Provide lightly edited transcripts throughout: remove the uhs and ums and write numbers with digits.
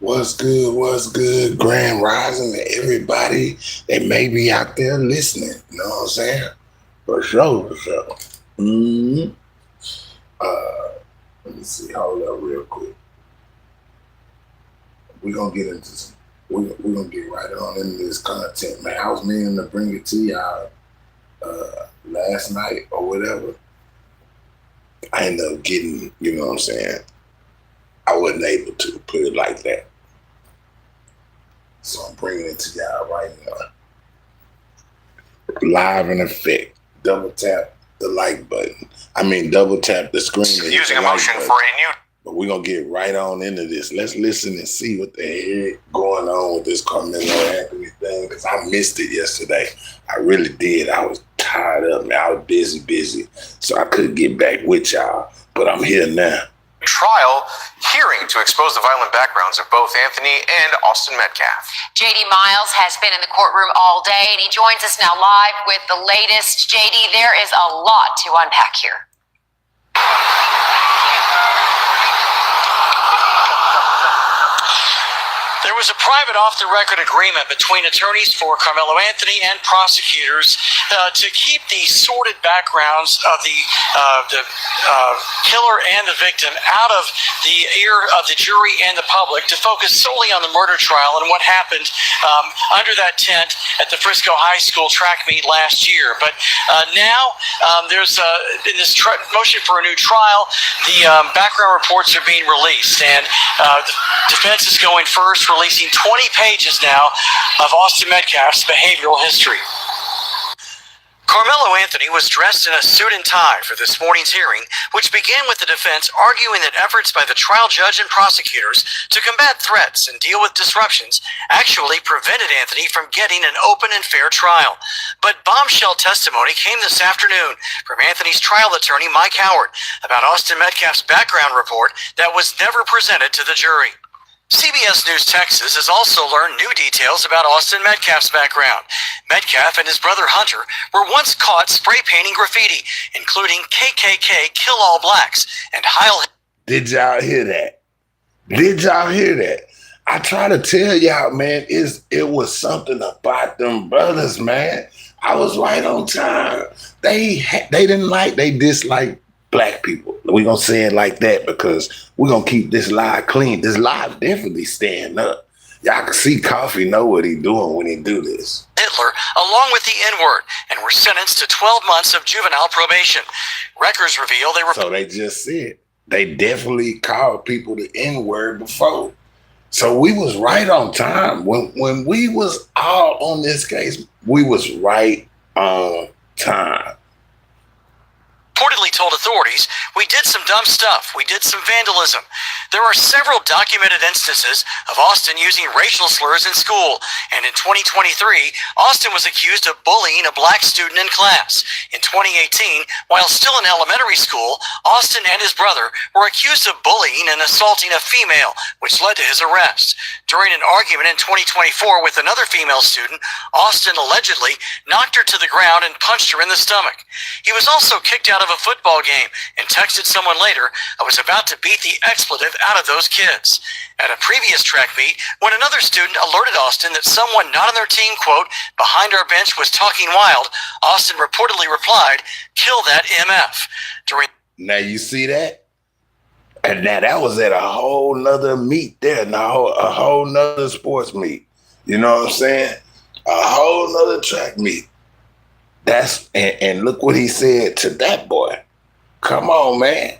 What's good? What's good? Grand Rising to everybody that may be out there listening. You know what I'm saying? For sure, for sure. Mm-hmm. Uh, Let me see. Hold up real quick. We're going to get into some. We're going to get right on into this content, man. I was meaning to bring it to y'all last night or whatever. I ended up getting, you know what I'm saying? I wasn't able to put it like that. So I'm bringing it to y'all right now. Live in effect. Double tap the like button. Double tap the screen. Using a motion for a new. But we're going to get right on into this. Let's listen and see what the heck going on with this Carmeloanthony thing, because I missed it yesterday. I really did. I was tired up, man. I was busy. So I couldn't get back with y'all. But I'm here now. Trial hearing to expose the violent backgrounds of both Anthony and Austin Metcalf. JD Miles has been in the courtroom all day, and he joins us now live with the latest. JD, there is a lot to unpack here. There was a private off-the-record agreement between attorneys for Carmeloanthony and prosecutors to keep the sordid backgrounds of the killer and the victim out of the ear of the jury and the public, to focus solely on the murder trial and what happened under that tent at the Frisco High School track meet last year. But now there's in this motion for a new trial, the background reports are being released, and the defense is going first, releasing 20 pages now of Austin Metcalf's behavioral history. Carmeloanthony was dressed in a suit and tie for this morning's hearing, which began with the defense arguing that efforts by the trial judge and prosecutors to combat threats and deal with disruptions actually prevented Anthony from getting an open and fair trial. But bombshell testimony came this afternoon from Anthony's trial attorney, Mike Howard, about Austin Metcalf's background report that was never presented to the jury. CBS News Texas has also learned new details about Austin Metcalf's background. Metcalf and his brother Hunter were once caught spray painting graffiti, including KKK Kill All Blacks and Heil. Did y'all hear that? I try to tell y'all, man, it was something about them brothers, man. I was right on time. They disliked black people. We're going to say it like that because we're going to keep this live clean. This live definitely stand up. Y'all can see Coffee know what he doing when he do this. Hitler, along with the N-word, and were sentenced to 12 months of juvenile probation. Records reveal they were... So they just said, they definitely called people the N-word before. So we was right on time. When we was all on this case, we was right on time. Reportedly told authorities, "We did some dumb stuff. We did some vandalism." There are several documented instances of Austin using racial slurs in school, and in 2023, Austin was accused of bullying a black student in class. In 2018, while still in elementary school, Austin and his brother were accused of bullying and assaulting a female, which led to his arrest. During an argument in 2024 with another female student, Austin allegedly knocked her to the ground and punched her in the stomach. He was also kicked out of a football game and texted someone later, "I was about to beat the expletive out of those kids." At a previous track meet, when another student alerted Austin that someone not on their team, quote, "behind our bench was talking wild," Austin reportedly replied, "Kill that MF." Now you see that? And now that was at a whole nother meet there, a whole nother sports meet. You know what I'm saying? A whole nother track meet. And look what he said to that boy. Come on, man.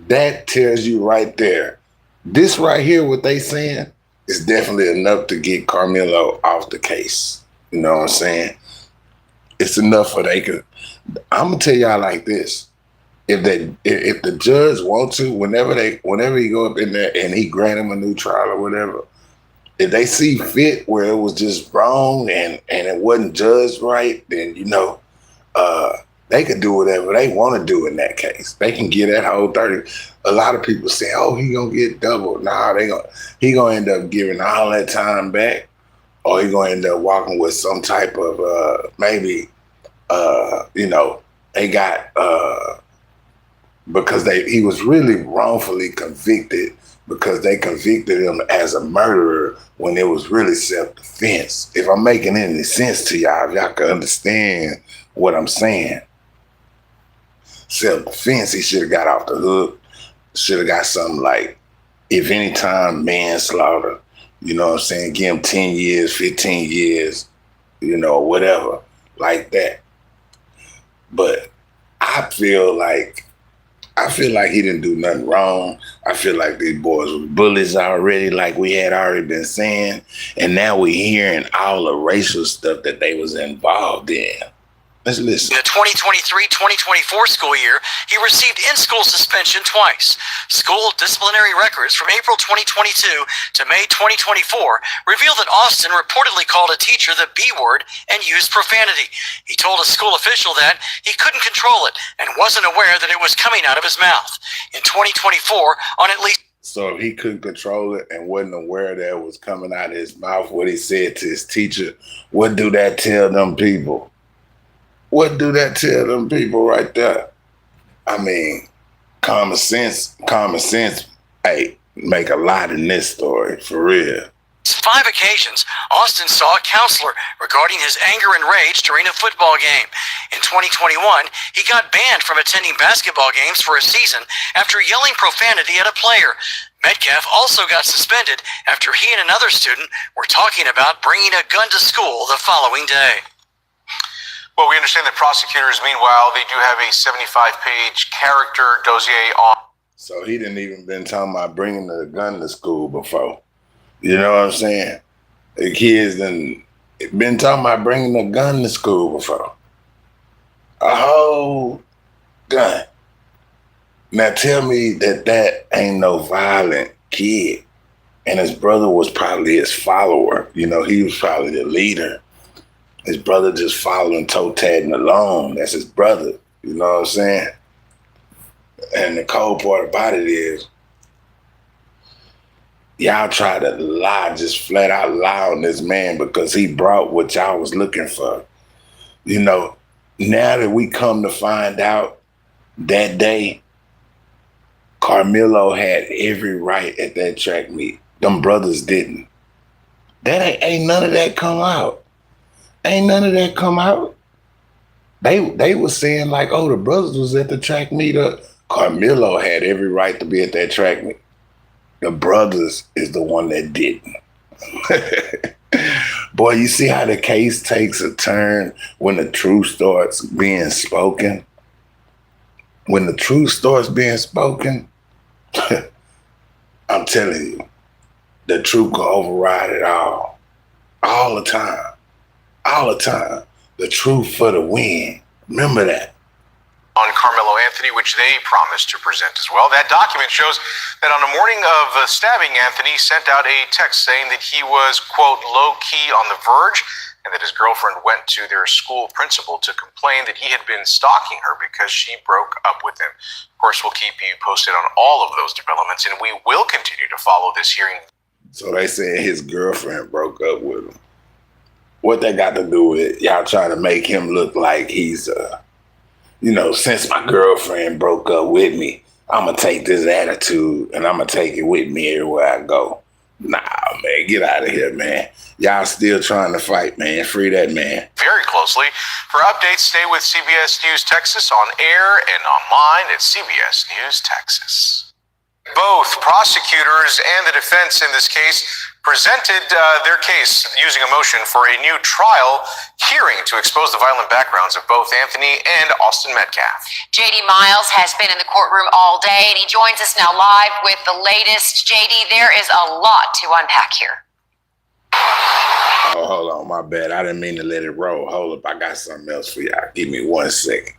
That tells you right there. This right here, what they saying, is definitely enough to get Carmelo off the case. You know what I'm saying? It's enough for they could. I'm gonna tell y'all like this. If the judge want to, whenever he go up in there and he grant him a new trial or whatever, if they see fit where it was just wrong and it wasn't judged right, then they could do whatever they want to do in that case. They can get that whole 30. A lot of people say, "Oh, he gonna get double." Nah, he gonna end up giving all that time back, or he gonna end up walking with some type of they got because he was really wrongfully convicted because they convicted him as a murderer when it was really self-defense. If I'm making any sense to y'all, if y'all can understand what I'm saying. Self-defense, he should have got off the hook. Should have got something like, if any time, manslaughter. You know what I'm saying? Give him 10 years, 15 years, you know, whatever, like that. But I feel like he didn't do nothing wrong. I feel like these boys were bullies already, like we had already been saying. And now we're hearing all the racial stuff that they was involved in. Let's listen. In the 2023-2024 school year, he received in-school suspension twice. School disciplinary records from April 2022 to May 2024 revealed that Austin reportedly called a teacher the B word and used profanity. He told a school official that he couldn't control it and wasn't aware that it was coming out of his mouth. In 2024, on at least... So he couldn't control it and wasn't aware that it was coming out of his mouth, what he said to his teacher. What do that tell them people? What do that tell them people right there? I mean, common sense, hey, make a lot in this story, for real. 5 occasions, Austin saw a counselor regarding his anger and rage during a football game. In 2021, he got banned from attending basketball games for a season after yelling profanity at a player. Metcalf also got suspended after he and another student were talking about bringing a gun to school the following day. Well, we understand that prosecutors, meanwhile, they do have a 75-page character dossier on. So he didn't even been talking about bringing a gun to school before. You know what I'm saying? The kids done been talking about bringing a gun to school before. A whole gun. Now tell me that ain't no violent kid. And his brother was probably his follower. You know, he was probably the leader. His brother just following, toe-tagging along. That's his brother. You know what I'm saying? And the cold part about it is, y'all try to lie, just flat out lie on this man because he brought what y'all was looking for. You know, now that we come to find out that day, Carmelo had every right at that track meet. Them brothers didn't. That ain't none of that come out. Ain't none of that come out. They were saying like, oh, the brothers was at the track meet. Carmelo had every right to be at that track meet. The brothers is the one that didn't. Boy, you see how the case takes a turn when the truth starts being spoken? When the truth starts being spoken, I'm telling you, the truth can override it all. All the time. All the time. The truth for the win. Remember that. On Carmeloanthony, which they promised to present as well. That document shows that on the morning of the stabbing, Anthony sent out a text saying that he was, quote, low-key on the verge, and that his girlfriend went to their school principal to complain that he had been stalking her because she broke up with him. Of course, we'll keep you posted on all of those developments, and we will continue to follow this hearing. So they said his girlfriend broke up with him. What that got to do with y'all trying to make him look like he's, you know, since my girlfriend broke up with me, I'm going to take this attitude and I'm going to take it with me everywhere I go. Nah, man, get out of here, man. Y'all still trying to fight, man. Free that man. Very closely. For updates, stay with CBS News Texas on air and online at CBS News Texas. Both prosecutors and the defense in this case presented their case using a motion for a new trial hearing to expose the violent backgrounds of both Anthony and Austin Metcalf. JD Miles has been in the courtroom all day, and he joins us now live with the latest. JD, there is a lot to unpack here. Oh, hold on, my bad. I didn't mean to let it roll. Hold up, I got something else for y'all. Give me 1 second.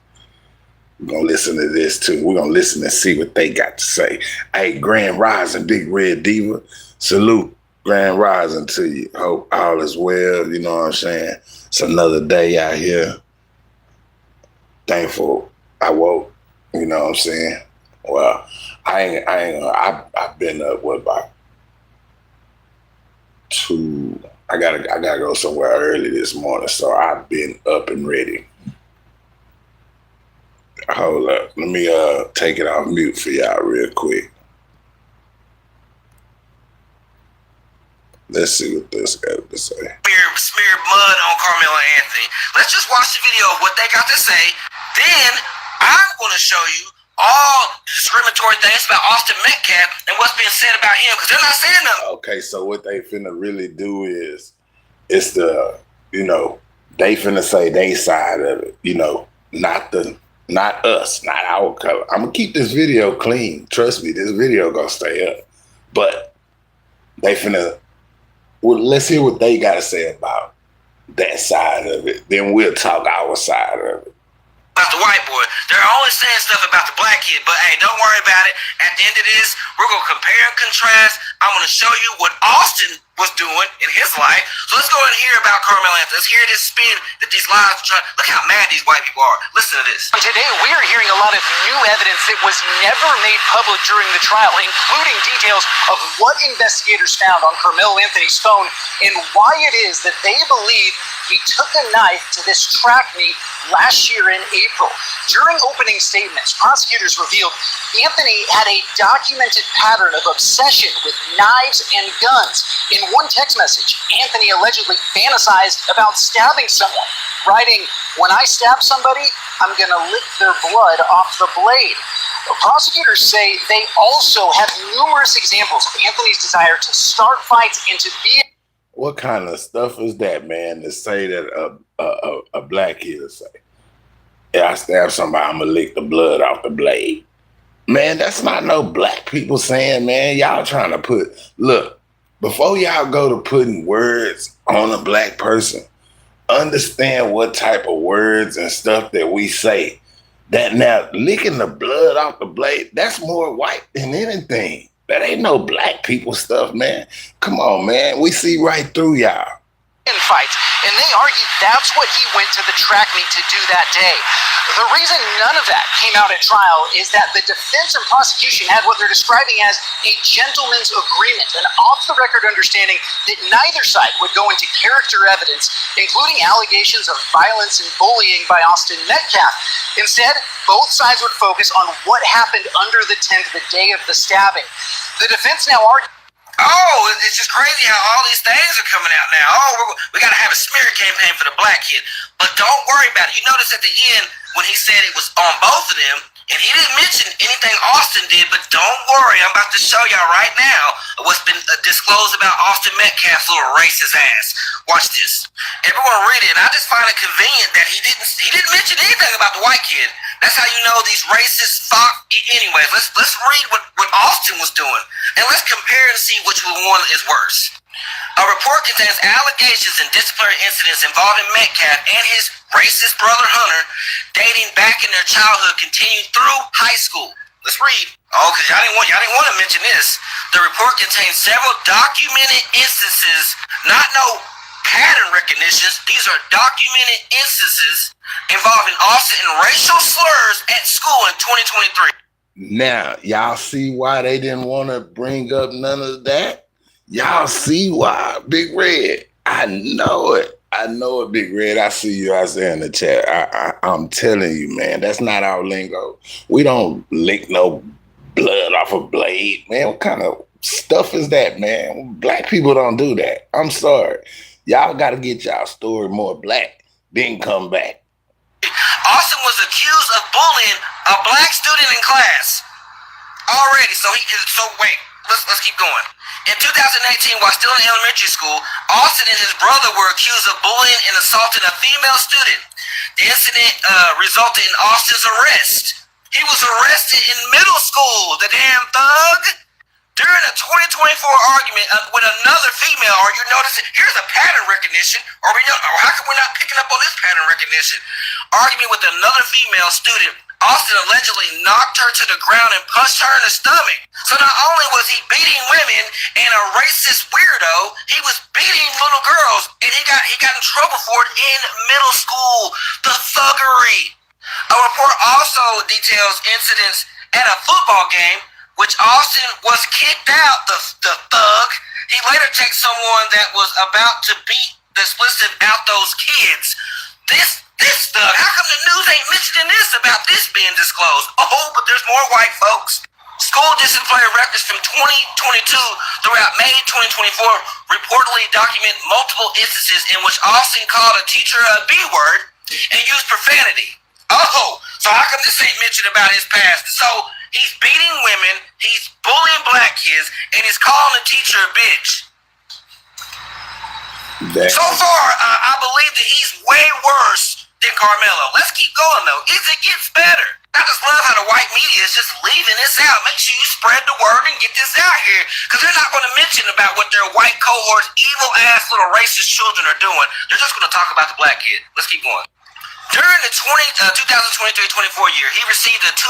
We're going to listen to this, too. We're going to listen and see what they got to say. Hey, Grand Rising, Big Red Diva. Salute, Grand Rising to you. Hope all is well, you know what I'm saying? It's another day out here. Thankful I woke, you know what I'm saying? Well, I've been up, what, about 2, I gotta go somewhere early this morning, so I've been up and ready. Hold up. Let me take it off mute for y'all real quick. Let's see what this guy has to say. Smeared mud on Carmeloanthony. Let's just watch the video of what they got to say. Then I'm going to show you all the discriminatory things about Austin Metcalf and what's being said about him, because they're not saying nothing. Okay, so what they finna really do is, it's the, they finna say they side of it, not us, not our color. I'm gonna keep this video clean. Trust me, this video gonna stay up. But they finna, let's hear what they gotta say about that side of it. Then we'll talk our side of it. About the white boy. They're only saying stuff about the black kid, but hey, don't worry about it. At the end of this, we're going to compare and contrast. I'm going to show you what Austin was doing in his life. So let's go and hear about Carmeloanthony. Let's hear this spin that these lies are trying. Look how mad these white people are. Listen to this. Today, we are hearing a lot of new evidence that was never made public during the trial, including details of what investigators found on Carmeloanthony's phone and why it is that they believe he took a knife to this track meet last year in April. During opening statements, prosecutors revealed Anthony had a documented pattern of obsession with knives and guns. In one text message, Anthony allegedly fantasized about stabbing someone, writing, "When I stab somebody, I'm going to lick their blood off the blade." Prosecutors say they also have numerous examples of Anthony's desire to start fights and to be... What kind of stuff is that, man, to say that a black kid will say, "Yeah, I stab somebody, I'm going to lick the blood off the blade"? Man, that's not no black people saying, man. Y'all trying to put, look, before y'all go to putting words on a black person, understand what type of words and stuff that we say. That now, licking the blood off the blade, that's more white than anything. That ain't no black people stuff, man. Come on, man. We see right through y'all. Fights, and they argue that's what he went to the track meet to do that day. The reason none of that came out at trial is that the defense and prosecution had what they're describing as a gentleman's agreement, an off-the-record understanding that neither side would go into character evidence, including allegations of violence and bullying by Austin Metcalf. Instead, both sides would focus on what happened under the tent the day of the stabbing. The defense now argues... Oh, it's just crazy how all these things are coming out now. Oh, we got to have a smear campaign for the black kid. But don't worry about it. You notice at the end when he said it was on both of them, and he didn't mention anything Austin did, but don't worry. I'm about to show y'all right now what's been disclosed about Austin Metcalf's little racist ass. Watch this. Everyone read it, and I just find it convenient that he didn't mention anything about the white kid. That's how you know these racists fuck. Anyways, let's read what Austin was doing, and let's compare and see which one is worse. A report contains allegations and disciplinary incidents involving Metcalf and his racist brother Hunter, dating back in their childhood, continued through high school. Let's read. Oh, because y'all didn't want to mention this. The report contains several documented instances, not no pattern recognitions. These are documented instances involving Austin and racial slurs at school in 2023. Now, y'all see why they didn't want to bring up none of that? Y'all see why, Big Red. I know it. Big Red. I see you out there in the chat. I'm telling you, man, that's not our lingo. We don't lick no blood off a blade, man. What kind of stuff is that, man? Black people don't do that. I'm sorry. Y'all got to get y'all story more black, then come back. Austin was accused of bullying a black student in class already. So wait, let's keep going. In 2018, while still in elementary school, Austin and his brother were accused of bullying and assaulting a female student. The incident resulted in Austin's arrest. He was arrested in middle school, the damn thug. During a 2024 argument with another female, or you notice it, here's a pattern recognition, or how come we're not picking up on this pattern recognition? Argument with another female student, Austin allegedly knocked her to the ground and punched her in the stomach. So not only was he beating women and a racist weirdo, he was beating little girls, and he got in trouble for it in middle school. The thuggery. A report also details incidents at a football game, which Austin was kicked out, the thug. He later takes someone that was about to beat the explicit out those kids. This thug, how come the news ain't mentioning this about this being disclosed? Oh, but there's more white folks. School disciplinary records from 2022 throughout May 2024 reportedly document multiple instances in which Austin called a teacher a B-word and used profanity. Oh, so how come this ain't mentioned about his past? So he's beating women, he's bullying black kids, and he's calling a teacher a bitch. So far, I believe that he's way worse than Carmelo. Let's keep going, though. It gets better. I just love how the white media is just leaving this out. Make sure you spread the word and get this out here, because they're not going to mention about what their white cohorts, evil-ass little racist children are doing. They're just going to talk about the black kid. Let's keep going. During the 2023-24 year, he received a 2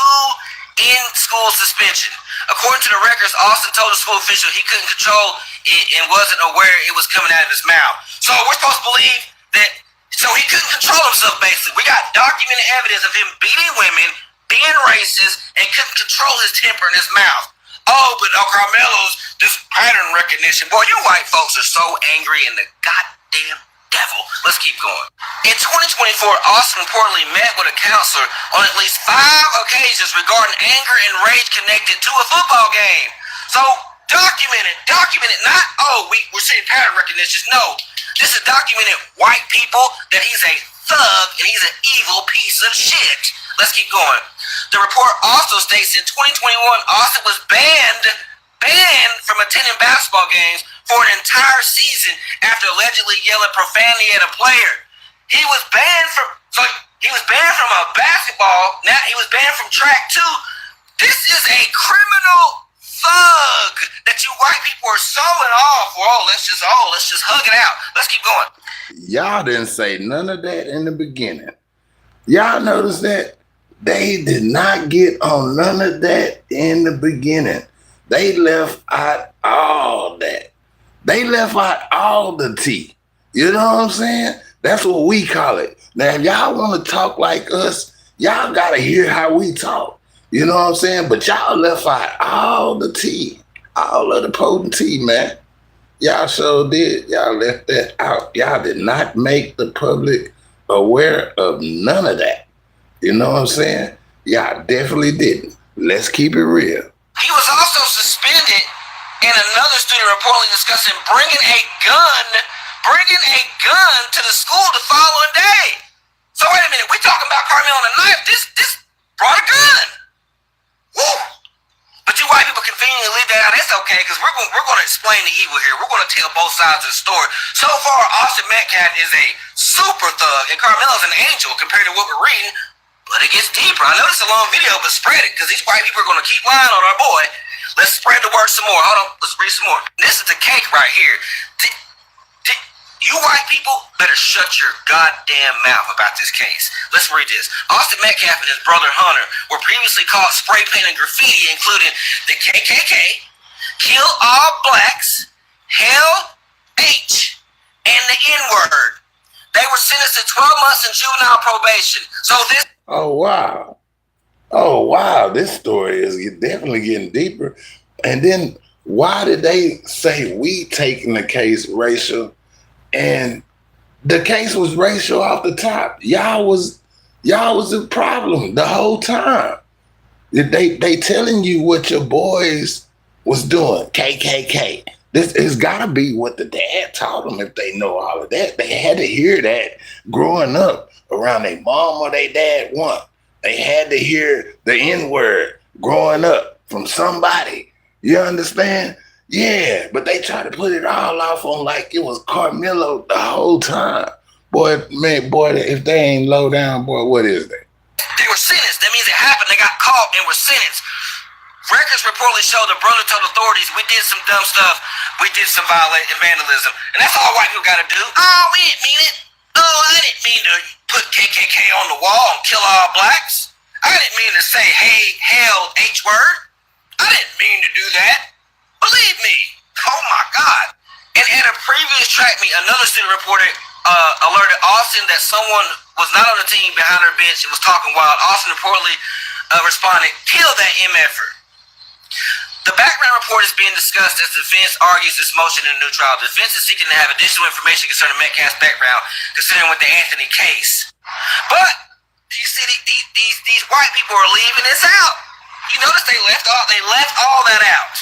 in-school suspension. According to the records, Austin told a school official he couldn't control it and wasn't aware it was coming out of his mouth. So we're supposed to believe that, so he couldn't control himself, basically. We got documented evidence of him beating women, being racist, and couldn't control his temper in his mouth. Oh, but Carmelo's this pattern recognition. Boy, you white folks are so angry in the goddamn devil. Let's keep going. In 2024, Austin reportedly met with a counselor on at least 5 occasions regarding anger and rage connected to a football game. So, documented, not, oh, we're seeing pattern recognition. No, this is documented white people that he's a thug and he's an evil piece of shit. Let's keep going. The report also states in 2021, Austin was banned from attending basketball games for an entire season after allegedly yelling profanity at a player. He was banned from a basketball. Now he was banned from track too. This is a criminal thug that you white people are so in awe for. Let's just hug it out. Let's keep going. Y'all didn't say none of that in the beginning. Y'all notice that? They did not get on none of that in the beginning. They left out all that. They left out all the tea. You know what I'm saying? That's what we call it. Now, if y'all want to talk like us, y'all got to hear how we talk. You know what I'm saying? But y'all left out all the tea, all of the potent tea, man. Y'all sure did. Y'all left that out. Y'all did not make the public aware of none of that. You know what I'm saying? Y'all definitely didn't. Let's keep it real. He was also suspended, and another student reportedly discussing bringing a gun to the school the following day. So wait a minute, we talking about Carmelo and a knife. This brought a gun. Woo! But you white people conveniently leave that out. It's okay, because we're going to explain the evil here. We're going to tell both sides of the story. So far, Austin Metcalf is a super thug, and Carmelo's an angel compared to what we're reading. But it gets deeper. I know this is a long video, but spread it, because these white people are going to keep lying on our boy. Let's spread the word some more. Hold on. Let's read some more. This is the cake right here. You white people better shut your goddamn mouth about this case. Let's read this. Austin Metcalf and his brother Hunter were previously caught spray painting graffiti, including the KKK, Kill All Blacks, Hell H, and the N-word. They were sentenced to 12 months in juvenile probation. So this... Oh, wow. This story is definitely getting deeper. And then why did they say we taking the case racial? And the case was racial off the top. Y'all was the problem the whole time. They telling you what your boys was doing. KKK. This has got to be what the dad taught them if they know all of that. They had to hear that growing up around their mom or their dad once. They had to hear the N-word growing up from somebody. You understand? Yeah, but they try to put it all off on like it was Carmelo the whole time. Boy, if they ain't low down, boy, what is that? They were sentenced. That means it happened. They got caught and were sentenced. Records reportedly show the brother told authorities, we did some dumb stuff. We did some vandalism. And that's all white people got to do. Oh, we didn't mean it. Oh, I didn't mean to put KKK on the wall and kill all blacks. I didn't mean to say, hey, hell, H word. I didn't mean to do that. Believe me. Oh, my God. And at a previous track meet, another student reported alerted Austin that someone was not on the team behind her bench and was talking wild. Austin reportedly responded, kill that MF'er. The background report is being discussed as the defense argues this motion in a new trial. The defense is seeking to have additional information concerning Metcalf's background, considering with the Anthony case. But you see, these white people are leaving this out. You notice they left all that out.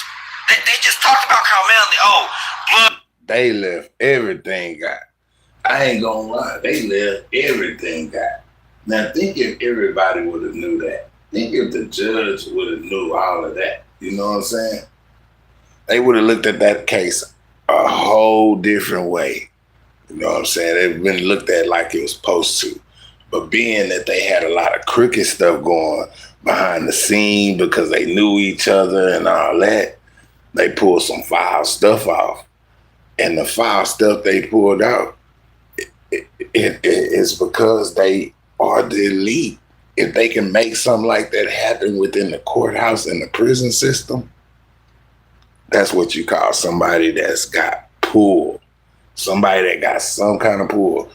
They just talked about Carmeloanthony. Oh, blood. They left everything out. I ain't gonna lie, they left everything out. Now think if everybody would have knew that. Think if the judge would have knew all of that. You know what I'm saying? They would have looked at that case a whole different way. You know what I'm saying? They've been looked at like it was supposed to. But being that they had a lot of crooked stuff going behind the scene because they knew each other and all that, they pulled some foul stuff off. And the foul stuff they pulled out, it's because they are the elite. If they can make something like that happen within the courthouse and the prison system, that's what you call somebody that's got pull. Somebody that got some kind of pull.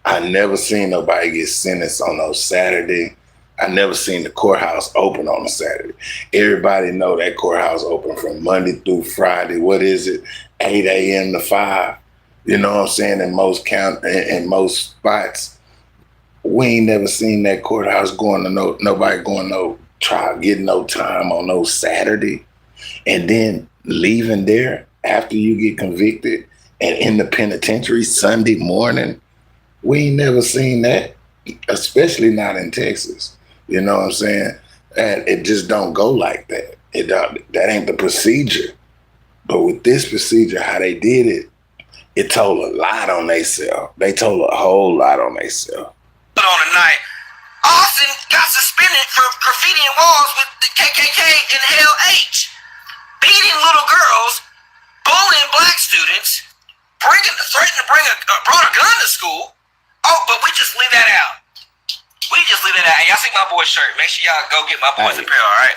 I never seen nobody get sentenced on no Saturday. I never seen the courthouse open on a Saturday. Everybody know that courthouse open from Monday through Friday. What is it? 8 a.m. to 5. You know what I'm saying? In most spots, we ain't never seen that courthouse going to nobody going no trial, getting no time on no Saturday, and then leaving there after you get convicted and in the penitentiary Sunday morning. We ain't never seen that, especially not in Texas. You know what I'm saying? And it just don't go like that. That ain't the procedure. But with this procedure, how they did it, it told a lot on themselves. They told a whole lot on themselves. On the night, Austin got suspended for graffitiing walls with the KKK and Hell H, beating little girls, bullying black students, threatening to brought a gun to school. Oh, but we just leave that out. Hey, y'all see my boy's shirt. Make sure y'all go get my boy's apparel, all right?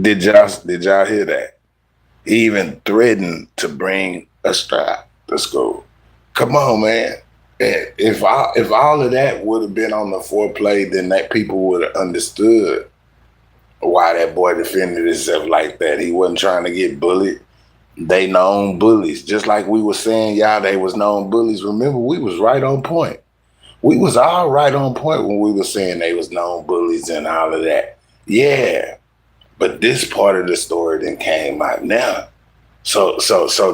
Did y'all hear that? He even threatened to bring a strap to school. Come on, man. If all of that would have been on the foreplay, then that people would have understood why that boy defended himself like that. He wasn't trying to get bullied. They known bullies. Just like we were saying, y'all, they was known bullies. Remember, we was right on point. We was all right on point when we were saying they was known bullies and all of that. Yeah. But this part of the story then came out now. So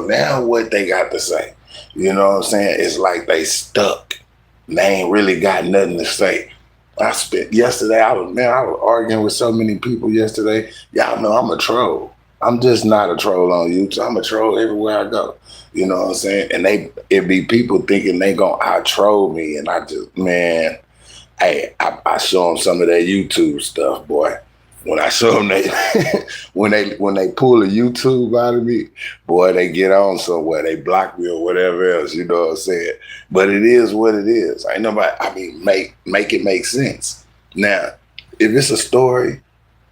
now what they got to say? You know what I'm saying? It's like they stuck. They ain't really got nothing to say. Yesterday, I was arguing with so many people yesterday. Y'all know I'm a troll. I'm just not a troll on YouTube. I'm a troll everywhere I go. You know what I'm saying? And it be people thinking they gonna out-troll me, and I just, man, hey, I show them some of that YouTube stuff, boy. When I show them when they pull a YouTube out of me, boy, they get on somewhere. They block me or whatever else. You know what I'm saying? But it is what it is. Ain't nobody. I mean, make it make sense. Now, if it's a story,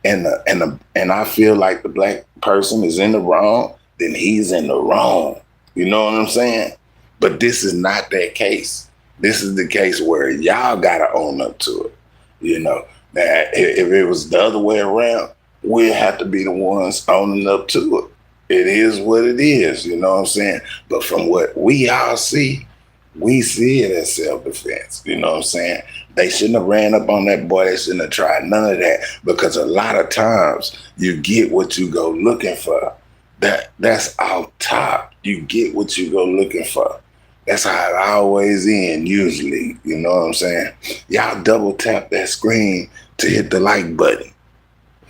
and I feel like the black person is in the wrong, then he's in the wrong. You know what I'm saying? But this is not that case. This is the case where y'all gotta own up to it. You know. Now, if it was the other way around, we'd have to be the ones owning up to it. It is what it is, you know what I'm saying? But from what we all see, we see it as self-defense, you know what I'm saying? They shouldn't have ran up on that boy. They shouldn't have tried none of that, because a lot of times you get what you go looking for. That's out top. You get what you go looking for. That's how it always ends, usually. You know what I'm saying? Y'all double tap that screen to hit the like button. Look,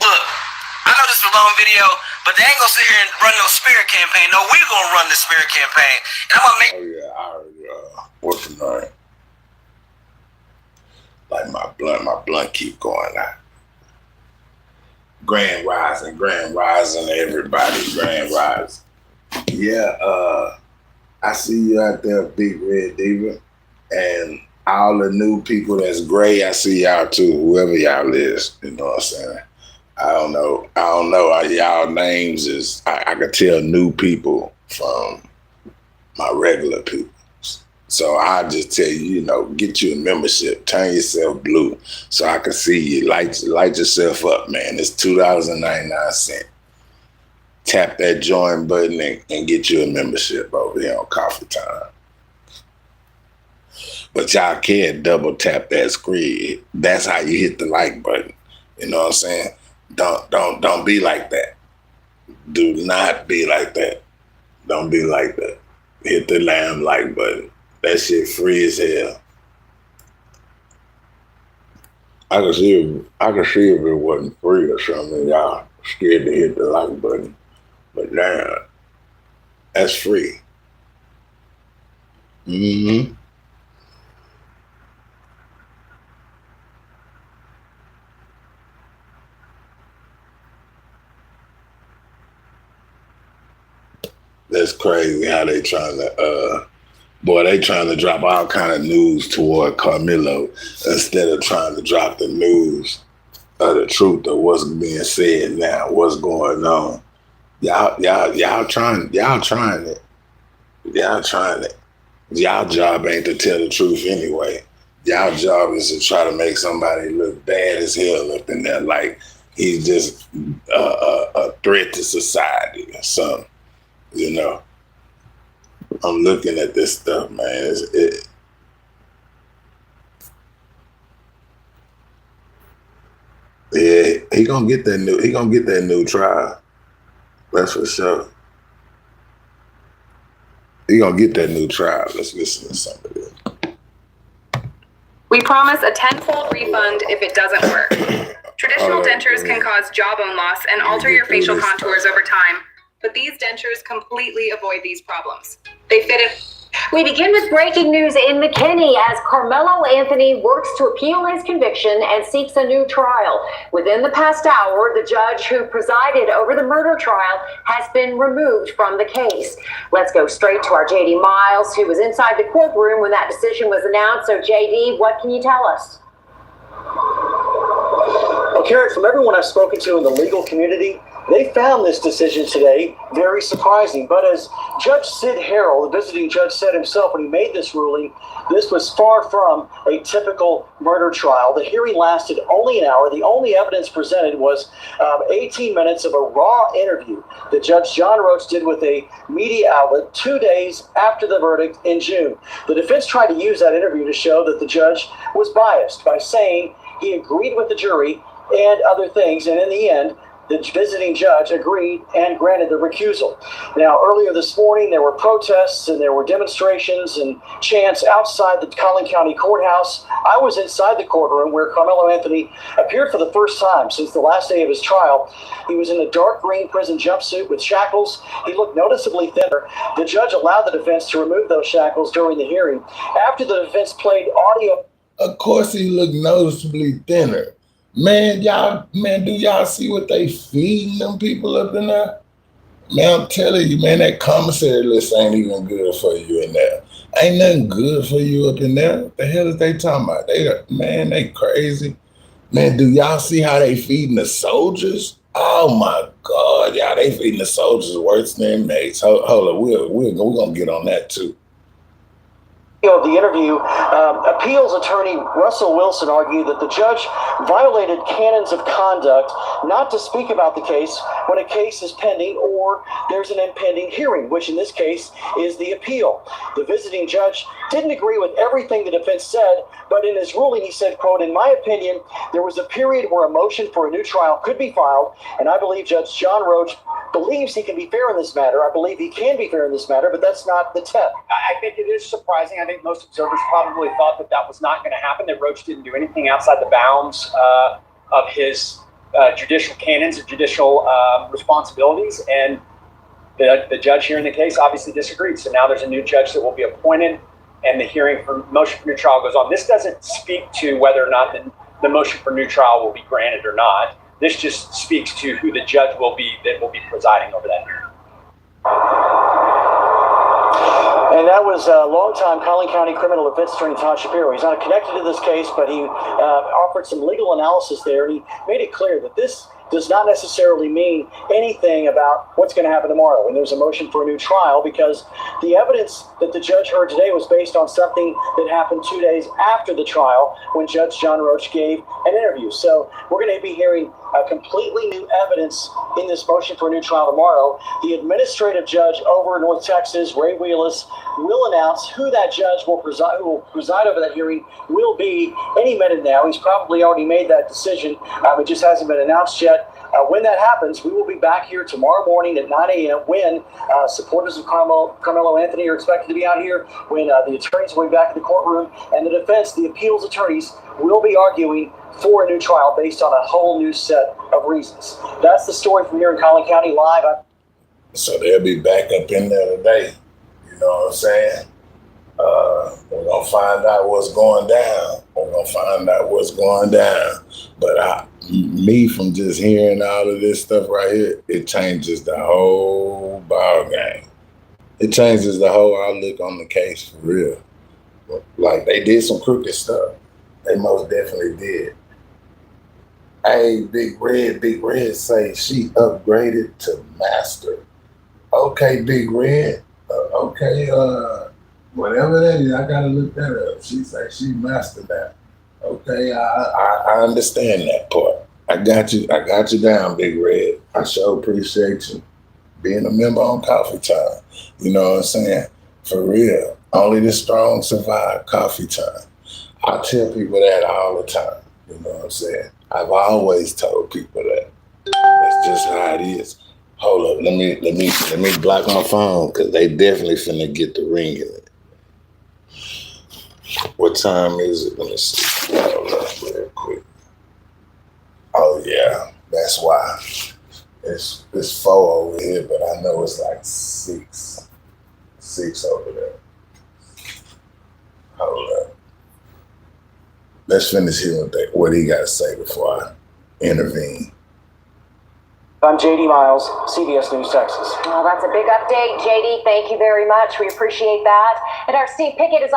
I know this is a long video, but they ain't gonna sit here and run no spirit campaign. No, we gonna run the spirit campaign. And I'm gonna make... Oh, yeah, I already, what's the name? Like my blunt keep going out. Grand Rising, everybody, Grand Rising. Yeah, I see you out there, Big Red Diva, and all the new people that's gray, I see y'all too, whoever y'all is, you know what I'm saying? I don't know y'all names is, I could tell new people from my regular people. So I just tell you, you know, get you a membership, turn yourself blue so I can see you, light yourself up, man. It's $2.99. Tap that join button and get you a membership over here on Coffee Time. But y'all can't double tap that screen. That's how you hit the like button. You know what I'm saying? Don't be like that. Do not be like that. Don't be like that. Hit the lamb like button. That shit free as hell. I could see if it wasn't free or something. Y'all scared to hit the like button. But damn, that's free. Mm-hmm. That's crazy how they trying to they trying to drop all kind of news toward Carmelo instead of trying to drop the news of the truth of what's being said now, what's going on. Y'all trying it. Y'all trying it. Y'all job ain't to tell the truth anyway. Y'all job is to try to make somebody look bad as hell up in there, like he's just a threat to society or something. You know, I'm looking at this stuff, man. Yeah, he gonna get that new trial. That's for sure. He gonna get that new trial. Let's listen to some of this. We promise a tenfold refund if it doesn't work. Traditional dentures can cause jawbone loss and alter your facial contours over time. But these dentures completely avoid these problems. They fit it. We begin with breaking news in McKinney as Carmeloanthony works to appeal his conviction and seeks a new trial. Within the past hour, the judge who presided over the murder trial has been removed from the case. Let's go straight to our JD Miles, who was inside the courtroom when that decision was announced. So JD, what can you tell us? Well, Karen, from everyone I've spoken to in the legal community, they found this decision today very surprising. But as Judge Sid Harrell, the visiting judge, said himself when he made this ruling, this was far from a typical murder trial. The hearing lasted only an hour. The only evidence presented was 18 minutes of a raw interview that Judge John Roach did with a media outlet 2 days after the verdict in June. The defense tried to use that interview to show that the judge was biased by saying he agreed with the jury and other things, and in the end, the visiting judge agreed and granted the recusal. Now, earlier this morning, there were protests and there were demonstrations and chants outside the Collin County Courthouse. I was inside the courtroom where Carmeloanthony appeared for the first time since the last day of his trial. He was in a dark green prison jumpsuit with shackles. He looked noticeably thinner. The judge allowed the defense to remove those shackles during the hearing. After the defense played audio. Of course he looked noticeably thinner. Man, do y'all see what they feeding them people up in there? Man, I'm telling you, man, that commissary list ain't even good for you in there. Ain't nothing good for you up in there. What the hell is they talking about? They crazy. Man, do y'all see how they feeding the soldiers? Oh my God, y'all, they feeding the soldiers worse than inmates. Hold on, we're gonna get on that too. Of the interview, appeals attorney Russell Wilson argued that the judge violated canons of conduct not to speak about the case when a case is pending or there's an impending hearing, which in this case is the appeal. The visiting judge didn't agree with everything the defense said, but in his ruling he said, quote, "In my opinion, there was a period where a motion for a new trial could be filed, and I believe Judge John Roach believes he can be fair in this matter. I believe he can be fair in this matter, but that's not the test." I think it is surprising. I think most observers probably thought that was not going to happen, that Roach didn't do anything outside the bounds of his judicial canons and judicial responsibilities. And the judge here in the case obviously disagreed. So now there's a new judge that will be appointed, and the hearing for motion for new trial goes on. This doesn't speak to whether or not the motion for new trial will be granted or not. This just speaks to who the judge will be that will be presiding over that hearing. And that was longtime Collin County criminal defense attorney Todd Shapiro. He's not connected to this case, but he offered some legal analysis there, and he made it clear that this does not necessarily mean anything about what's going to happen tomorrow when there's a motion for a new trial, because the evidence that the judge heard today was based on something that happened 2 days after the trial when Judge John Roach gave an interview. So we're going to be hearing completely new evidence in this motion for a new trial tomorrow. The administrative judge over North Texas, Ray Wheelis, will announce who that judge who will preside over that hearing will be any minute now. He's probably already made that decision. It just hasn't been announced yet. When that happens, we will be back here tomorrow morning at 9 a.m. when supporters of Carmeloanthony are expected to be out here, when the attorneys will be back in the courtroom, and the defense, the appeals attorneys, will be arguing for a new trial based on a whole new set of reasons. That's the story from here in Collin County Live. So they'll be back up in there today. You know what I'm saying? We're going to find out what's going down. But me, from just hearing all of this stuff right here, it changes the whole ball game. It changes the whole outlook on the case, for real. Like, they did some crooked stuff. They most definitely did. Hey, Big Red say she upgraded to master. Okay, Big Red. Whatever that is, I gotta look that up. She say she mastered that. Okay, I understand that part. I got you down, Big Red. I sure appreciate you being a member on Coffee Time. You know what I'm saying? For real. Only the strong survive Coffee Time. I tell people that all the time. You know what I'm saying? I've always told people that. That's just how it is. Hold up, let me block my phone, because they definitely finna get the ring in it. What time is it? Let me see. Hold up real quick. Oh yeah, that's why. It's 4 over here, but I know it's like 6 over there. Hold up. Let's finish here with what he got to say before I intervene. I'm JD Miles, CBS News, Texas. Well, that's a big update, JD. Thank you very much. We appreciate that. And our Steve Pickett is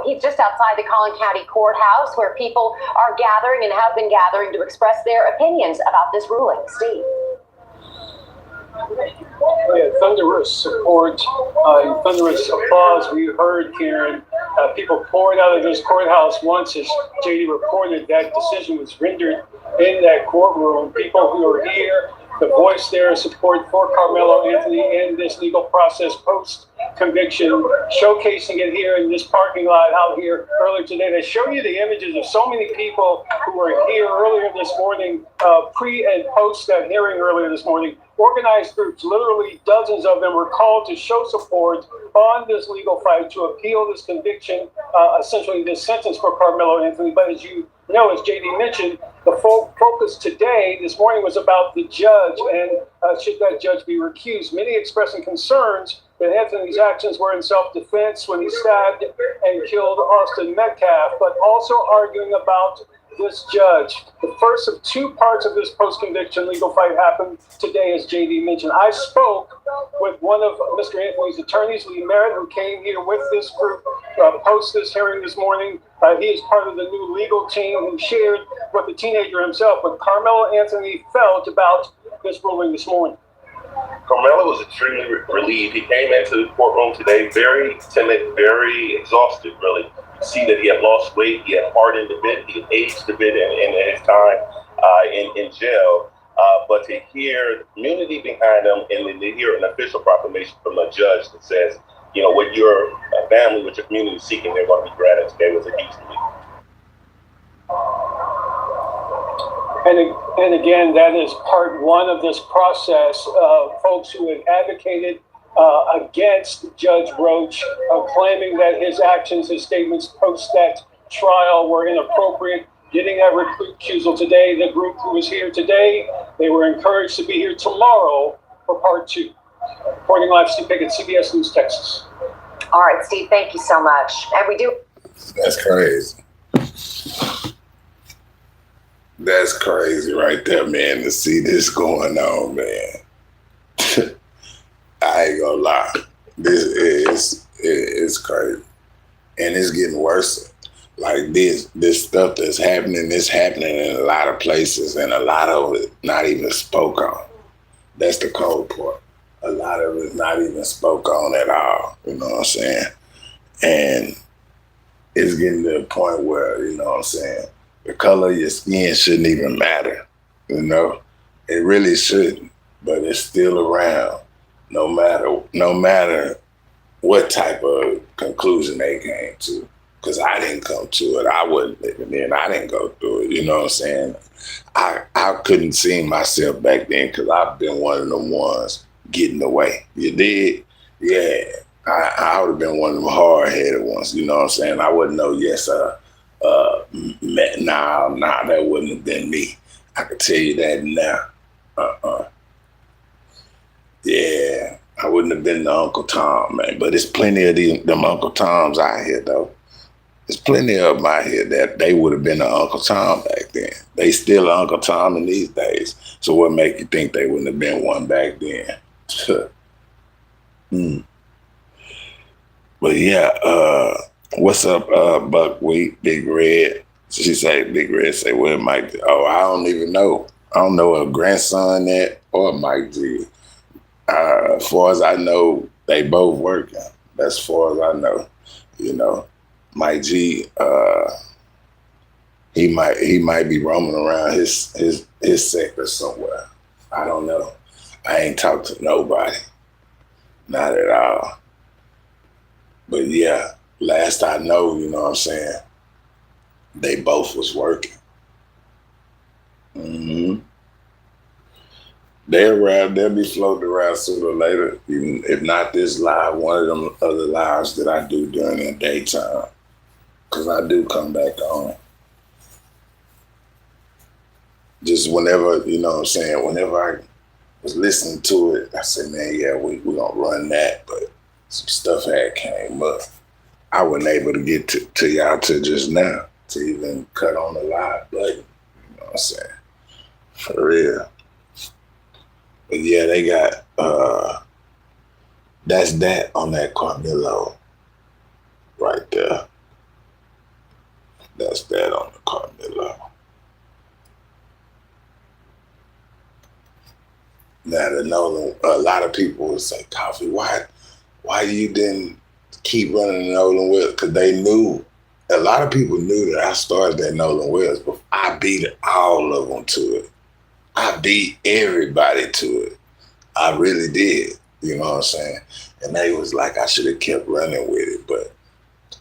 he's just outside the Collin County Courthouse, where people are gathering and have been gathering to express their opinions about this ruling. Steve. Yeah, thunderous support and thunderous applause we heard, Karen. People poured out of this courthouse once, as JD reported, that decision was rendered in that courtroom. People who are here to voice their support for Carmeloanthony in this legal process post-conviction, showcasing it here in this parking lot out here earlier today. They show you the images of so many people who were here earlier this morning, pre and post that hearing earlier this morning. Organized groups, literally dozens of them, were called to show support on this legal fight to appeal this conviction, essentially this sentence for Carmeloanthony. But as you know, as JD mentioned, the focus today, this morning, was about the judge and should that judge be recused. Many expressing concerns that Anthony's actions were in self-defense when he stabbed and killed Austin Metcalf, but also arguing about this judge. The first of 2 parts of this post-conviction legal fight happened today, as JD mentioned. I spoke with one of Mr. Anthony's attorneys, Lee Merritt, who came here with this group post this hearing this morning. He is part of the new legal team who shared what the teenager himself, what Carmeloanthony, felt about this ruling this morning. Carmelo was extremely relieved. He came into the courtroom today very timid, very exhausted, really. You see that he had lost weight, he had hardened a bit, he had aged a bit in his time in jail. But to hear the community behind him and to hear an official proclamation from a judge that says, you know, what your family, what your community is seeking, they're going to be granted today, was a huge relief. And again, that is part one of this process of folks who have advocated against Judge Roach, claiming that his actions, his statements post that trial were inappropriate, getting that recusal today. The group who was here today, they were encouraged to be here tomorrow for part 2. Reporting live, Steve Pickett, CBS News, Texas. All right, Steve, thank you so much. And we do. That's crazy. That's crazy right there, man, to see this going on, man. I ain't gonna lie. This is crazy. And it's getting worse. Like this stuff that's happening, it's happening in a lot of places, and a lot of it not even spoke on. That's the cold part. A lot of it not even spoke on at all. You know what I'm saying? And it's getting to a point where, you know what I'm saying, the color of your skin shouldn't even matter. You know? It really shouldn't. But it's still around. No matter what type of conclusion they came to. because I didn't come to it. I wasn't living in. I didn't go through it. You know what I'm saying? I couldn't see myself back then because I've been one of them ones getting away. You did? Yeah. I would have been one of them hard-headed ones. You know what I'm saying? I wouldn't know, yes, sir. Nah, that wouldn't have been me. I can tell you that now. Yeah, I wouldn't have been the Uncle Tom, man. But there's plenty of them Uncle Toms out here, though. There's plenty of them out here that they would have been an Uncle Tom back then. They still an Uncle Tom in these days. So what make you think they wouldn't have been one back then? But yeah, what's up, Buckwheat, Big Red? She say, Big Red say, well, Mike, I don't even know. I don't know a grandson that or Mike G. As far as I know, they both working. That's as far as I know. You know, Mike G, he might be roaming around his sector somewhere. I don't know. I ain't talked to nobody. Not at all. But yeah, last I know, you know what I'm saying, they both was working. They'll be floating around sooner or later, even if not this live, one of them other lives that I do during the daytime. Because I do come back on. Just whenever, you know what I'm saying, whenever I was listening to it, I said, man, yeah, we gonna run that, but some stuff had came up. I wasn't able to get to y'all till just now to even cut on the live button. You know what I'm saying? For real. But yeah, they got that's that on that Carmelo right there. That's that on the Carmelo. Now the Nolan, a lot of people would say, Coffee, why you didn't keep running the Nolan Wells? Because they knew, a lot of people knew that I started that Nolan Wells, but I beat all of them to it. I beat everybody to it. I really did. You know what I'm saying? And they was like, I should have kept running with it. But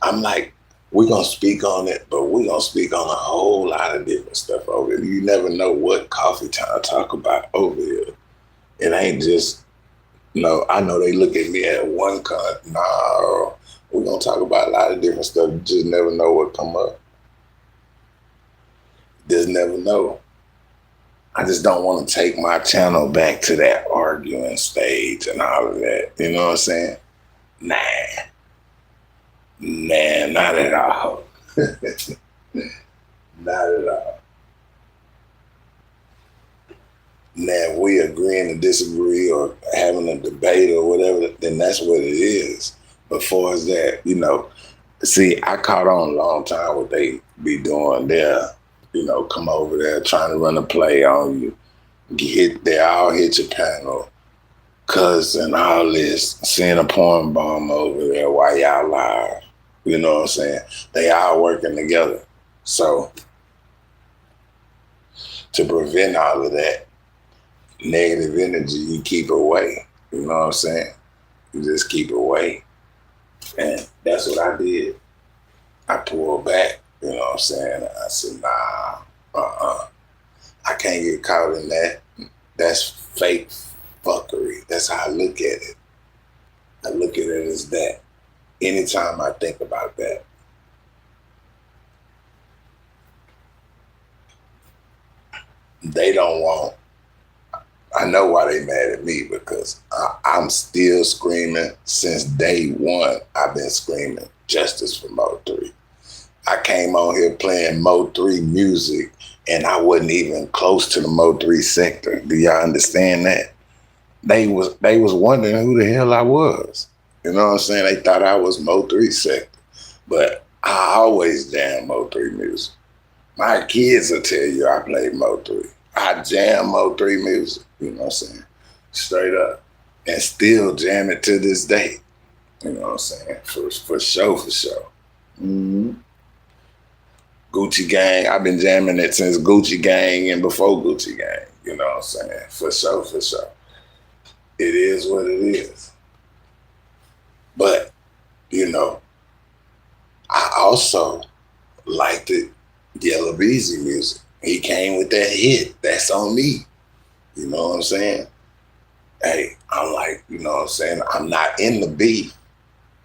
I'm like, we're going to speak on it, but we're going to speak on a whole lot of different stuff over here. You never know what Coffee Time talk about over here. It ain't just, I know they look at me at one kind. No, we're going to talk about a lot of different stuff. You just never know what come up. Just never know. I just don't want to take my channel back to that arguing stage and all of that. You know what I'm saying? Nah, not at all. Not at all. Now, we agreeing to disagree or having a debate or whatever, then that's what it is. But far as that, see, I caught on a long time what they be doing there. Come over there trying to run a play on you. They all hit your panel, cuss and all this, seeing a porn bomb over there while y'all live. You know what I'm saying? They all working together. So, to prevent all of that negative energy, you keep away. You know what I'm saying? You just keep away. And that's what I did. I pulled back. You know what I'm saying? I said, nah, I can't get caught in that. That's fake fuckery. That's how I look at it. I look at it as that. Anytime I think about that. They don't want, I know why they mad at me, because I'm still screaming since day one. I've been screaming justice for Mo 3. I came on here playing Mo 3 music and I wasn't even close to the Mo 3 sector. Do y'all understand that? They was wondering who the hell I was. You know what I'm saying? They thought I was Mo 3 sector. But I always jam Mo 3 music. My kids will tell you I played Mo 3. I jam Mo 3 music, you know what I'm saying? Straight up. And still jam it to this day. You know what I'm saying? For sure. Mm-hmm. Gucci Gang, I've been jamming it since Gucci Gang and before Gucci Gang. You know what I'm saying? For sure. It is what it is. But, I also liked the Yellow Beezy music. He came with that hit. That's on me. You know what I'm saying? Hey, I'm like, you know what I'm saying? I'm not in the beat.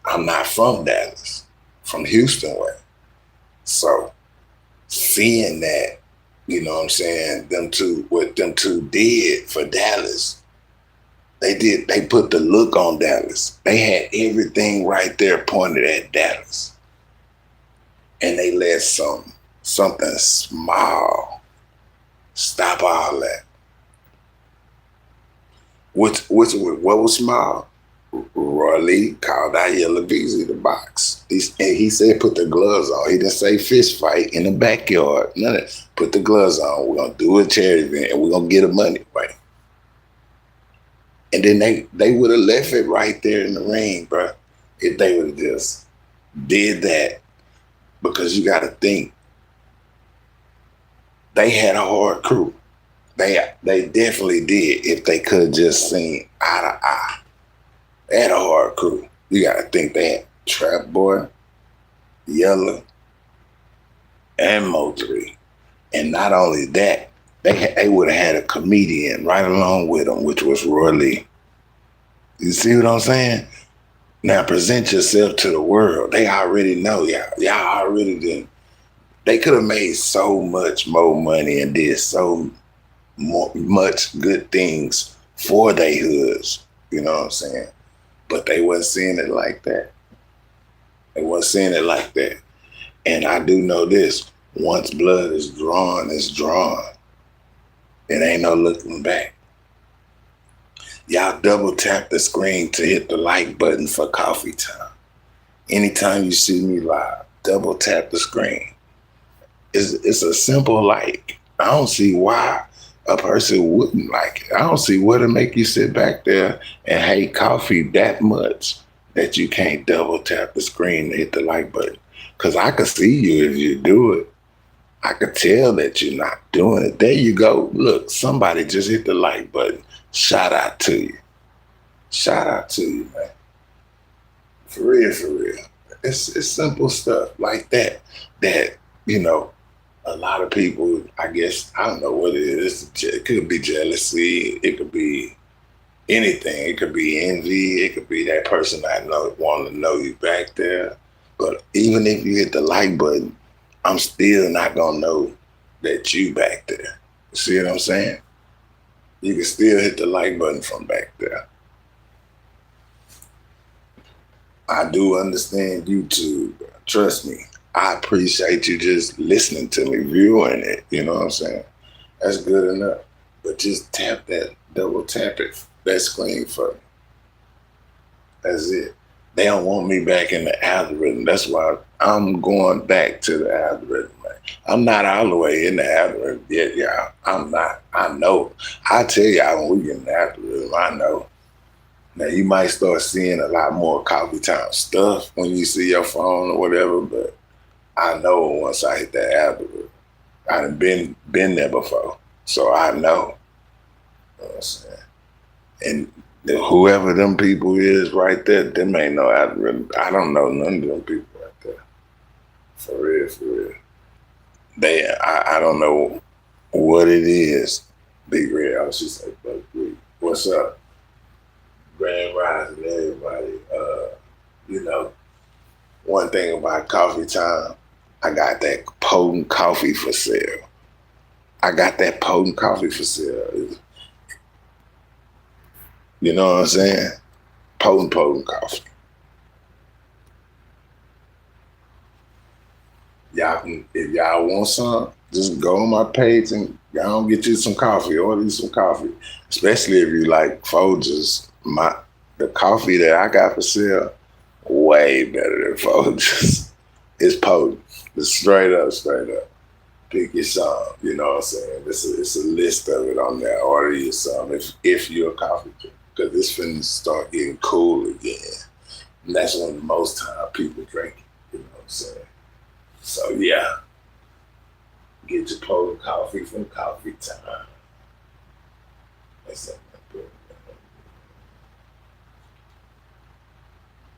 I'm not from Dallas, from Houston way. So seeing that, you know what I'm saying, what them two did for Dallas, they put the look on Dallas. They had everything right there pointed at Dallas. And they let something small stop all that. What was small? Roy Lee called out Yellow Beezy the box. He said put the gloves on. He didn't say fist fight in the backyard. None of that. Put the gloves on. We're gonna do a charity event and we're gonna get the money right. And then they would have left it right there in the ring, bro. If they would have just did that. Because you gotta think, they had a hard crew. They definitely did if they could have just seen eye to eye. They had a hard crew. You gotta think they had Trap Boy, Yella, and Mo3. And not only that, they would have had a comedian right along with them, which was Roy Lee. You see what I'm saying? Now present yourself to the world. They already know y'all. Y'all already did. They could have made so much more money and did so much good things for their hoods. You know what I'm saying? But they wasn't seeing it like that. They wasn't seeing it like that. And I do know this. Once blood is drawn, it's drawn. It ain't no looking back. Y'all double tap the screen to hit the like button for Coffee Time. Anytime you see me live, double tap the screen. It's a simple like. I don't see why a person wouldn't like it. I don't see what to make you sit back there and hate coffee that much that you can't double tap the screen to hit the like button. Because I could see you if you do it. I could tell that you're not doing it. There you go. Look, somebody just hit the like button. Shout out to you. Shout out to you, man. For real, for real. It's simple stuff like that, you know, a lot of people, I guess, I don't know what it is. It could be jealousy. It could be anything. It could be envy. It could be that person I know want to know you back there. But even if you hit the like button, I'm still not going to know that you back there. You see what I'm saying? You can still hit the like button from back there. I do understand YouTube. Trust me. I appreciate you just listening to me, viewing it. You know what I'm saying? That's good enough. But just tap that, double tap it, that screen for me. That's it. They don't want me back in the algorithm. That's why I'm going back to the algorithm, man. I'm not all the way in the algorithm yet, y'all. I'm not. I know. I tell y'all when we get in the algorithm, I know. Now, you might start seeing a lot more Coffee Time stuff when you see your phone or whatever, but I know once I hit that algorithm. I've been there before, so I know. You know what I'm saying? And whoever them people is right there, them ain't no algorithm. I don't know none of them people right there. For real, for real. I don't know what it is. Big Red, I was just like, what's up? Grand Rising, everybody. You know, one thing about Coffee Time, I got that potent coffee for sale. I got that potent coffee for sale. You know what I'm saying? Potent coffee. Y'all can, if y'all want some, just go on my page and y'all get you some coffee. Order you some coffee. Especially if you like Folgers. The coffee that I got for sale, way better than Folgers. It's potent. It's straight up. Pick your some, you know what I'm saying? It's a list of it on there. Order you some if you're a coffee drinker. Because it's finna start getting cool again. And that's when most time people drink it, you know what I'm saying? So yeah, get your potent coffee from Coffee Time. That's something good.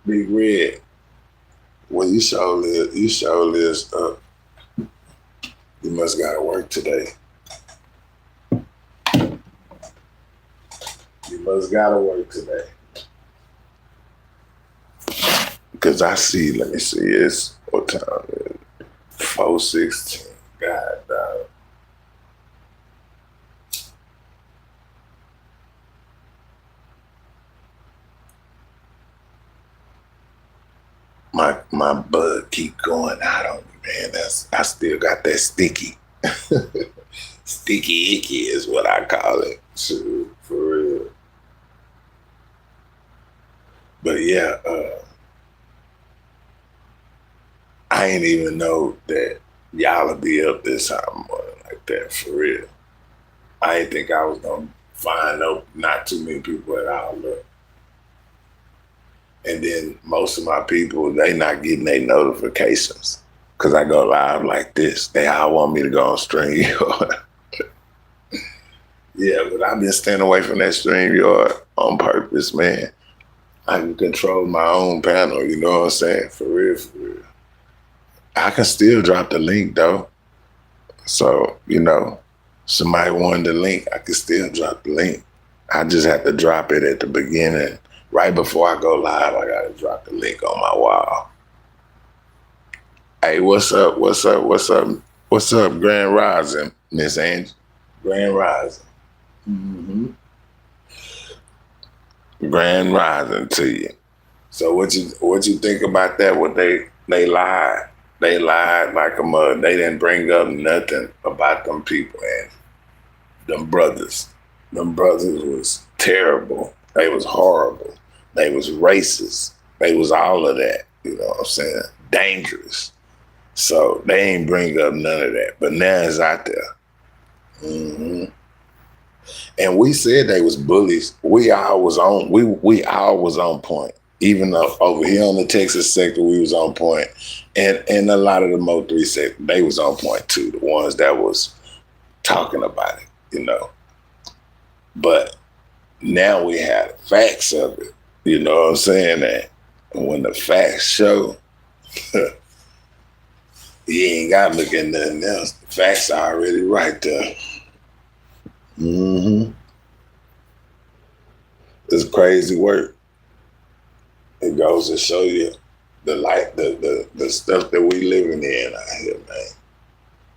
Big Red, Well, you show this up. You must gotta work today. You must gotta work today. Cause I see, let me see, it's what time is it? 4:16. God dog. My bug keep going out on me, man. I still got that sticky. Sticky icky is what I call it. Shoot, for real. But yeah, I ain't even know that y'all would be up this time morning like that, for real. I didn't think I was gonna find not too many people at all. Look. And then most of my people, they not getting their notifications because I go live like this. They all want me to go on StreamYard. Yeah, but I've been staying away from that StreamYard on purpose, man. I can control my own panel, you know what I'm saying? For real, for real. I can still drop the link, though. So, you know, somebody wanted the link, I can still drop the link. I just have to drop it at the beginning. Right before I go live, I gotta drop the link on my wall. Hey, what's up? What's up? What's up? What's up, Grand Rising, Miss Angie? Grand Rising. Mm-hmm. Grand Rising to you. So what you think about that? What they lied? They lied like a mug. They didn't bring up nothing about them people, and them brothers. Them brothers was terrible. They was horrible. They was racist. They was all of that. You know what I'm saying? Dangerous. So they ain't bring up none of that. But now it's out there. Mm-hmm. And we said they was bullies. We all was on point. Even though over here on the Texas sector, we was on point. And a lot of the Mo3 sector, they was on point too. The ones that was talking about it, you know. But now we have facts of it. You know what I'm saying? That when the facts show, you ain't got to look at nothing else. The facts are already right there. Mm-hmm. It's crazy work. It goes to show you the light, the stuff that we living in out here, man.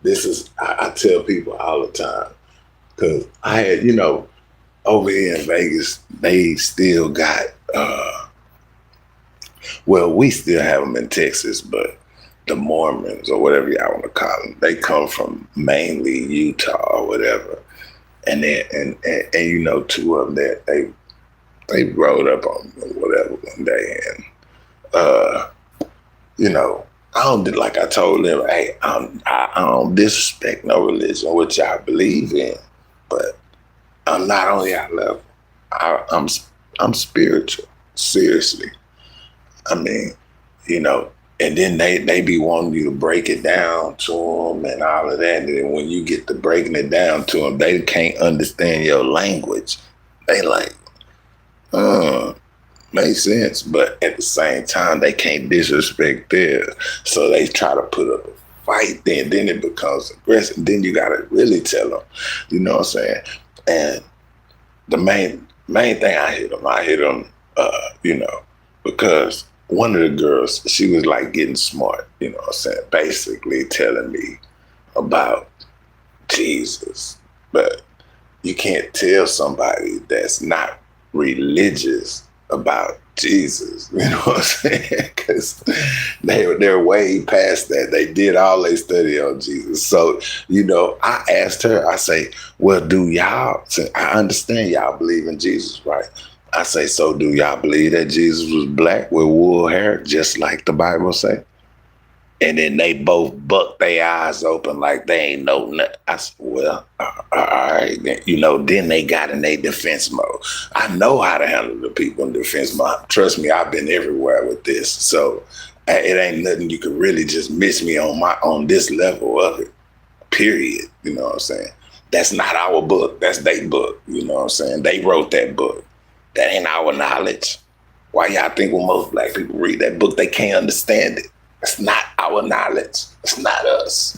This is, I tell people all the time, because I had, you know, over here in Vegas, they still got, well, we still have them in Texas, but the Mormons or whatever y'all want to call them, they come from mainly Utah or whatever. And then, and you know, two of them that they rode up on whatever one day, and you know, like I told them, hey, I don't disrespect no religion, which I believe in, but I'm not on y'all level. I'm spiritual, seriously. I mean, you know, and then they be wanting you to break it down to them and all of that. And then when you get to breaking it down to them, they can't understand your language. They like, makes sense. But at the same time, they can't disrespect theirs. So they try to put up a fight. Then it becomes aggressive. Then you got to really tell them, you know what I'm saying? And the main thing I hit them, you know, because one of the girls, she was like getting smart, you know what I'm saying? Basically telling me about Jesus. But you can't tell somebody that's not religious about Jesus, you know what I'm saying? Because they're way past that. They did all they study on Jesus. So, you know, I asked her, I say, well, do y'all, I understand y'all believe in Jesus, right? I say, so do y'all believe that Jesus was black with wool hair, just like the Bible say? And then they both bucked their eyes open like they ain't know nothing. I said, well, all right. Then, you know, then they got in their defense mode. I know how to handle the people in defense mode. Trust me, I've been everywhere with this. So it ain't nothing you can really just miss me on this level of it, period. You know what I'm saying? That's not our book. That's their book. You know what I'm saying? They wrote that book. That ain't our knowledge. Why y'all think when most black people read that book, they can't understand it? It's not our knowledge. It's not us.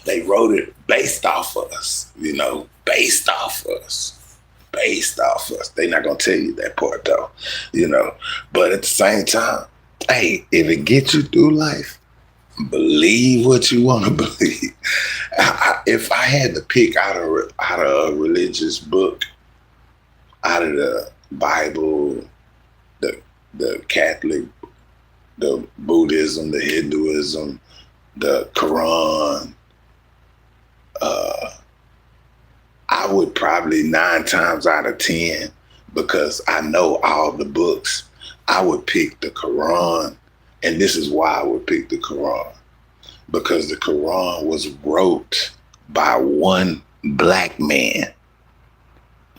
They wrote it based off of us, based off us. Based off us. They're not going to tell you that part, though, But at the same time, hey, if it gets you through life, believe what you want to believe. If I had to pick out of a religious book, out of the Bible, the Catholic, the Buddhism, the Hinduism, the Quran, I would probably 9 times out of 10, because I know all the books, I would pick the Quran. And this is why I would pick the Quran, because the Quran was wrote by one black man,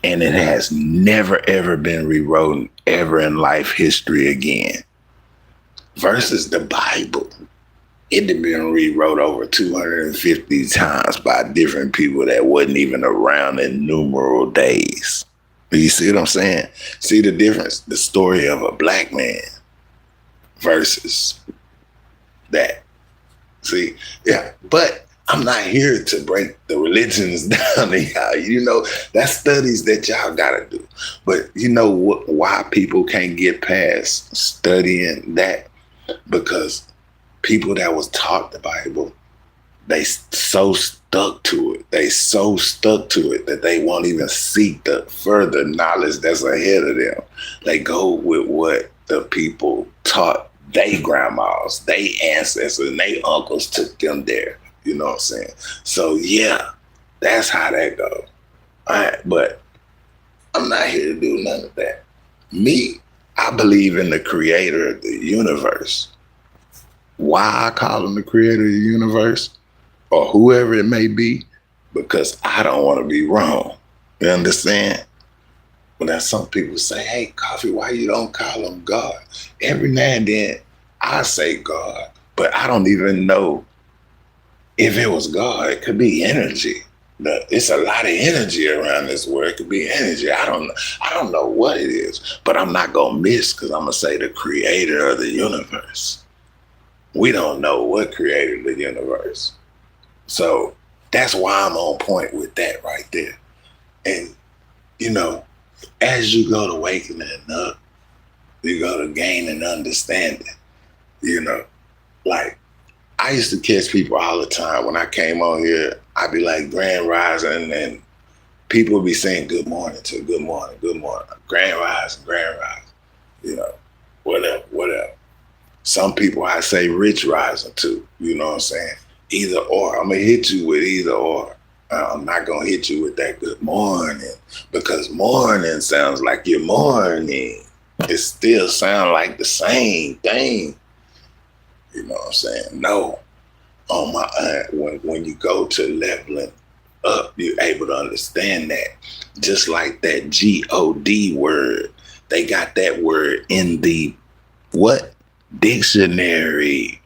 and it has never, ever been rewritten ever in life history again. Versus the Bible. It had been rewrote over 250 times by different people that wasn't even around in numeral days. You see what I'm saying? See the difference? The story of a black man versus that. See? Yeah. But I'm not here to break the religions down to y'all. That's studies that y'all gotta do. But you know why people can't get past studying that? Because people that was taught the Bible, they so stuck to it. They so stuck to it that they won't even seek the further knowledge that's ahead of them. They go with what the people taught they grandmas, they ancestors, and they uncles took them there. You know what I'm saying? So yeah, that's how that goes. All right, but I'm not here to do none of that. Me, I believe in the creator of the universe. Why I call him the creator of the universe, or whoever it may be, because I don't want to be wrong. You understand? But then some people say, hey, Coffee, why you don't call him God? Every now and then I say God, but I don't even know if it was God. It could be energy. It's a lot of energy around this world. It could be energy. I don't know what it is, but I'm not going to miss, because I'm going to say the creator of the universe. We don't know what created the universe. So that's why I'm on point with that right there. And, as you go to wakening up, you go to gaining understanding, Like, I used to catch people all the time. When I came on here, I'd be like, Grand Rising, and people would be saying good morning to good morning, Grand Rising, whatever. Some people I say rich rising to, you know what I'm saying? Either or. I'm going to hit you with either or. I'm not going to hit you with that good morning, because morning sounds like your morning. It still sounds like the same thing. You know what I'm saying? No. On my when you go to leveling up, you're able to understand that. Just like that G-O-D word, they got that word in the what? Dictionary.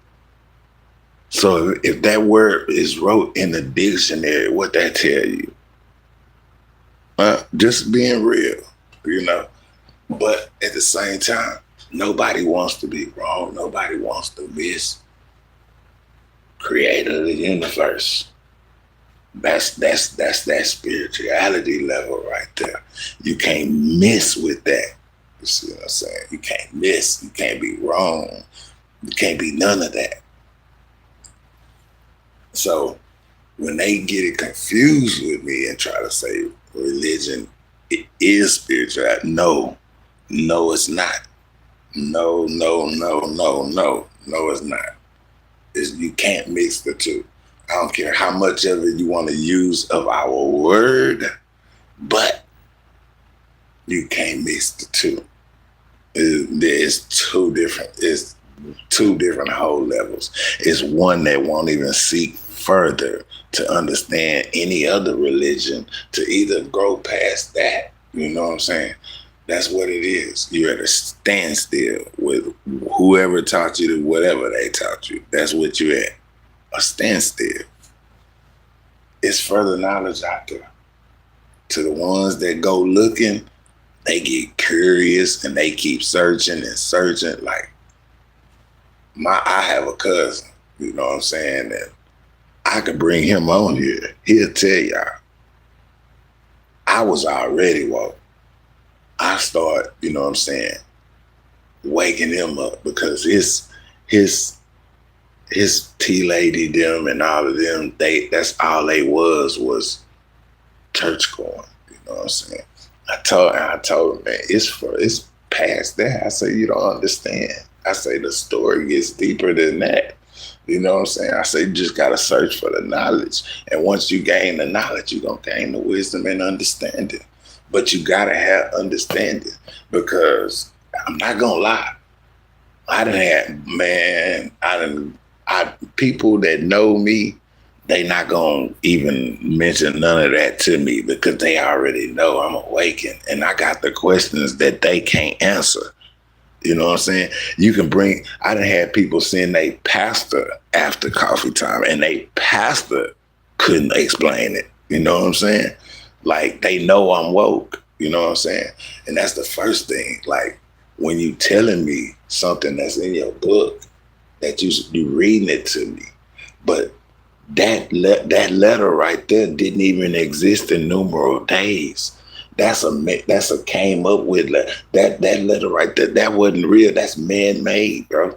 So if that word is wrote in the dictionary, what that tell you? Just being real, But at the same time, nobody wants to be wrong. Nobody wants to miss creator of the universe. That's that spirituality level right there. You can't miss with that. You see what I'm saying? You can't miss. You can't be wrong. You can't be none of that. So when they get it confused with me and try to say religion is spiritual, no, it's not. No, it's not. You can't mix the two. I don't care how much of it you want to use of our word, but you can't mix the two. It's two different whole levels. It's one that won't even seek further to understand any other religion to either grow past that. You know what I'm saying? That's what it is. You're at a standstill with whoever taught you to whatever they taught you. That's what you're at. A standstill. It's further knowledge out there. To the ones that go looking, they get curious and they keep searching and searching. Like, I have a cousin, you know what I'm saying, that I could bring him on here. He'll tell y'all, I was already woke. I start, you know what I'm saying, waking him up because his tea lady, them and all of them, that's all they was church going. You know what I'm saying? I told him, man, it's past that. I say, you don't understand. I say the story gets deeper than that. You know what I'm saying? I say you just gotta search for the knowledge. And once you gain the knowledge, you're gonna gain the wisdom and understanding. But you gotta have understanding, because I'm not gonna lie. People that know me, they not gonna even mention none of that to me because they already know I'm awakened and I got the questions that they can't answer. You know what I'm saying? I done had people send a pastor after coffee time and they pastor couldn't explain it. You know what I'm saying? Like, they know I'm woke. You know what I'm saying? And that's the first thing. Like, when you telling me something that's in your book, that you reading it to me, but that letter right there didn't even exist in numeral days. That's a came up with that letter right there. That wasn't real. That's man-made, bro.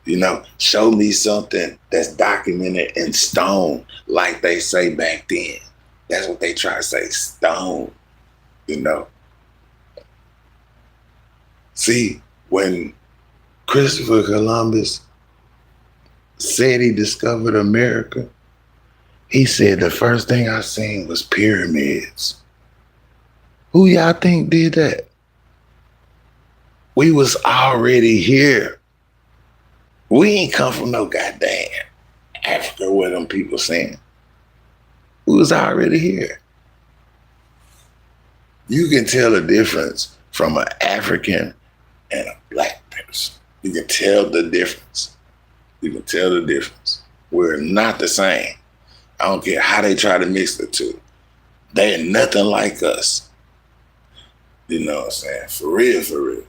You know, show me something that's documented in stone, like they say back then. That's what they try to say, stone. You know. See, when Christopher Columbus said he discovered America, he said the first thing I seen was pyramids. Who y'all think did that? We was already here. We ain't come from no goddamn Africa where them people saying. We was already here. You can tell the difference from an African and a black person. You can tell the difference. You can tell the difference. We're not the same. I don't care how they try to mix the two. They ain't nothing like us. You know what I'm saying? For real, for real.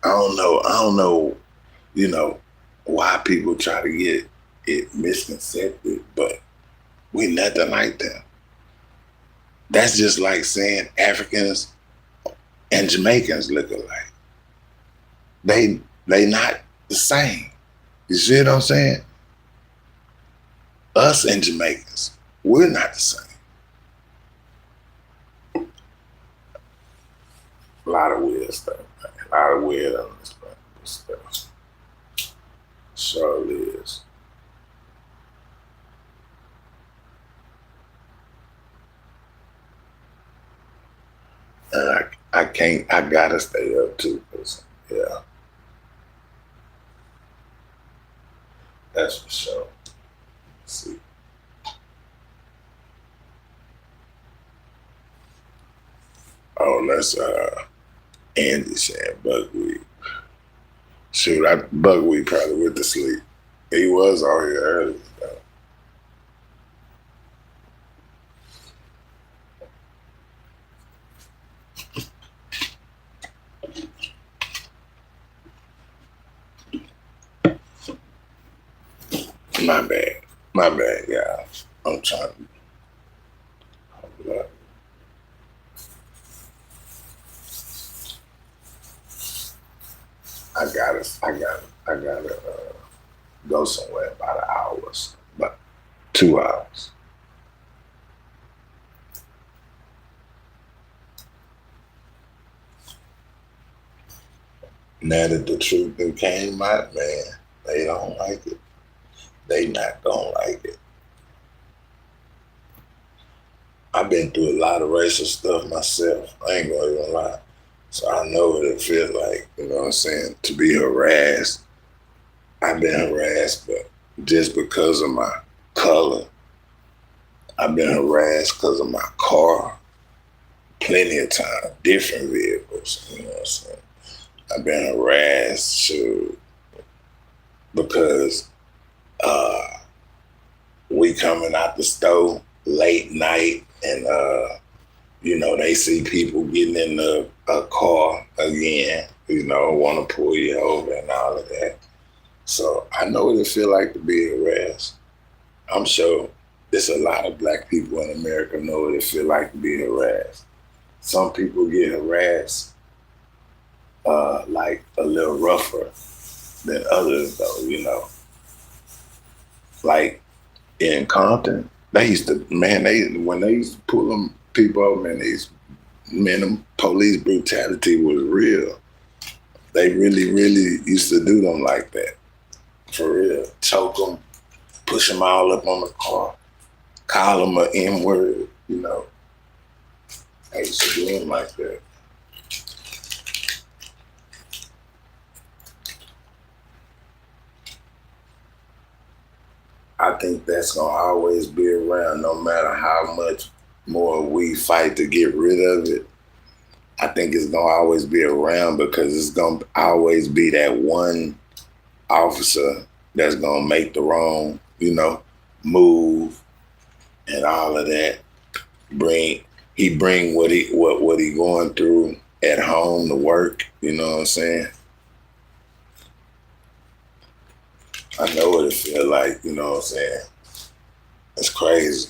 I don't know, you know, why people try to get it misconcepted, but we nothing like them. That's just like saying Africans and Jamaicans look alike. They not the same. You see what I'm saying? Us and Jamaicans, we're not the same. A lot of weird stuff, man. A lot of weird stuff. Sure is. And I gotta stay up too, cause yeah. That's for sure. Let's see. Oh, that's Andy saying buckwheat. Shoot, buckwheat probably went to sleep. He was out here early. My bad, yeah. I'm trying to hold up. I gotta go somewhere about an hour, about 2 hours. Now that the truth came out, man, they don't like it. They not gonna like it. I've been through a lot of racial stuff myself. I ain't gonna even lie. So I know what it feels like, you know what I'm saying, to be harassed. I've been harassed, but just because of my color. I've been harassed because of my car. Plenty of time, different vehicles, you know what I'm saying. I've been harassed because we coming out the store late night and You know, they see people getting in a car again, you know, want to pull you over and all of that. So I know what it feel like to be harassed. I'm sure there's a lot of black people in America know what it feel like to be harassed. Some people get harassed like a little rougher than others, though, you know. Like in Compton, they used to, man, when they used to pull them people over, them police brutality was real. They really, really used to do them like that. For real. Choke them, push them all up on the car, call them an N-word, you know. They used to do them like that. I think that's going to always be around no matter how much more we fight to get rid of it. I think it's going to always be around because it's going to always be that one officer that's going to make the wrong, you know, move and all of that. He bring what he going through at home to work, you know what I'm saying? I know what it feel like, you know what I'm saying? It's crazy.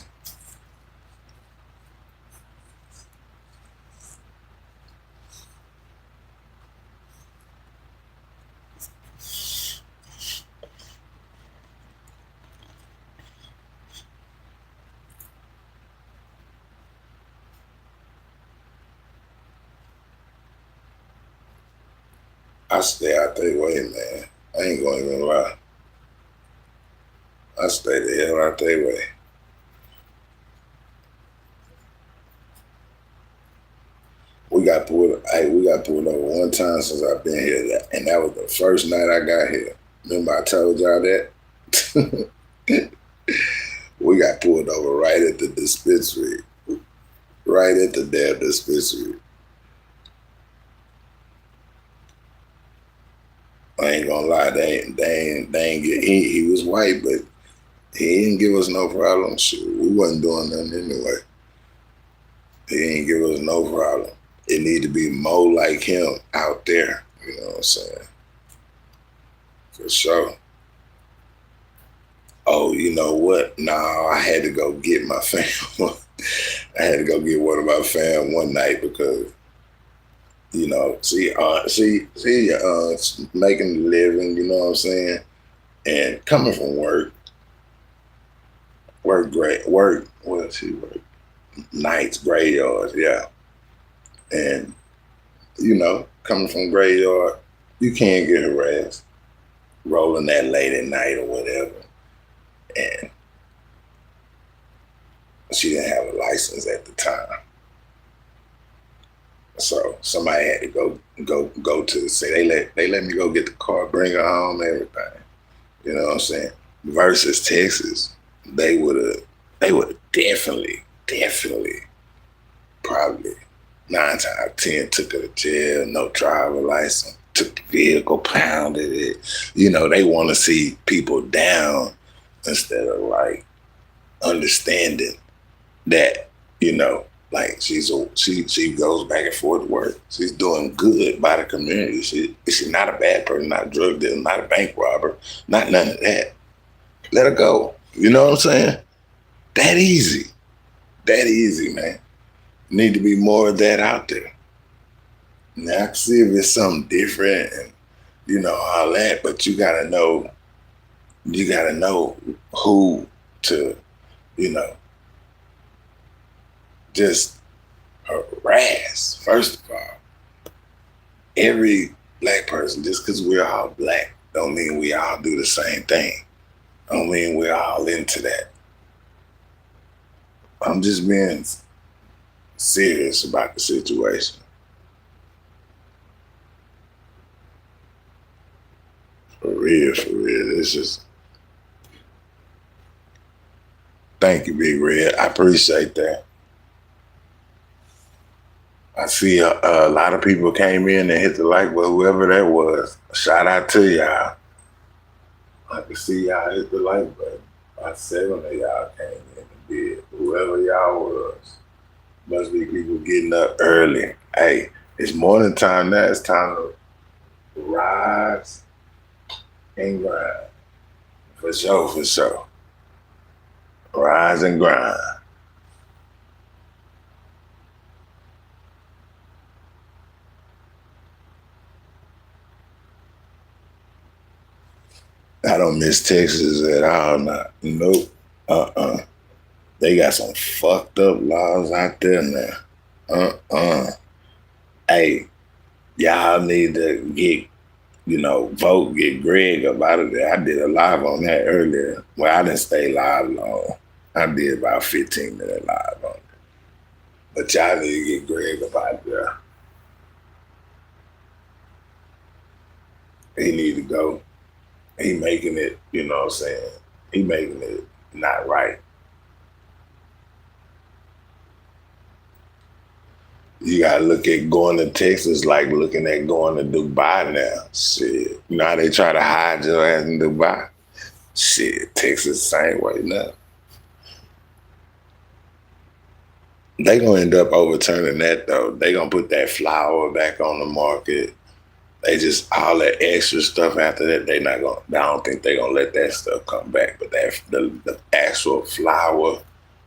I stay out their way, man. I ain't gonna even lie. I stay the hell out their way. We got pulled over one time since I've been here, and that was the first night I got here. Remember I told y'all that? We got pulled over right at the dispensary. Right at the damn dispensary. I ain't gonna lie, they ain't get, he was white, but he didn't give us no problem. Shit, we wasn't doing nothing anyway. He didn't give us no problem. It need to be more like him out there, you know what I'm saying? For sure. Oh, you know what? No, I had to go get my fam. I had to go get one of my fam one night because, you know, making a living, you know what I'm saying? And coming from work nights, graveyards, yeah. And, you know, coming from graveyard, you can't get harassed, rolling that late at night or whatever. And she didn't have a license at the time. So somebody had to go to the city. They let me go get the car, bring her home, everything. You know what I'm saying? Versus Texas, they would have definitely, probably 9 times out of 10 took her to jail, no driver license, took the vehicle, pounded it. You know, they want to see people down instead of like understanding that, you know, like she goes back and forth to work. She's doing good by the community. She's not a bad person, not a drug dealer, not a bank robber, not none of that. Let her go. You know what I'm saying? That easy, man. Need to be more of that out there. Now I can see if it's something different and, you know, all that, but you gotta know who to, you know, just harass. First of all, every black person, just because we're all black, don't mean we all do the same thing. Don't mean we're all into that. I'm just being serious about the situation. For real. It's just, thank you, Big Red. I appreciate that. I see a lot of people came in and hit the like, well, whoever that was, shout out to y'all. I can see y'all hit the like button. About 7 of y'all came in and did, whoever y'all was. Must be people getting up early. Hey, it's morning time now. It's time to rise and grind. For sure, for sure. Rise and grind. I don't miss Texas at all. Not, nope. They got some fucked up laws out there now. Hey, y'all need to get, vote, get Greg up out of there. I did a live on that earlier. Well, I didn't stay live long. I did about 15-minute live on it. But y'all need to get Greg up out there. He need to go. He making it, you know what I'm saying? He making it not right. You gotta look at going to Texas like looking at going to Dubai now. Shit. Now they try to hide your ass in Dubai. Shit, Texas same way now. They gonna end up overturning that though. They gonna put that flour back on the market. They just all that extra stuff after that. I don't think they gonna let that stuff come back. But the actual flour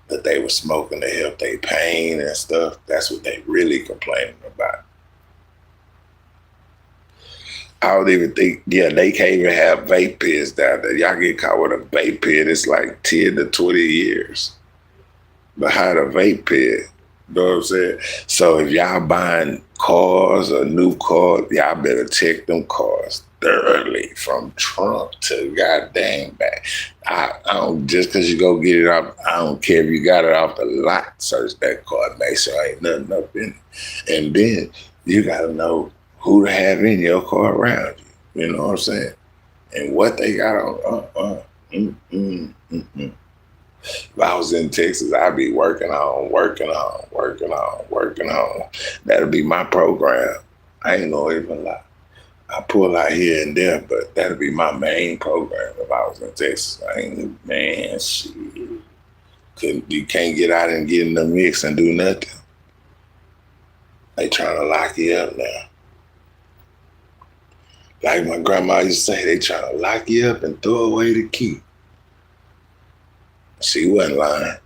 that they were smoking to help their pain and stuff, that's what they really complaining about. I don't even think, they can't even have vape pens down there. Y'all get caught with a vape pen, it's like 10 to 20 years behind a vape pen. You know what I'm saying? So if y'all buying cars or new cars, y'all better check them cars thoroughly from trunk to goddamn back. I don't, just because you go get it off, I don't care if you got it off the lot, search that car, make sure ain't nothing up in it. And then you got to know who to have in your car around you. You know what I'm saying? And what they got on. If I was in Texas, I'd be working on. That'll be my program. I ain't gonna even lie. I pull out here and there, but that'll be my main program if I was in Texas. Shit. You can't get out and get in the mix and do nothing. They trying to lock you up now. Like my grandma used to say, they trying to lock you up and throw away the key. She wasn't lying.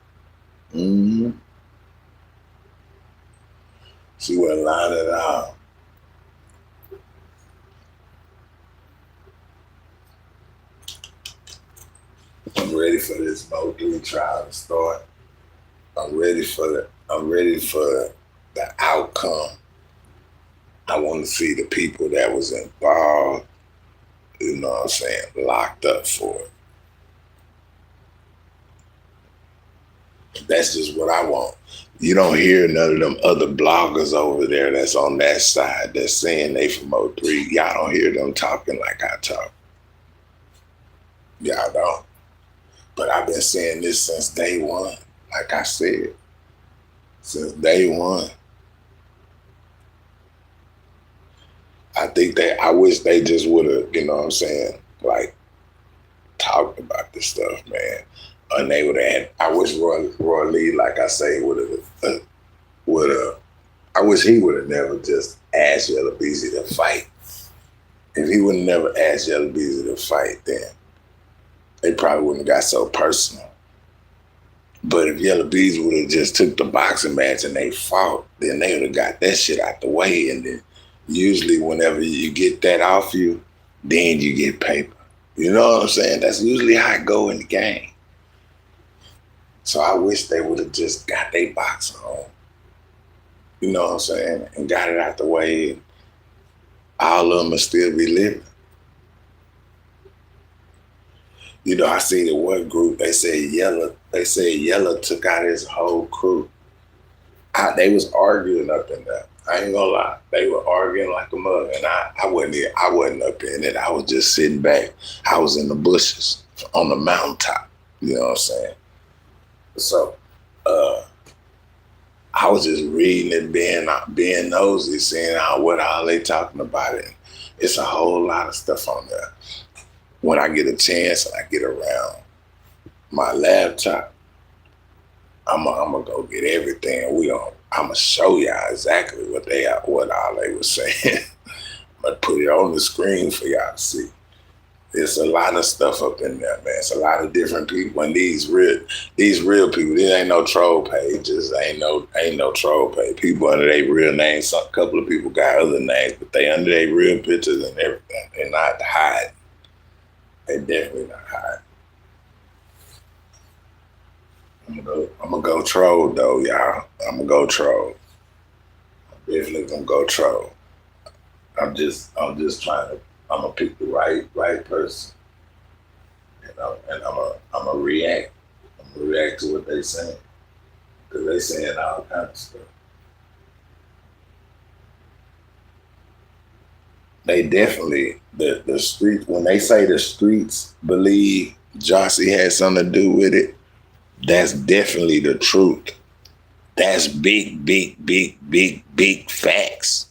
She wasn't lying at all. I'm ready for this Mo3 trial to start. I'm ready for the outcome. I want to see the people that was involved, you know what I'm saying, locked up for it. That's just what I want. You don't hear none of them other bloggers over there that's on that side that's saying they from O3. Y'all don't hear them talking like I talk. Y'all don't. But I've been saying this since day one. Like I said, since day one. I wish they just would have, you know what I'm saying, like, talked about this stuff, man. And they would have had, I wish Roy Lee, like I say, I wish he would have never just asked Yella Beezy to fight. If he would have never asked Yella Beezy to fight, then they probably wouldn't have got so personal. But if Yella Beezy would have just took the boxing match and they fought, then they would have got that shit out the way. And then usually whenever you get that off you, then you get paper. You know what I'm saying? That's usually how it go in the game. So I wish they would have just got their boxing on. You know what I'm saying? And got it out the way. And all of them will still be living. You know, I seen in one group, they said Yella took out his whole crew. They was arguing up in there. I ain't gonna lie. They were arguing like a mug. And I wasn't up in it. I was just sitting back. I was in the bushes on the mountaintop. You know what I'm saying? So I was just reading it, being nosy, seeing what all they talking about it. It's a whole lot of stuff on there. When I get a chance and I get around my laptop, I'm gonna go get everything. I'ma show y'all exactly what all they was saying. I'm gonna put it on the screen for y'all to see. There's a lot of stuff up in there, man. It's a lot of different people, and these real people. There ain't no troll pages. Ain't no troll page. People under their real names. A couple of people got other names, but they under their real pictures and everything. They're not hiding. They definitely not hiding. I'm gonna go troll though, y'all. I'm gonna go troll. I'm definitely gonna go troll. I'm just trying to. I'm gonna pick the right person, you know, and I'm gonna react. I'm gonna react to what they saying, because they saying all kinds of stuff. They definitely the streets. When they say the streets believe Jossie had something to do with it, that's definitely the truth. That's big facts.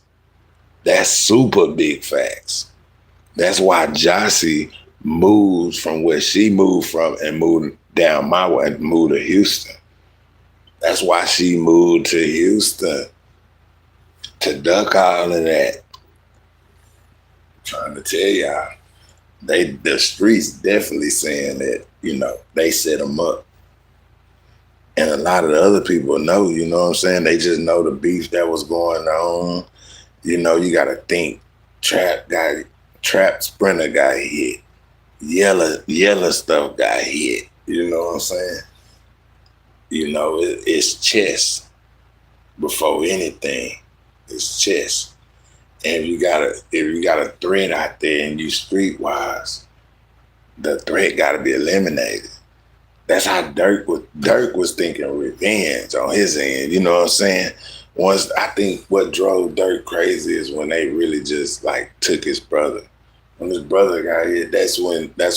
That's super big facts. That's why Jossie moved from where she moved from and moved down my way and moved to Houston. That's why she moved to Houston, to duck all of that. I'm trying to tell y'all, the streets definitely saying that, you know, they set them up. And a lot of the other people know, you know what I'm saying? They just know the beef that was going on. You know, you got to think Trap Sprinter got hit. Yellow stuff got hit. You know what I'm saying? You know, it's chess before anything. It's chess. And if you got a threat out there and you streetwise, the threat got to be eliminated. That's how Dirk was thinking revenge on his end. You know what I'm saying? Once, I think what drove Dirk crazy is when they really just like took his brother. When his brother got hit, that's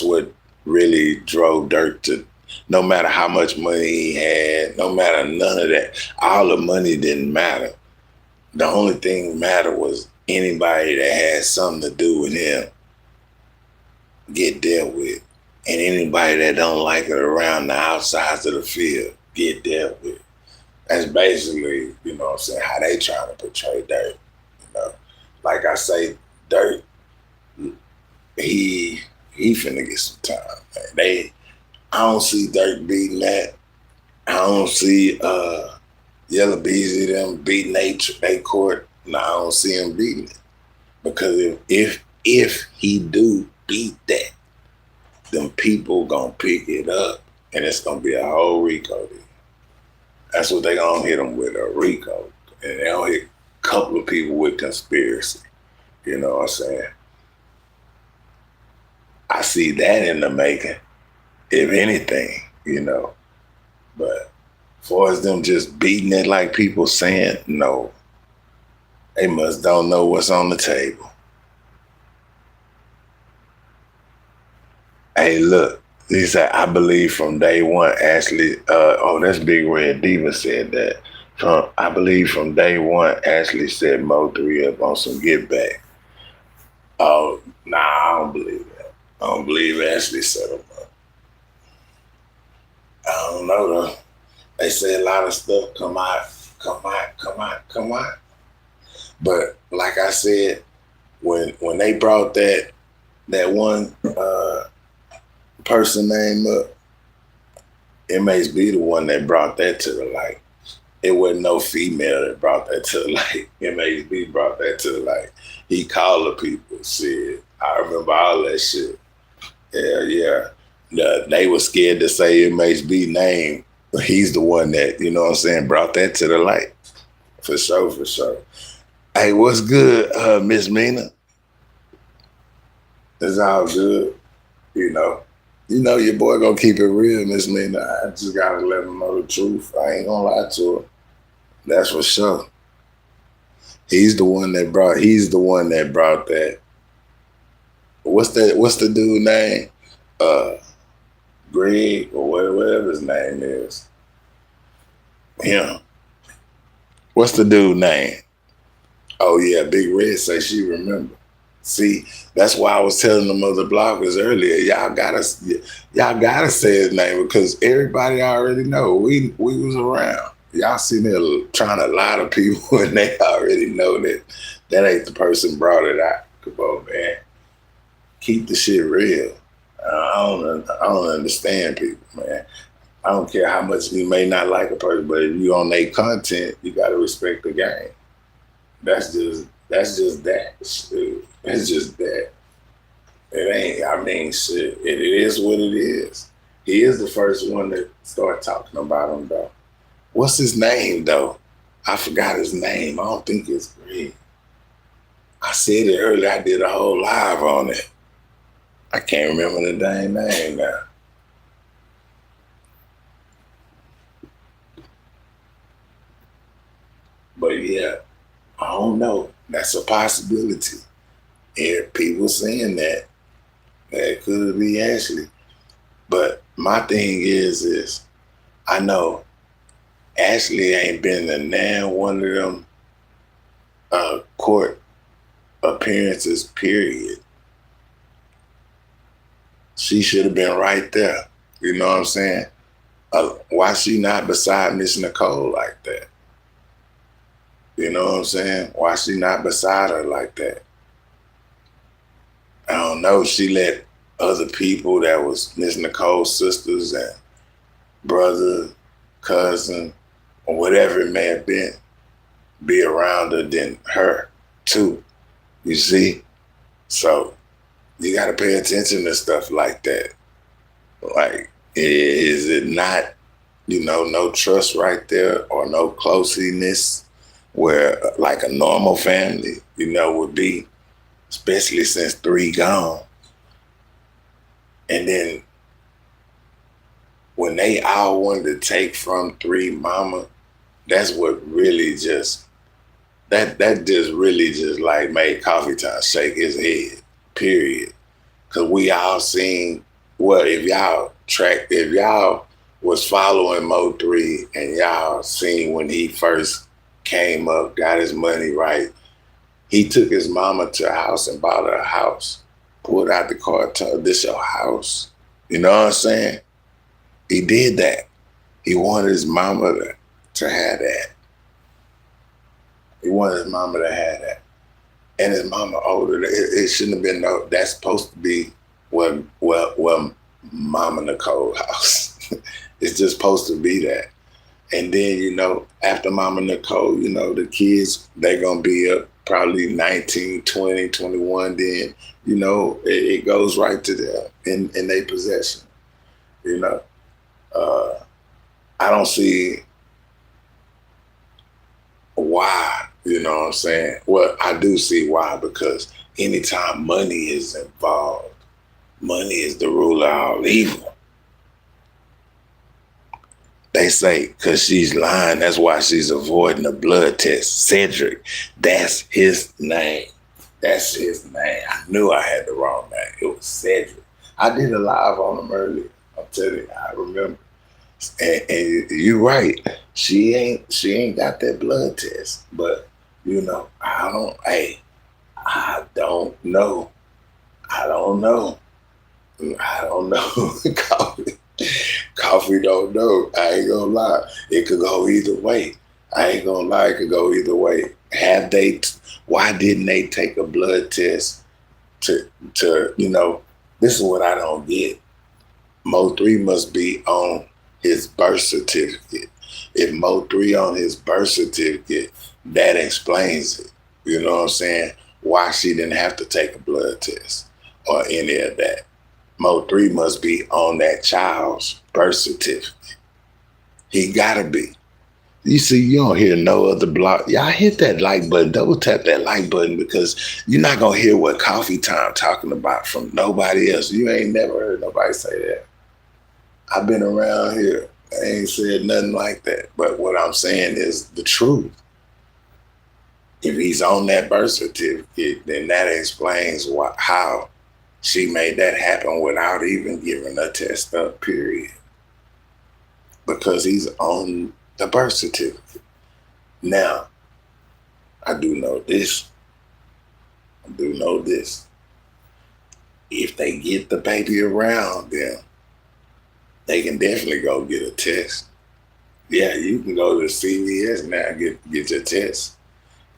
what really drove Dirk to, no matter how much money he had, no matter none of that, all the money didn't matter. The only thing mattered was anybody that had something to do with him get dealt with. And anybody that don't like it around the outsides of the field get dealt with. That's basically, you know what I'm saying, how they trying to portray Dirk. You know, like I say, Dirk, he finna get some time. Man. I don't see Dirk beating that. I don't see Yellow Beezy them beating they court. No, I don't see him beating it. Because if he do beat that, them people gonna pick it up and it's gonna be a whole RICO deal. That's what they gonna hit them with, a RICO. And they gonna hit a couple of people with conspiracy. You know what I'm saying? I see that in the making, if anything, you know. But as far as them just beating it like people saying, no. They must don't know what's on the table. Hey, look, he said, I believe from day one, Ashley, that's Big Red Diva said that. I believe from day one, Ashley set Mo 3 up on some get back. Oh, nah, I don't believe that. I don't believe Ashley set him up. I don't know though. They say a lot of stuff come out. But like I said, when they brought that one person name up, it may be the one that brought that to the light. It wasn't no female that brought that to the light. MHB brought that to the light. He called the people, said, I remember all that shit. Yeah. They were scared to say MHB name. He's the one that, you know what I'm saying, brought that to the light. For sure. Hey, what's good, Miss Mina? It's all good. You know your boy gonna keep it real, Miss Mina. I just gotta let him know the truth. I ain't gonna lie to him. That's for sure. He's the one that brought that. What's the dude name? Greg or whatever his name is. Him. What's the dude name? Oh yeah, Big Red say she remember. See, that's why I was telling them other bloggers earlier, y'all gotta say his name because everybody already know we was around. Y'all sitting there trying to lie to people and they already know that ain't the person brought it out. Come on, man. Keep the shit real. I don't understand people, man. I don't care how much you may not like a person, but if you on their content, you gotta respect the game. That's just that. Shit. It's just that. It ain't, I mean, shit. It is what it is. He is the first one to start talking about him, though. What's his name, though? I forgot his name. I don't think it's Greg. I said it earlier. I did a whole live on it. I can't remember the dang name now. But yeah, I don't know. That's a possibility. And people saying that could be Ashley. But my thing is I know Ashley ain't been to now one of them court appearances, period. She should have been right there. You know what I'm saying? Why she not beside Miss Nicole like that? You know what I'm saying? Why she not beside her like that? I don't know. She let other people that was Miss Nicole's sisters and brother, cousin, or whatever it may have been, be around her than her too. You see? So you got to pay attention to stuff like that. Like, is it not, no trust right there or no closeness where like a normal family, would be, especially since 3 gone. And then when they all wanted to take from 3 mama, that's what really just, that just really just like made Coffee Time shake his head, period. Cause we all seen, if y'all was following Mo 3 and y'all seen when he first came up, got his money right, he took his mama to a house and bought her a house, pulled out the car, told her, this your house. You know what I'm saying? He did that. He wanted his mama to have that. He wanted his mama to have that. And his mama older. It shouldn't have been that's supposed to be well Mama Nicole house. It's just supposed to be that. And then, after Mama Nicole, the kids, they're going to be up probably 19, 20, 21. Then, it goes right to them in their possession. I don't see why, you know what I'm saying? Well, I do see why, because anytime money is involved, money is the ruler of all evil. They say, because she's lying, that's why she's avoiding a blood test. Cedric, that's his name. That's his name. I knew I had the wrong name. It was Cedric. I did a live on him earlier. I'm telling you, I remember. And you're right. She ain't got that blood test. But, I don't know. Coffee don't know. I ain't gonna lie. It could go either way. I ain't gonna lie. It could go either way. Why didn't they take a blood test to this is what I don't get. Mo 3 must be on his birth certificate. If Mo 3 on his birth certificate, that explains it. You know what I'm saying? Why she didn't have to take a blood test or any of that. Mo 3 must be on that child's birth certificate. He gotta be. You see, you don't hear no other blog. Y'all hit that like button, double tap that like button, because you're not gonna hear what Coffee Time talking about from nobody else. You ain't never heard nobody say that. I've been around here. I ain't said nothing like that. But what I'm saying is the truth. If he's on that birth certificate, then that explains how she made that happen without even giving a test up, period. Because he's on the birth certificate. Now, I do know this. If they get the baby around them, they can definitely go get a test. Yeah, you can go to CVS now and get your test.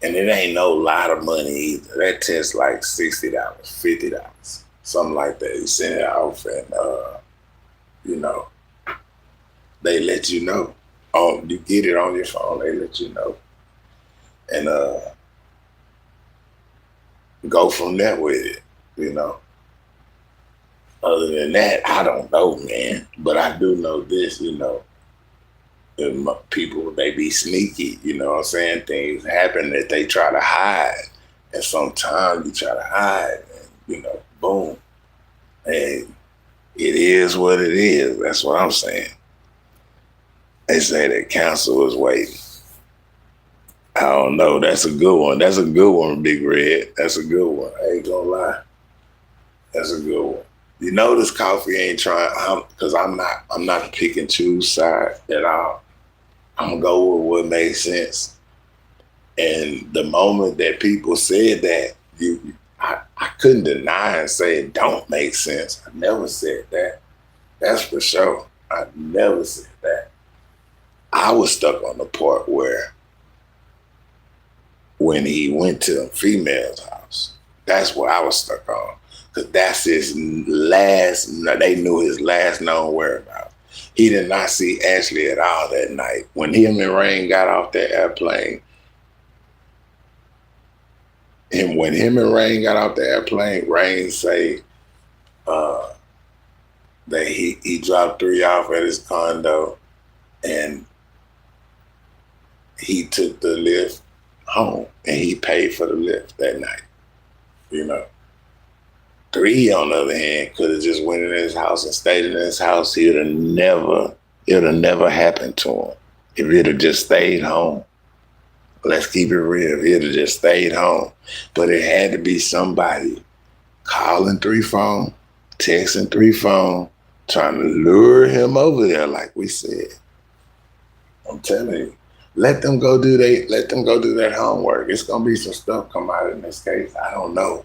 And it ain't no lot of money either. That test like $60, $50, something like that. You send it off and you know, they let you know. Oh, you get it on your phone, they let you know. And go from there with it, you know. Other than that, I don't know, man. But I do know this, you know. People, they be sneaky, you know what I'm saying? Things happen that they try to hide. And sometimes you try to hide and, you know, boom. And it is what it is. That's what I'm saying. They say that counsel is waiting. I don't know. That's a good one. That's a good one, Big Red. That's a good one. I ain't gonna lie. That's a good one. You notice Coffee ain't trying, because I'm not a pick and choose side at all. I'm gonna go with what makes sense. And the moment that people said that, I couldn't deny and say it don't make sense. I never said that. That's for sure. I never said that. I was stuck on the part where when he went to the female's house, that's what I was stuck on. Because that's his last, they knew his last known whereabouts. He did not see Ashley at all that night. When him and Rain got off that airplane, when him and Rain got off the airplane, Rain say that he dropped 3 off at his condo and he took the lift home and he paid for the lift that night. You know, 3, on the other hand, could have just went in his house and stayed in his house. It would have never happened to him if he'd have just stayed home. Let's keep it real. He'd have just stayed home. But it had to be somebody calling 3 phone, texting 3 phone, trying to lure him over there, like we said. I'm telling you, let them go do that homework. It's gonna be some stuff come out in this case. I don't know.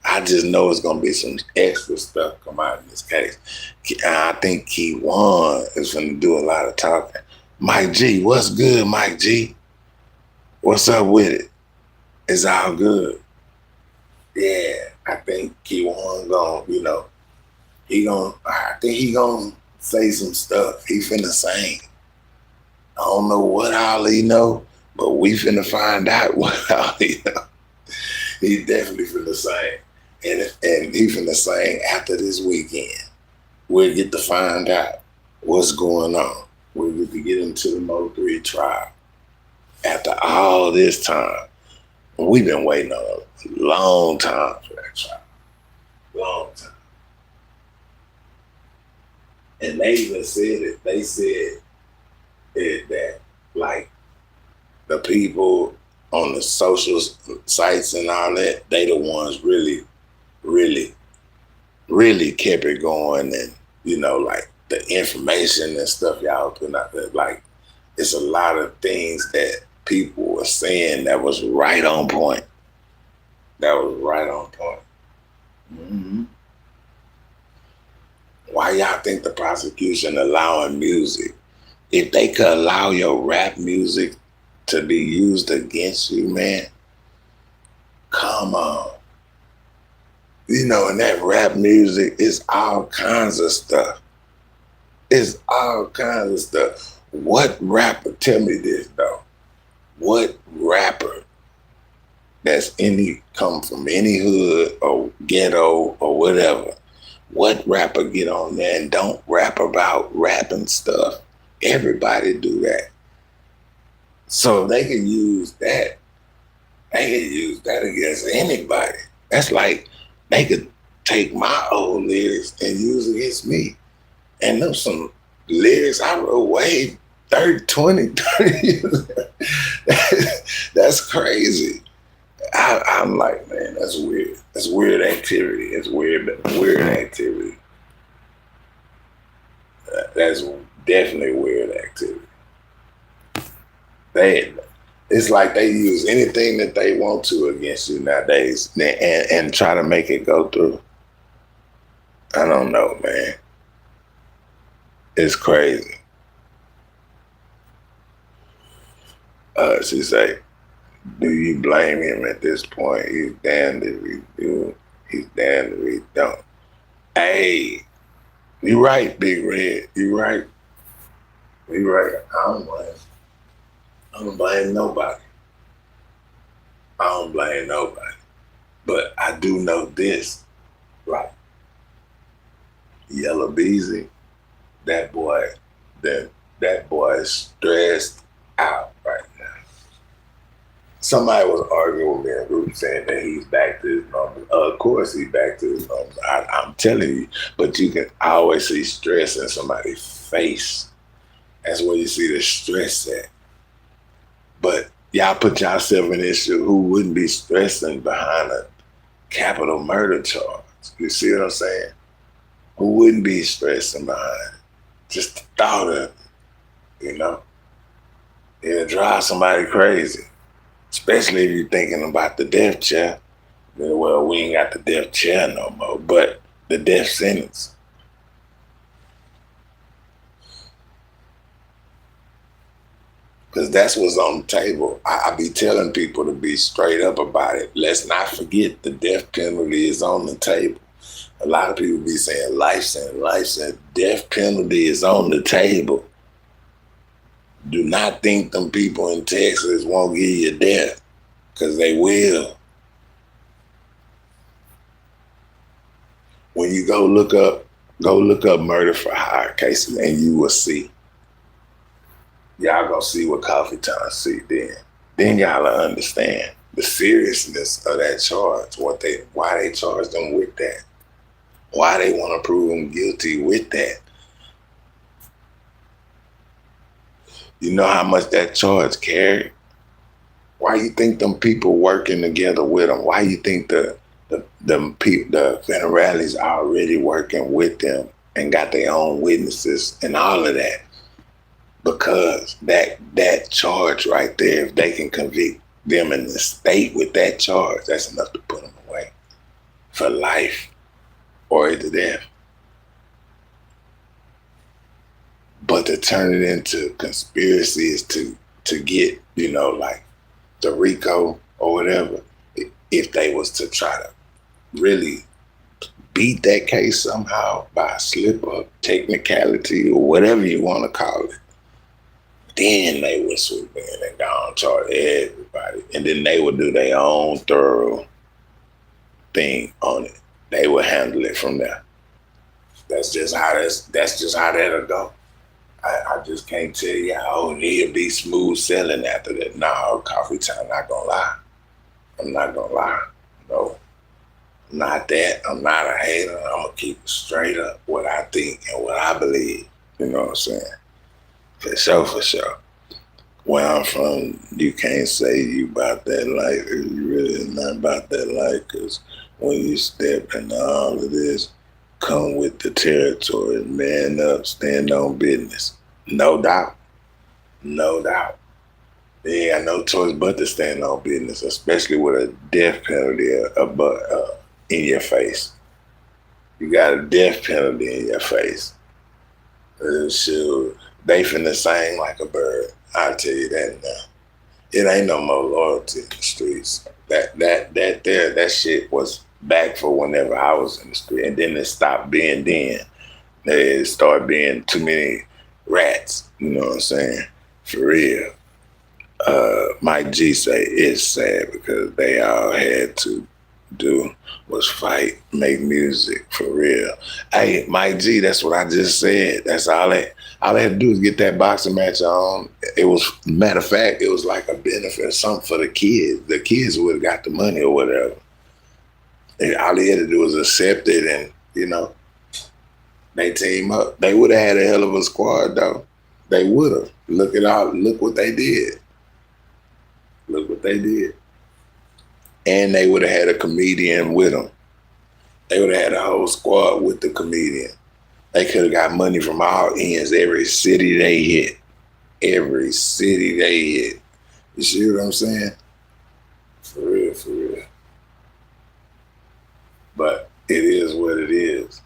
I just know it's gonna be some extra stuff come out in this case. I think Key One is gonna do a lot of talking. Mike G, what's good, Mike G? What's up with it? It's all good. Yeah, I think Key One gonna, you know, I think he gonna say some stuff. He finna sing. I don't know what all he know, but we finna find out what all he know. He definitely finna sing. And he finna sing after this weekend. We'll get to find out what's going on. We'll get to get into the Mo3 trial. After all this time, we've been waiting on a long time for that trial. Long time. And they even said it. They said that, like, the people on the social sites and all that, they the ones really kept it going. And, you know, like, the information and stuff y'all putting out there, like, it's a lot of things that people were saying that was right on point. That was right on point. Mm-hmm. Why y'all think the prosecution allowing music? If they could allow your rap music to be used against you, man, come on. You know, and that rap music is all kinds of stuff. It's all kinds of stuff. What rapper, tell me this though, what rapper that's come from any hood or ghetto or whatever, what rapper get on there and don't rap about rapping stuff? Everybody do that. So they can use that. They can use that against anybody. That's like they could take my old lyrics and use against me. And there's some lyrics I wrote way 30 years. That's crazy. I'm like, man, that's weird. That's weird activity. It's weird activity. That's definitely weird activity. It's like they use anything that they want to against you nowadays and try to make it go through. I don't know, man. It's crazy. She say, do you blame him at this point? He's damned if he do. He's damned if he don't. Hey, you right, Big Red. You right. You right. I don't blame nobody. I don't blame nobody. But I do know this, right? Yellow Beezy, that boy is stressed out right now. Somebody was arguing with me in a group saying that he's back to his numbers. Of course he's back to his numbers. I'm telling you, but you can always see stress in somebody's face. That's where you see the stress at. But y'all put yourself in this shit, who wouldn't be stressing behind a capital murder charge? You see what I'm saying? Who wouldn't be stressing behind it? Just the thought of it, you know? It'll drive somebody crazy. Especially if you're thinking about the death chair. Well, we ain't got the death chair no more, but the death sentence. Because that's what's on the table. I be telling people to be straight up about it. Let's not forget the death penalty is on the table. A lot of people be saying life sentence, life sentence. Death penalty is on the table. Do not think them people in Texas won't give you death, because they will. When you go look up murder for hire cases, and you will see. Y'all gonna see what Coffee Time see then. Then y'all will understand the seriousness of that charge, why they charged them with that. Why they want to prove them guilty with that. You know how much that charge carried? Why you think them people working together with them? Why you think the federales are already working with them and got their own witnesses and all of that? Because that charge right there, if they can convict them in the state with that charge, that's enough to put them away for life or to death. But to turn it into conspiracies to get, like the RICO or whatever, if they was to try to really beat that case somehow by a slip up, technicality, or whatever you want to call it, then they would swoop in and go and charge everybody. And then they would do their own thorough thing on it. They would handle it from there. That's just how that'll go. I just can't tell you how he'll be smooth selling after that. No, Coffee Time, not gonna lie. I'm not gonna lie. No, not that. I'm not a hater. I'm gonna keep it straight up what I think and what I believe. You know what I'm saying? For sure. Where I'm from, you can't say you about that life if you really not about that life, because when you step into all of this, come with the territory, man up, stand on business. No doubt. No doubt. They ain't got no choice but to stand on business, especially with a death penalty in your face. You got a death penalty in your face. Shoot, they finna sing like a bird. I'll tell you that now. It ain't no more loyalty in the streets. That shit was back for whenever I was in the street, and then it stopped being then. They started being too many rats. You know what I'm saying? For real. Mike G say it's sad because they all had to do was fight, make music, for real. Hey, Mike G, that's what I just said. That's all they had to do was get that boxing match on. It was, matter of fact, it was like a benefit, something for the kids. The kids would have got the money or whatever. And all they had to do was accept it and, they team up. They would have had a hell of a squad, though. They would have. Look what they did. Look what they did. And they would have had a comedian with them. They would have had a whole squad with the comedian. They could have got money from all ends, every city they hit. Every city they hit. You see what I'm saying? For real, for real. But it is what it is,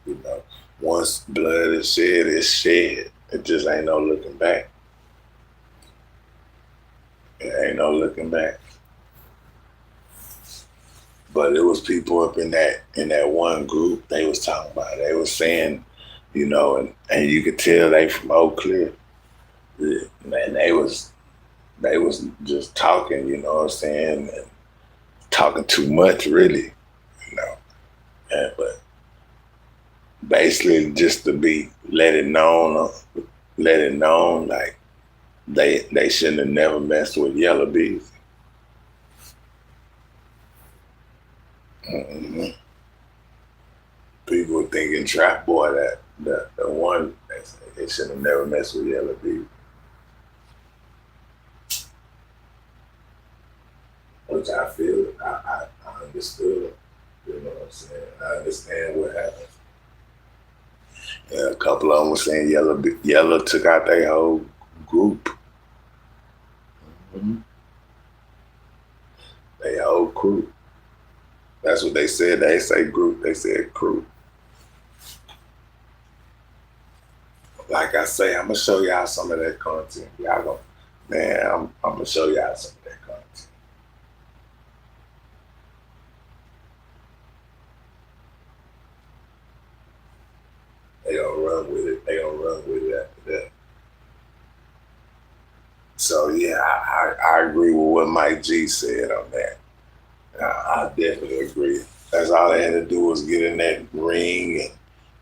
Once blood is shed, it's shed. It just ain't no looking back. It looking back. But it was people up in that one group. They was talking about it. They was saying, and you could tell they from Oak Cliff. Yeah, man, they was just talking, you know what I'm saying, and talking too much, really, but basically just to be let it known like they shouldn't have never messed with Yellow Bees. Mm-hmm. People were thinking Trap Boy that the one they should have never messed with Yellow Bees. Which I feel, I understood. You know what I'm saying? I understand what happened. And a couple of them were saying Yellow took out their whole group. Mm-hmm. Their whole crew. That's what they said. They say group. They said crew. Like I say, I'm gonna show y'all some of that content. Y'all gonna, man, I'm gonna show y'all some of that content. They gonna run with it. They gonna run with it after that. So yeah, I agree with what Mike G said on that. I definitely agree. That's all they had to do was get in that ring and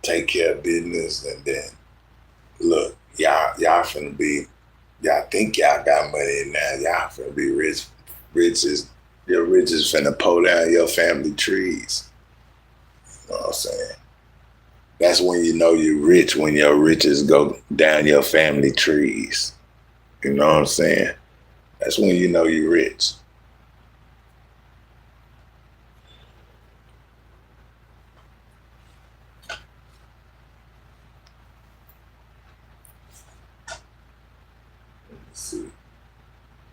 take care of business, and then look, y'all finna be. Y'all think y'all got money now. Y'all finna be rich. Your riches finna pull down your family trees. You know what I'm saying? That's when you know you're rich, when your riches go down your family trees. You know what I'm saying? That's when you know you're rich. Let's see.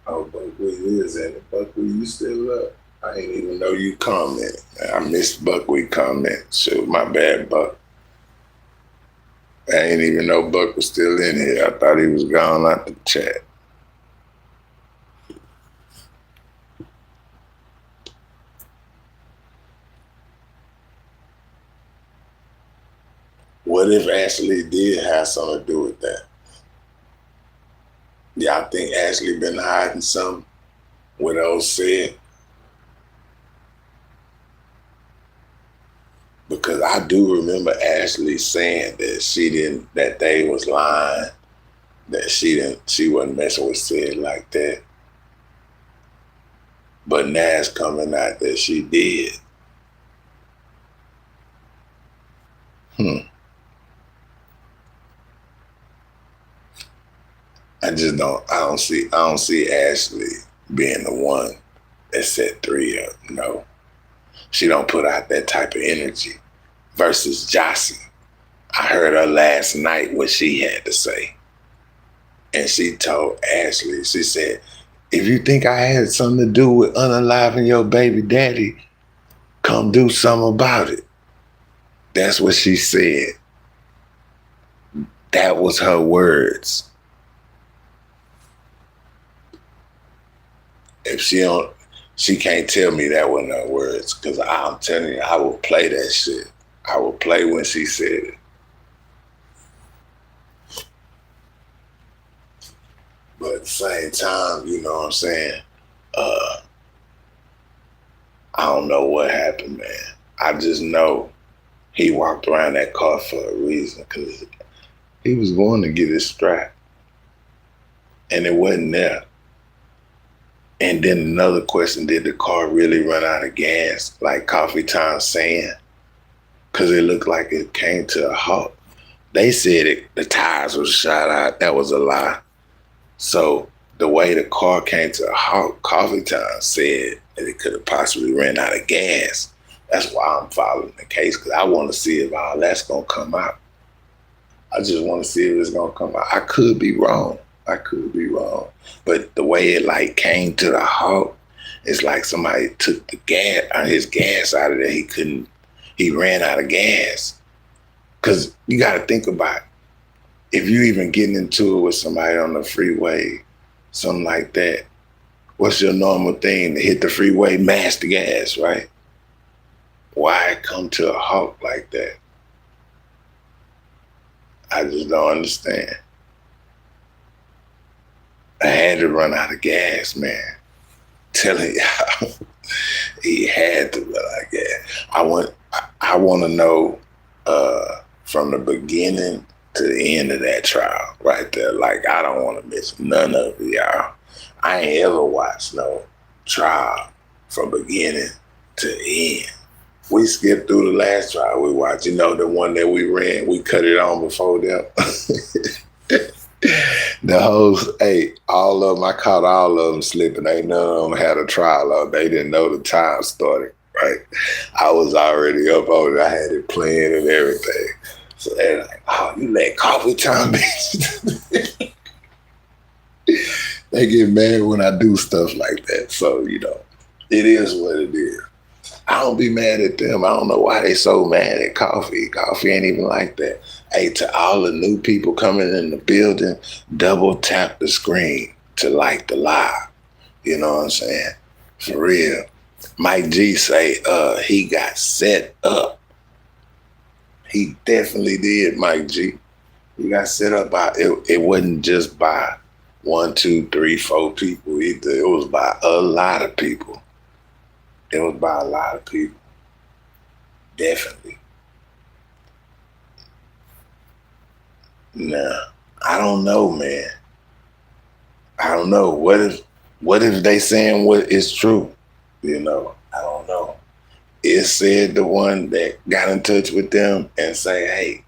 Oh, Buckwheat is in it. Buckwheat, you still up? I ain't even know you commented. I missed Buckwheat comment. Shoot, my bad, Buck. I ain't even know Buck was still in here. I thought he was gone out the chat. What if Ashley did have something to do with that? Y'all think Ashley been hiding something? What else said? Because I do remember Ashley saying that they was lying, that she wasn't messing with Sid like that. But now it's coming out that she did. I don't see Ashley being the one that set 3 up. No. She don't put out that type of energy. Versus Jossie. I heard her last night what she had to say. And she told Ashley, she said, if you think I had something to do with unaliving your baby daddy, come do something about it. That's what she said. That was her words. If she can't tell me that wasn't her words, because I'm telling you, I will play that shit. I will play when she said it. But at the same time, you know what I'm saying? I don't know what happened, man. I just know he walked around that car for a reason, because he was going to get his strap. And it wasn't there. And then another question, did the car really run out of gas, like Coffee Time saying? Because it looked like it came to a halt. They said the tires was shot out. That was a lie. So the way the car came to a halt, Coffee Time said that it could have possibly ran out of gas. That's why I'm following the case, because I want to see if all that's going to come out. I just want to see if it's going to come out. I could be wrong. But the way it came to the halt, it's like somebody took his gas out of there. He ran out of gas. Because you got to think about it. If you even getting into it with somebody on the freeway, something like that, what's your normal thing to hit the freeway, mash the gas, right? Why come to a halt like that? I just don't understand. I had to run out of gas, man. Telling y'all, he had to run out of gas. I want to know from the beginning to the end of that trial, right there. Like, I don't want to miss none of it, y'all. I ain't ever watched no trial from beginning to end. We skipped through the last trial we watched. You know, the one that we ran, we cut it on before them. The host, hey, all of them, I caught all of them slipping. Ain't none of them had a trial on. They didn't know the time started, right? I was already up on it. I had it playing and everything. So they're like, oh, you let coffee time bitch. They get mad when I do stuff like that. So, you know, it is what it is. I don't be mad at them. I don't know why they so mad at coffee. Coffee ain't even like that. Hey, to all the new people coming in the building, double tap the screen to like the live. You know what I'm saying? For real. Mike G say he got set up. He definitely did, Mike G. He got set up by, it wasn't just by 1, 2, 3, 4 people either. It was by a lot of people. It was by a lot of people. Definitely. Nah, I don't know, man. I don't know. What if they saying what is true? You know, I don't know. It said the one that got in touch with them and say, hey,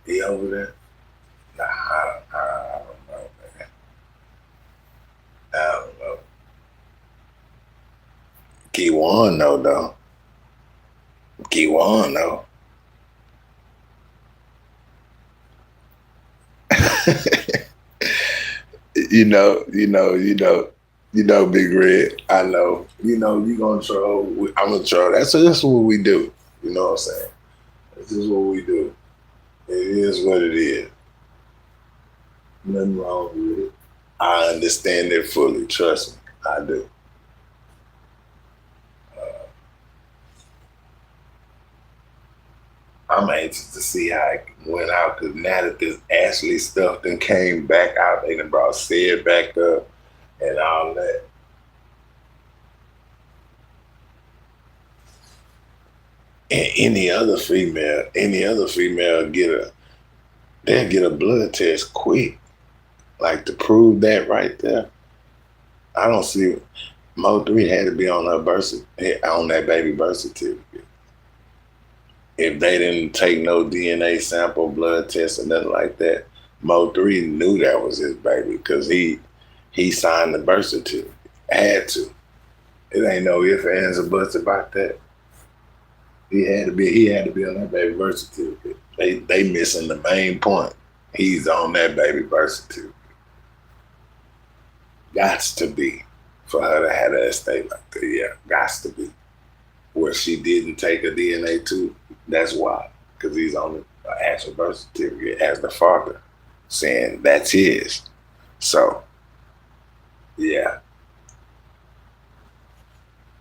he over there? Nah, I don't know, man. I don't know. Keywan know, though. Keywan know. You know, Big Red. I know. You know, you gonna troll. I'm gonna troll. That's what we do. You know what I'm saying? This is what we do. It is what it is. Nothing wrong with it. I understand it fully. Trust me, I do. I'm anxious to see how it went out, because now that this Ashley stuff then came back out, they done brought Sid back up and all that. And any other female they'll get a blood test quick. Like, to prove that right there. I don't see Mo3 had to be on on that baby birth certificate. If they didn't take no DNA sample, blood test, or nothing like that, Mo3 knew that was his baby, because he signed the birth certificate. Had to. It ain't no ifs, ands, or buts about that. He had to be on that baby birth certificate. They missing the main point. He's on that baby birth certificate. Gots to be, for her to have that estate like that. Yeah, gots to be. Where she didn't take a DNA too, that's why. Because he's on the actual birth certificate as the father, saying that's his. So, yeah.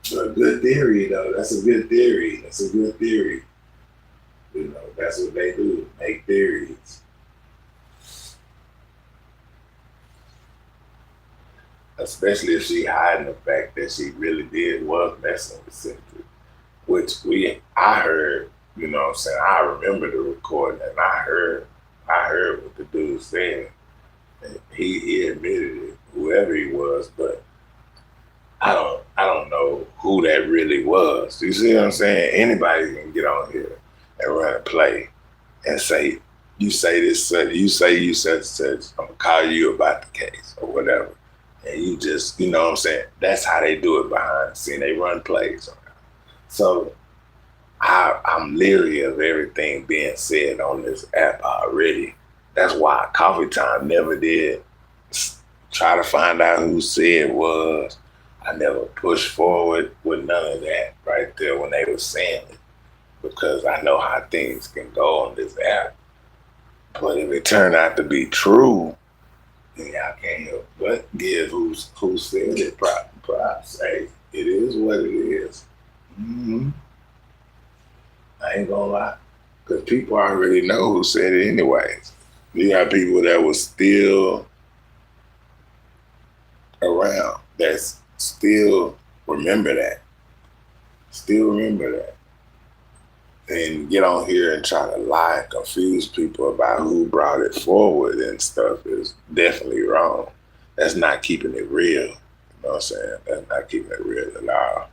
So, a good theory, though. That's a good theory. You know, that's what they do, make theories. Especially if she hiding the fact that she really was messing with Cynthia. Which I heard, you know what I'm saying, I remember the recording, and I heard what the dude said. And he admitted it, whoever he was, but I don't know who that really was. You see what I'm saying? Anybody can get on here and run a play and say, you say this, you say you said such, I'm gonna call you about the case or whatever. And you just, you know what I'm saying? That's how they do it behind the scene. They run plays. So I'm leery of everything being said on this app already. That's why Coffee Time never did try to find out who said was. I never pushed forward with none of that right there when they were saying it, because I know how things can go on this app. But if it turned out to be true, Yeah, I can't help but give who said it props. Hey, it is what it is. Mm-hmm. I ain't gonna lie. Because people already know who said it anyways. You got people that was still around that still remember that. Still remember that. And get on here and try to lie and confuse people about who brought it forward and stuff is definitely wrong. That's not keeping it real. You know what I'm saying? That's not keeping it real at all.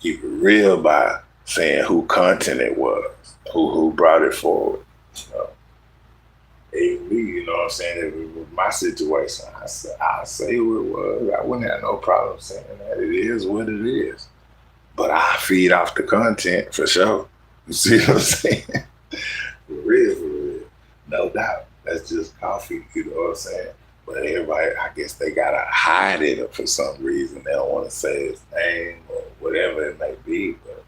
Keep it real by saying who content it was, who brought it forward. So, even me, you know what I'm saying? If it was my situation, I'll say who it was. I wouldn't have no problem saying that. It is what it is. But I feed off the content for sure. You see what I'm saying? For real. No doubt. That's just coffee, you know what I'm saying? But everybody, I guess they gotta hide it for some reason. They don't want to say his name or whatever it may be. But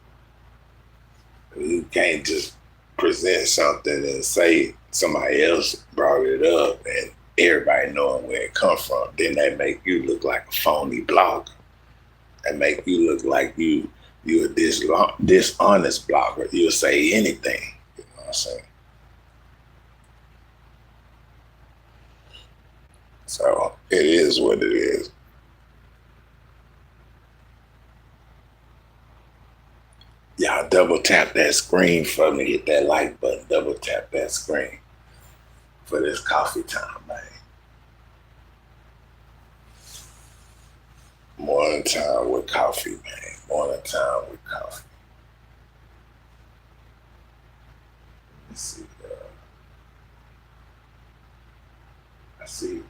you can't just present something and say somebody else brought it up and everybody knowing where it come from. Then they make you look like a phony blogger. They make you look like you're a dishonest blogger. You'll say anything. You know what I'm saying? So it is what it is. Y'all double tap that screen for me. Hit that like button. Double tap that screen for this coffee time, man. Morning time with coffee, man. Morning time with coffee. Let's see. I see.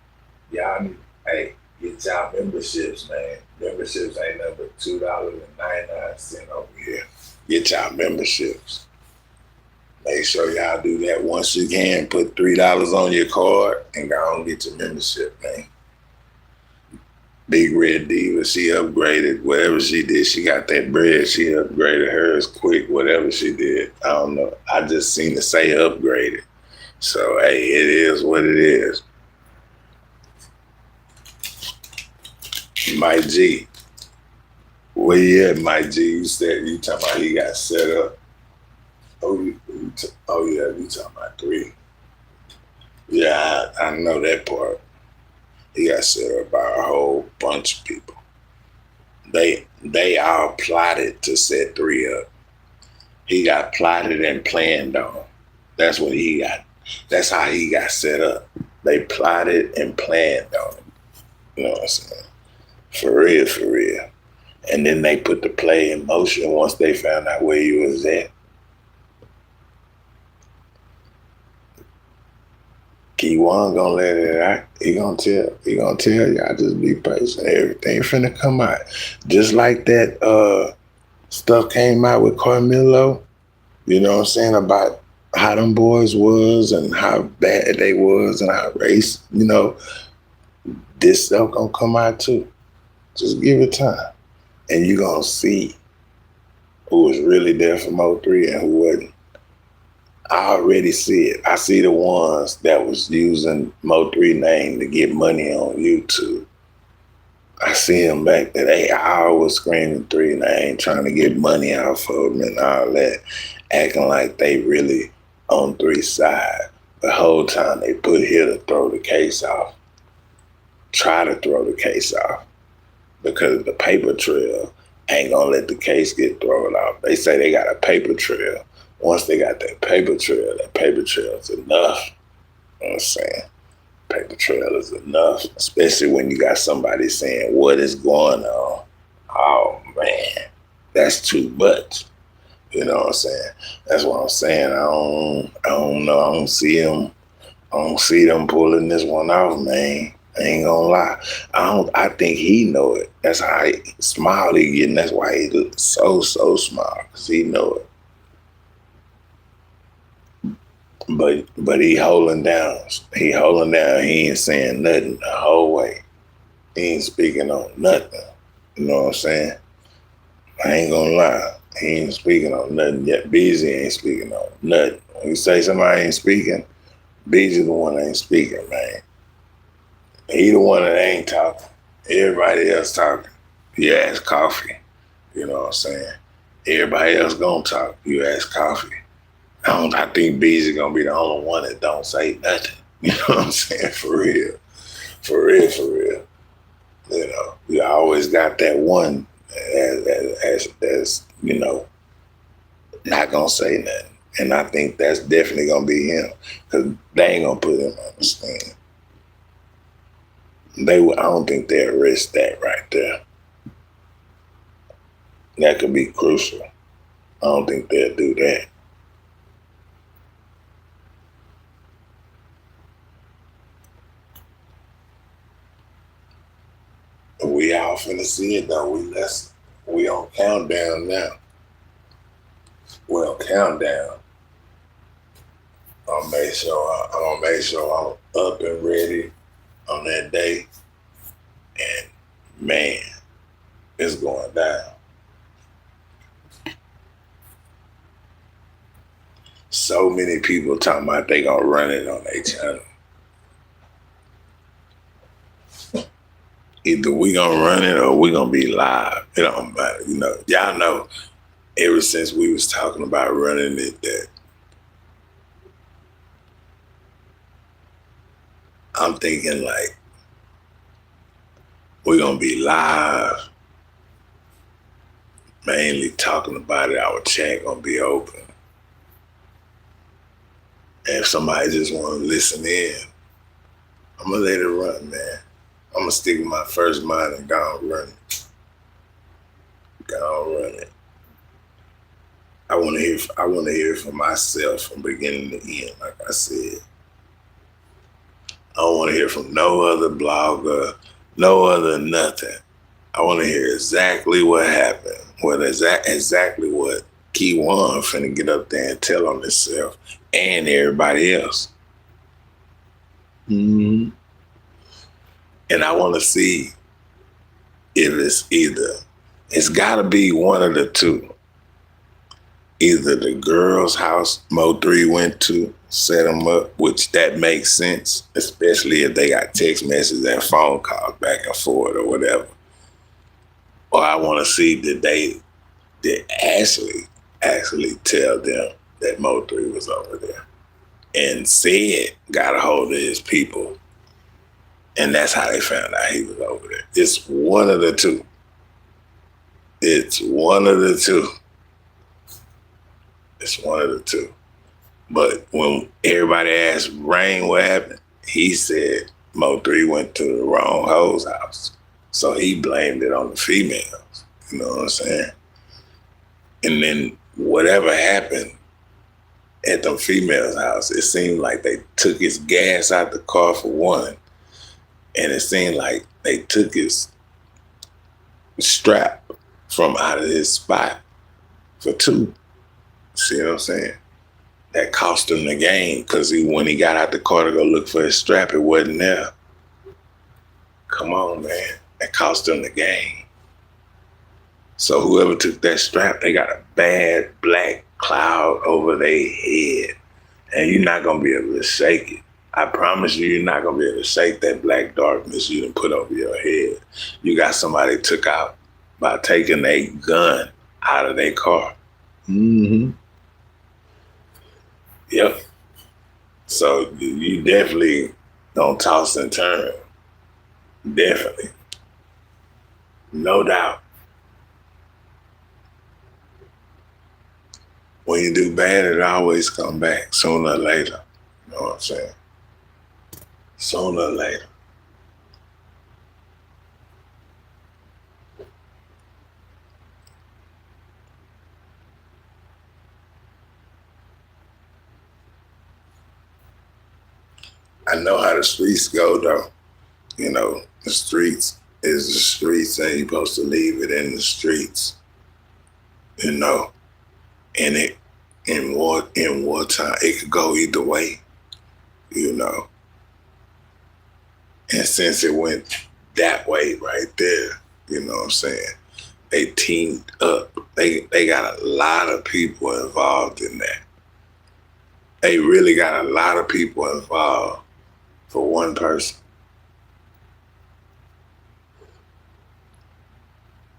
Y'all need, hey, get y'all memberships, man. Memberships ain't nothing but $2.99 over here. Get y'all memberships. Make sure y'all do that once you can. Put $3 on your card and go and get your membership, man. Big Red Diva, she upgraded. Whatever she did, she got that bread. She upgraded hers quick, whatever she did. I don't know. I just seen it say upgraded. So, hey, it is what it is. Mike G. Where you at, Mike G? You said you talking about he got set up. Oh yeah, you talking about 3. Yeah, I know that part. He got set up by a whole bunch of people. They all plotted to set 3 up. He got plotted and planned on. That's what he got. That's how he got set up. They plotted and planned on him. You know what I'm saying? For real. And then they put the play in motion once they found out where he was at. Keywan gonna let it out. He gonna tell y'all, just be patient. Everything finna come out. Just like that stuff came out with Carmelo, you know what I'm saying, about how them boys was and how bad they was and how race, you know, this stuff gonna come out too. Just give it time. And you gonna see who was really there for 03 and who wasn't. I already see it. I see the ones that was using Mo3 name to get money on YouTube. I see them back there. They always screaming 3 name, trying to get money off of them and all that, acting like they really on 3's side. The whole time they put here to throw the case off. Try to throw the case off. Because the paper trail ain't gonna let the case get thrown off. They say they got a paper trail. Once they got that paper trail is enough. You know what I'm saying? Paper trail is enough, especially when you got somebody saying what is going on. Oh man, that's too much. You know what I'm saying? That's what I'm saying. I don't know. I don't see them pulling this one off, man. I ain't gonna lie. I think he know it. That's how smile he getting. That's why he look so smart, because he know it. But he holding down. He ain't saying nothing the whole way. He ain't speaking on nothing. You know what I'm saying? I ain't gonna lie. He ain't speaking on nothing yet. Busy ain't speaking on nothing. When you say somebody ain't speaking, BG the one that ain't speaking, man. He the one that ain't talking. Everybody else talking. You ask Coffee. You know what I'm saying? Everybody else gonna talk. You ask Coffee. I think BG gonna be the only one that don't say nothing. You know what I'm saying? For real. For real, for real. You know, you always got that one as you know, not gonna say nothing. And I think that's definitely gonna be him, because they ain't gonna put him on the stand. I don't think they'll risk that right there. That could be crucial. I don't think they'll do that. We all finna see it though. We on countdown now. We're on countdown. I'm gonna make sure I'm up and ready on that day. And man, it's going down. So many people talking about they gonna run it on their channel. Either we gonna run it or we gonna be live. It don't matter. You know, y'all know ever since we was talking about running it that I'm thinking like we're gonna be live, mainly talking about it. Our chat gonna be open. And if somebody just wanna listen in, I'm gonna let it run, man. I'm gonna stick with my first mind and go and run it. Go and run it. I wanna hear from myself from beginning to end, like I said. I don't want to hear from no other blogger, no other nothing. I want to hear exactly what happened, exactly what Key One finna get up there and tell on himself and everybody else. Mm-hmm. And I want to see if it's got to be one of the two. Either the girl's house Mo3 went to, set them up, which that makes sense, especially if they got text messages and phone calls back and forth or whatever. Or I want to see did Ashley actually tell them that Mo3 was over there and said, got a hold of his people. And that's how they found out he was over there. It's one of the two. It's one of the two. It's one of the two. But when everybody asked Rain what happened, he said Mo3 went to the wrong hoe's house. So he blamed it on the females. You know what I'm saying? And then whatever happened at the females' house, it seemed like they took his gas out the car for one. And it seemed like they took his strap from out of his spot for two. See what I'm saying? That cost him the game, because when he got out the car to go look for his strap, it wasn't there. Come on, man. That cost him the game. So whoever took that strap, they got a bad black cloud over their head. And you're not going to be able to shake it. I promise you're not going to be able to shake that black darkness you done put over your head. You got somebody took out by taking a gun out of their car. Mm-hmm. Yep. So you definitely don't toss and turn. Definitely. No doubt. When you do bad, it always come back sooner or later. You know what I'm saying? Sooner or later. I know how the streets go, though. You know, the streets is the streets, and you're supposed to leave it in the streets. You know, and in wartime, it could go either way. You know, and since it went that way right there, you know what I'm saying? They teamed up. They got a lot of people involved in that. They really got a lot of people involved for one person.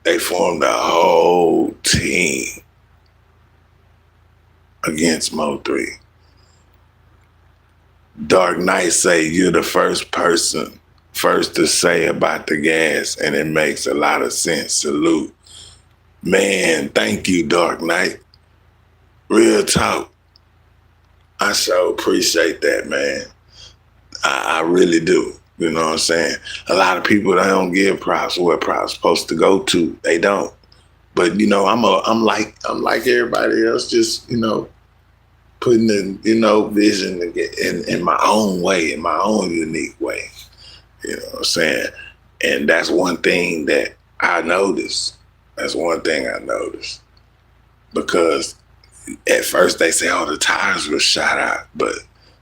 They formed a whole team against Mo3. Dark Knight say you're the first to say about the gas, and it makes a lot of sense. Salute. Man, thank you, Dark Knight. Real talk. I so appreciate that, man. I really do. You know what I'm saying? A lot of people, they don't give props where props supposed to go to. They don't. But you know, I'm like everybody else, just, you know, putting the, you know, vision in my own way, in my own unique way. You know what I'm saying? And that's one thing that I noticed. That's one thing I noticed. Because at first they say, oh, the tires were shot out, but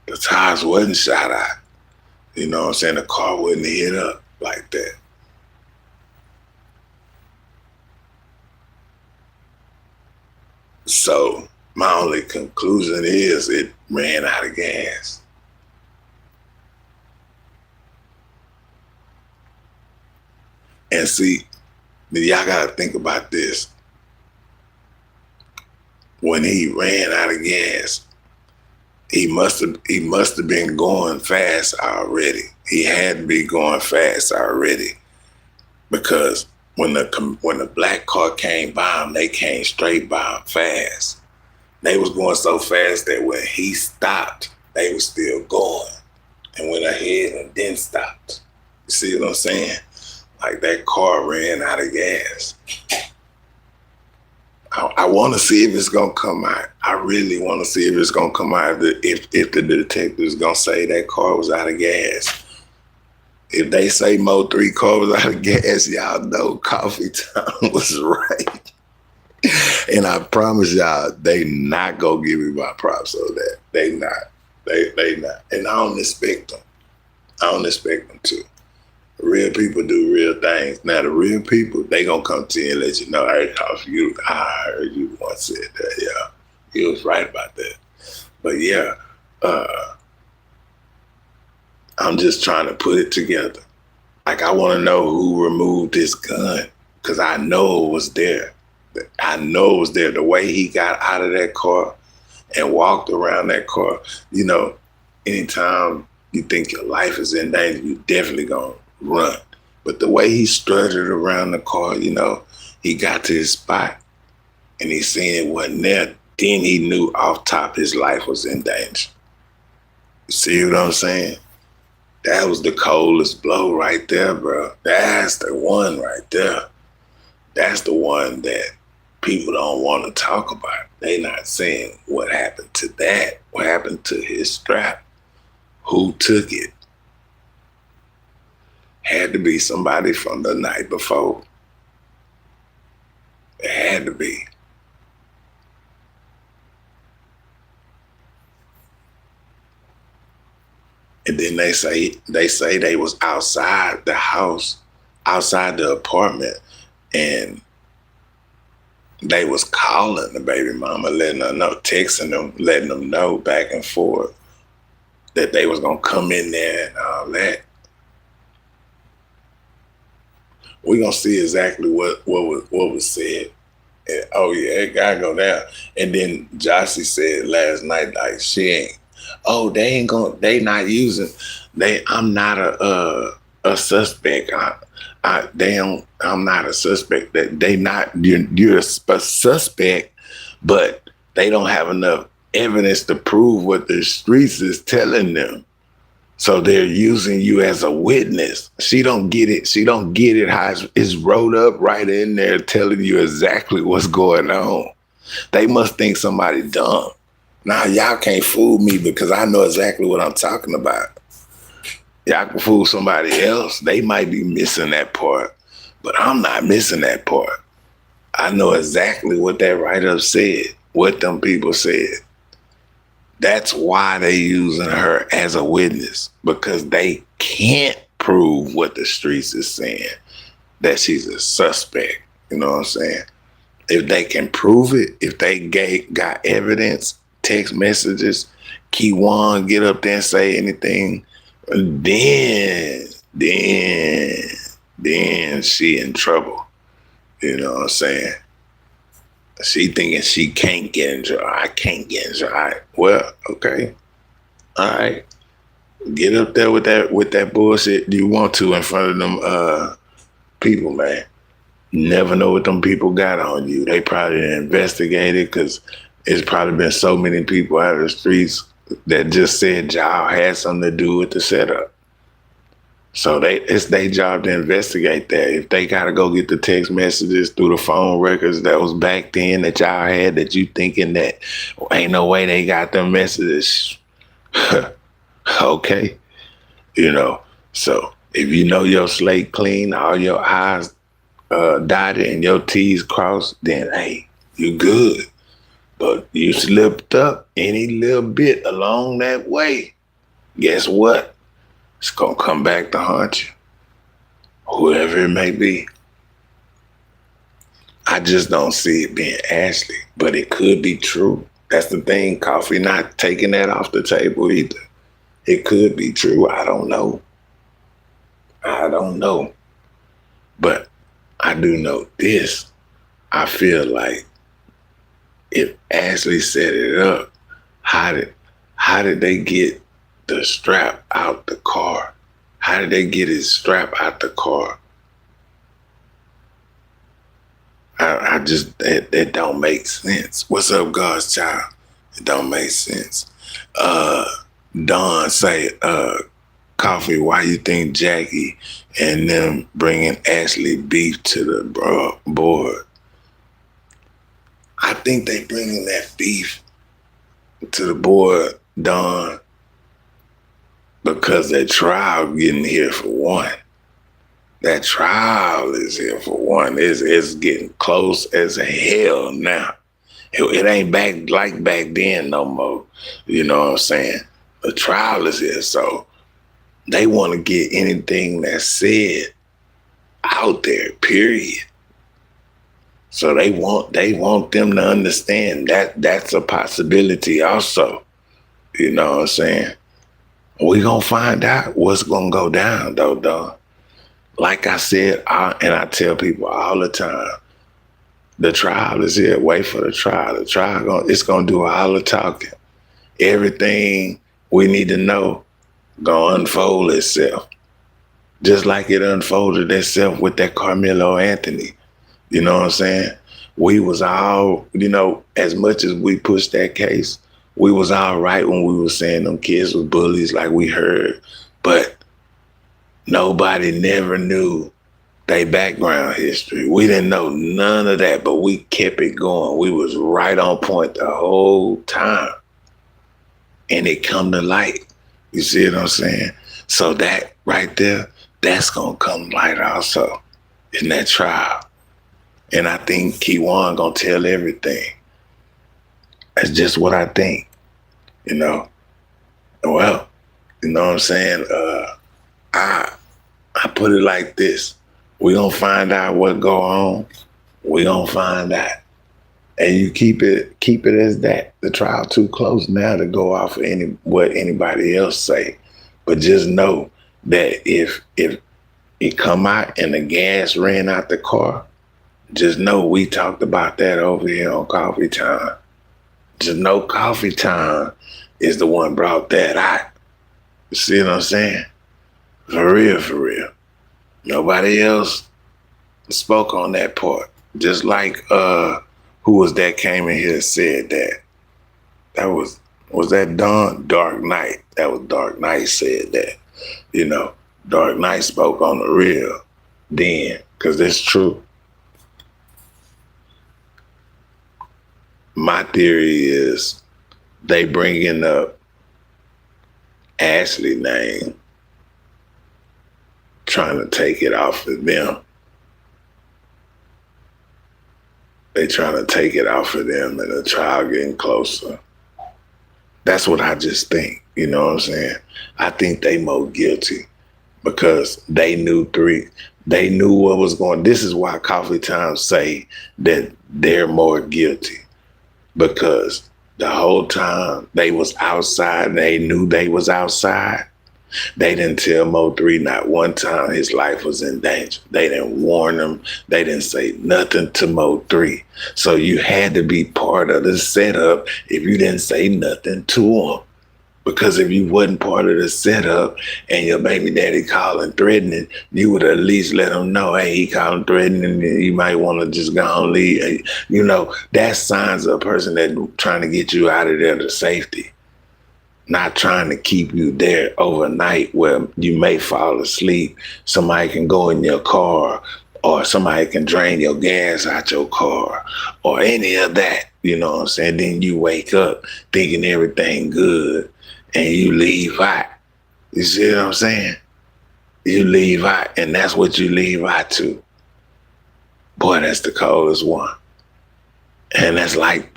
the tires wasn't shot out. You know what I'm saying? The car wouldn't hit up like that. So my only conclusion is it ran out of gas. And see, y'all gotta think about this. When he ran out of gas, he must have been going fast already. He had to be going fast already, because when the black car came by him, they came straight by him fast. They was going so fast that when he stopped, they was still going and went ahead and then stopped. You see what I'm saying? Like that car ran out of gas. I want to see if it's going to come out. I really want to see if it's going to come out, if the detective's going to say that car was out of gas. If they say Mo3 car was out of gas, y'all know Coffee Time was right. And I promise y'all, they not going to give me my props on that. They not. They not. And I don't expect them. I don't expect them to. Real people do real things. Now, the real people, they gonna come to you and let you know, hey, I heard you once said that, yeah. You was right about that. But yeah, I'm just trying to put it together. Like, I wanna know who removed his gun, because I know it was there. I know it was there. The way he got out of that car and walked around that car, you know, anytime you think your life is in danger, you definitely gonna run. But the way he strutted around the car, you know, he got to his spot and he seen it wasn't there. Then he knew off top his life was in danger. You see what I'm saying? That was the coldest blow right there, bro. That's the one right there. That's the one that people don't want to talk about. They not saying what happened to that. What happened to his strap? Who took it? Had to be somebody from the night before. It had to be. And then they say they was outside the house, outside the apartment, and they was calling the baby mama, letting her know, texting them, letting them know back and forth that they was gonna come in there and all that. We're gonna see exactly what was said. And, oh yeah, it gotta go down. And then Jossie said last night, like, she ain't. Oh, they not using. I'm not a suspect. I'm not a suspect. That they not. You're a suspect, but they don't have enough evidence to prove what the streets is telling them. So they're using you as a witness. She don't get it. She don't get it how it's wrote up right in there telling you exactly what's going on. They must think somebody dumb. Now, y'all can't fool me because I know exactly what I'm talking about. Y'all can fool somebody else. They might be missing that part, but I'm not missing that part. I know exactly what that write-up said, what them people said. That's why they using her as a witness, because they can't prove what the streets is saying, that she's a suspect. You know what I'm saying? If they can prove it, if they got evidence, text messages, Keywan get up there and say anything, then she in trouble. You know what I'm saying? She thinking she can't get in trouble. I can't get in trouble. All right. Well, okay. All right. Get up there with that bullshit you want to in front of them people, man. Never know what them people got on you. They probably investigated because it's probably been so many people out of the streets that just said y'all had something to do with the setup. So it's their job to investigate that. If they gotta go get the text messages through the phone records that was back then that y'all had, that you thinking that ain't no way they got them messages. Okay. You know, so if you know your slate clean, all your I's dotted and your T's crossed, then hey, you good. But you slipped up any little bit along that way, guess what? It's gonna come back to haunt you. Whoever it may be. I just don't see it being Ashley, but it could be true. That's the thing, Coffee not taking that off the table either. It could be true. I don't know. But I do know this. I feel like if Ashley set it up, how did they get the strap out the car? How did they get his strap out the car? I just, that don't make sense. What's up, God's child? It don't make sense. Don say, Coffee, why you think Jackie and them bringing Ashley beef to the board? I think they bringing that beef to the board, Don, because that trial getting here for one. That trial is here for one. It's getting close as hell now. It ain't back like back then no more. You know what I'm saying? The trial is here, so they want to get anything that's said out there, period. So they want them to understand that that's a possibility also. You know what I'm saying? We gonna find out what's gonna go down though, dog. Like I said, and I tell people all the time, the trial is here. Wait for the trial. The trial it's gonna do all the talking. Everything we need to know gonna unfold itself, just like it unfolded itself with that Carmeloanthony. You know what I'm saying? We was all, as much as we pushed that case, we was all right when we was saying them kids were bullies, like we heard, but nobody never knew their background history. We didn't know none of that, but we kept it going. We was right on point the whole time. And it come to light. You see what I'm saying? So that right there, that's gonna come to light also in that trial. And I think Keywan gonna tell everything. That's just what I think, Well, you know what I'm saying? I put it like this. We gonna find out what go on. We gonna find out. And you keep it as that. The trial too close now to go off of what anybody else say. But just know that if it come out and the gas ran out the car, just know we talked about that over here on Coffee Time. Just know Coffee Time is the one brought that out. You see what I'm saying? For real. Nobody else spoke on that part. Just like who was that came in here and said that? That was that Dark Knight. That was Dark Knight said that. Dark Knight spoke on the real then, because it's true. My theory is they bringing up Ashley name, trying to take it off of them. They trying to take it off of them and the trial getting closer. That's what I just think, you know what I'm saying? I think they more guilty because they knew what was going. This is why Coffee Time say that they're more guilty, because The whole time they was outside, they knew they was outside. They didn't tell Mo3 not one time his life was in danger. They didn't warn him. They didn't say nothing to Mo3. So you had to be part of the setup if you didn't say nothing to him. Because if you wasn't part of the setup and your baby daddy calling threatening, you would at least let him know, hey, he calling threatening, and you might want to just go and leave. You know, that's signs of a person that's trying to get you out of there to safety. Not trying to keep you there overnight where you may fall asleep. Somebody can go in your car, or somebody can drain your gas out your car, or any of that. You know what I'm saying? Then you wake up thinking everything good and you leave out. You see what I'm saying? You leave out, and that's what you leave out to. Boy, that's the coldest one. And that's like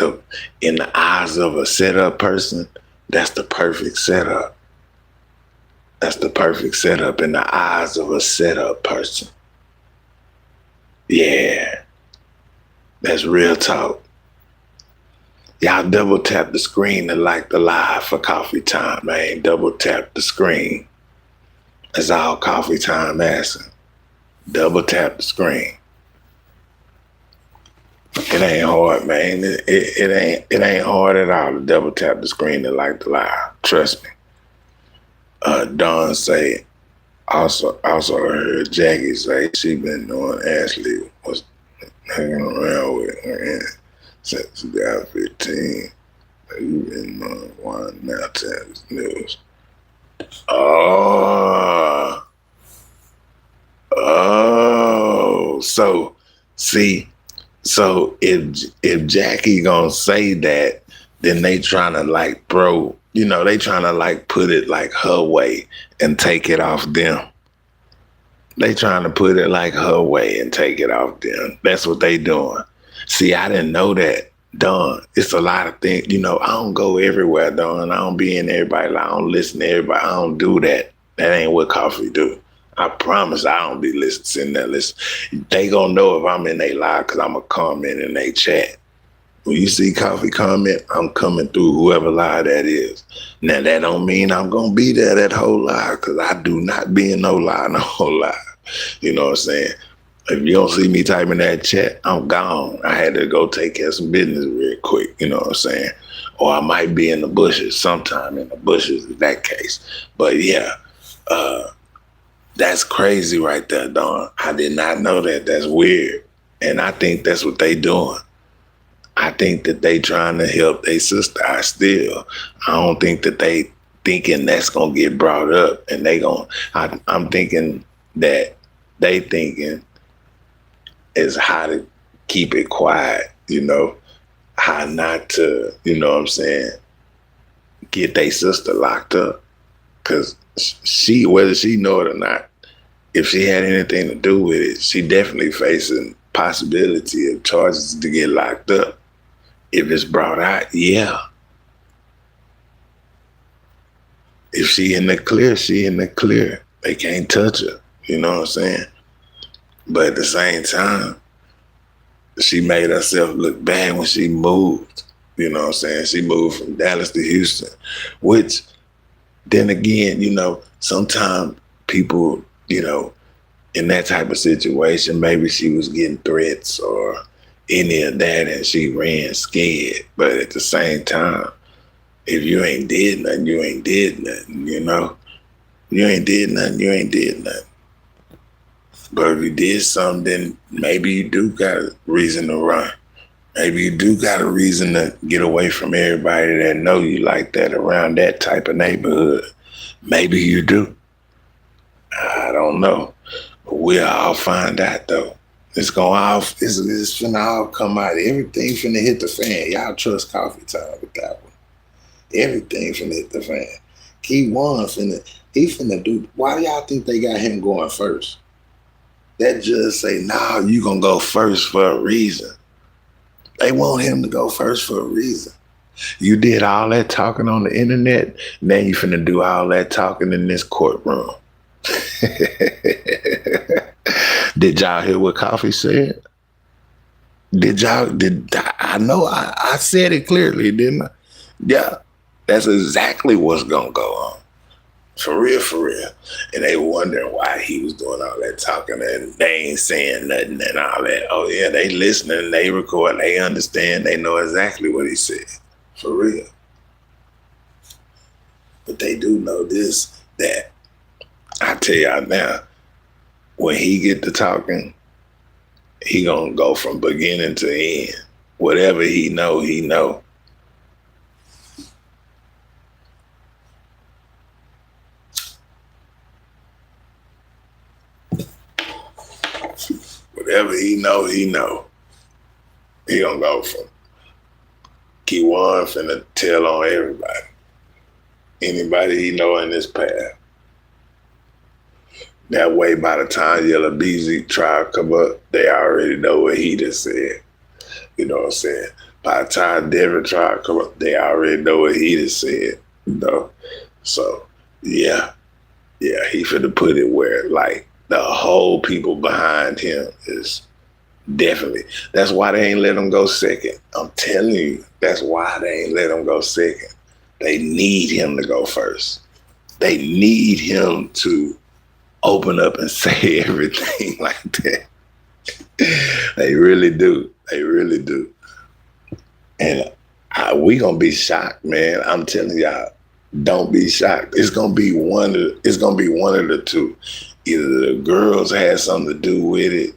in the eyes of a setup person, that's the perfect setup. That's the perfect setup in the eyes of a setup person. Yeah. That's real talk. Y'all double tap the screen to like the live for coffee time, man. Double tap the screen. That's all coffee time asking. Double tap the screen. It ain't hard, man. It ain't hard at all to double tap the screen to like the live. Trust me. Dawn say, also heard Jackie say she been knowing Ashley was hanging around with her since 2015. You been knowing why now Times News. Oh, so see. So if Jackie gonna say that, then they trying to like they trying to like put it like her way and take it off them. They trying to put it like her way and take it off them. That's what they doing. See, I didn't know that, Dawn. It's a lot of things. You know, I don't go everywhere, Dawn. I don't be in everybody. I don't listen to everybody. I don't do that. That ain't what coffee do. I promise I don't be sitting there listening. They gonna know if I'm in their live because I'm a comment in their chat. When you see coffee comment, I'm coming through whoever live that is. Now that don't mean I'm gonna be there that whole live because I do not be in no whole live. You know what I'm saying? If you don't see me typing that chat, I'm gone. I had to go take care of some business real quick. You know what I'm saying? Or I might be in the bushes sometime in the bushes in that case. But yeah, that's crazy right there, Dawn. I did not know that. That's weird. And I think that's what they doing. I think that they trying to help their sister. I don't think that they thinking that's going to get brought up. And I'm thinking that they thinking is how to keep it quiet, you know, how not to, you know what I'm saying, get their sister locked up. Because she, whether she know it or not, if she had anything to do with it, she definitely facing possibility of charges to get locked up. If it's brought out, yeah. If she in the clear, she in the clear. They can't touch her, you know what I'm saying? But at the same time, she made herself look bad when she moved, you know what I'm saying? She moved from Dallas to Houston, which then again, you know, sometimes people, you know, in that type of situation, maybe she was getting threats or any of that and she ran scared. But at the same time, if you ain't did nothing, you ain't did nothing, you know? You ain't did nothing, you ain't did nothing. But if you did something, then maybe you do got a reason to run. Maybe you do got a reason to get away from everybody that know you like that around that type of neighborhood. Maybe you do. I don't know. But we'll all find out though. It's finna all come out. Everything finna hit the fan. Y'all trust coffee time with that one. Everything finna hit the fan. Key one he finna do. Why do y'all think they got him going first? That judge say, nah, you gonna go first for a reason. They want him to go first for a reason. You did all that talking on the internet, now you finna do all that talking in this courtroom. Did y'all hear what Coffee said? I know I said it clearly, didn't I? Yeah, that's exactly what's gonna go on. For real, for real. And they wondering why he was doing all that talking and they ain't saying nothing and all that. Oh yeah, they listening, they record, they understand, they know exactly what he said. For real. But they do know this, that I tell y'all now, when he get to talking, he gonna go from beginning to end. Whatever he know, he know. Whatever he know, he know. He gonna go from Keywan finna tell on everybody. Anybody he know in this path. That way, by the time Yellow BZ trial come up, they already know what he just said. You know what I'm saying? By the time Denver trial come up, they already know what he just said. You know? So, yeah, he finna put it where, like, the whole people behind him is definitely. That's why they ain't let him go second. I'm telling you, that's why they ain't let him go second. They need him to go first. They need him to open up and say everything like that. They really do. They really do. And we gonna be shocked, man. I'm telling y'all, don't be shocked. It's gonna be one of the two. Either the girls had something to do with it,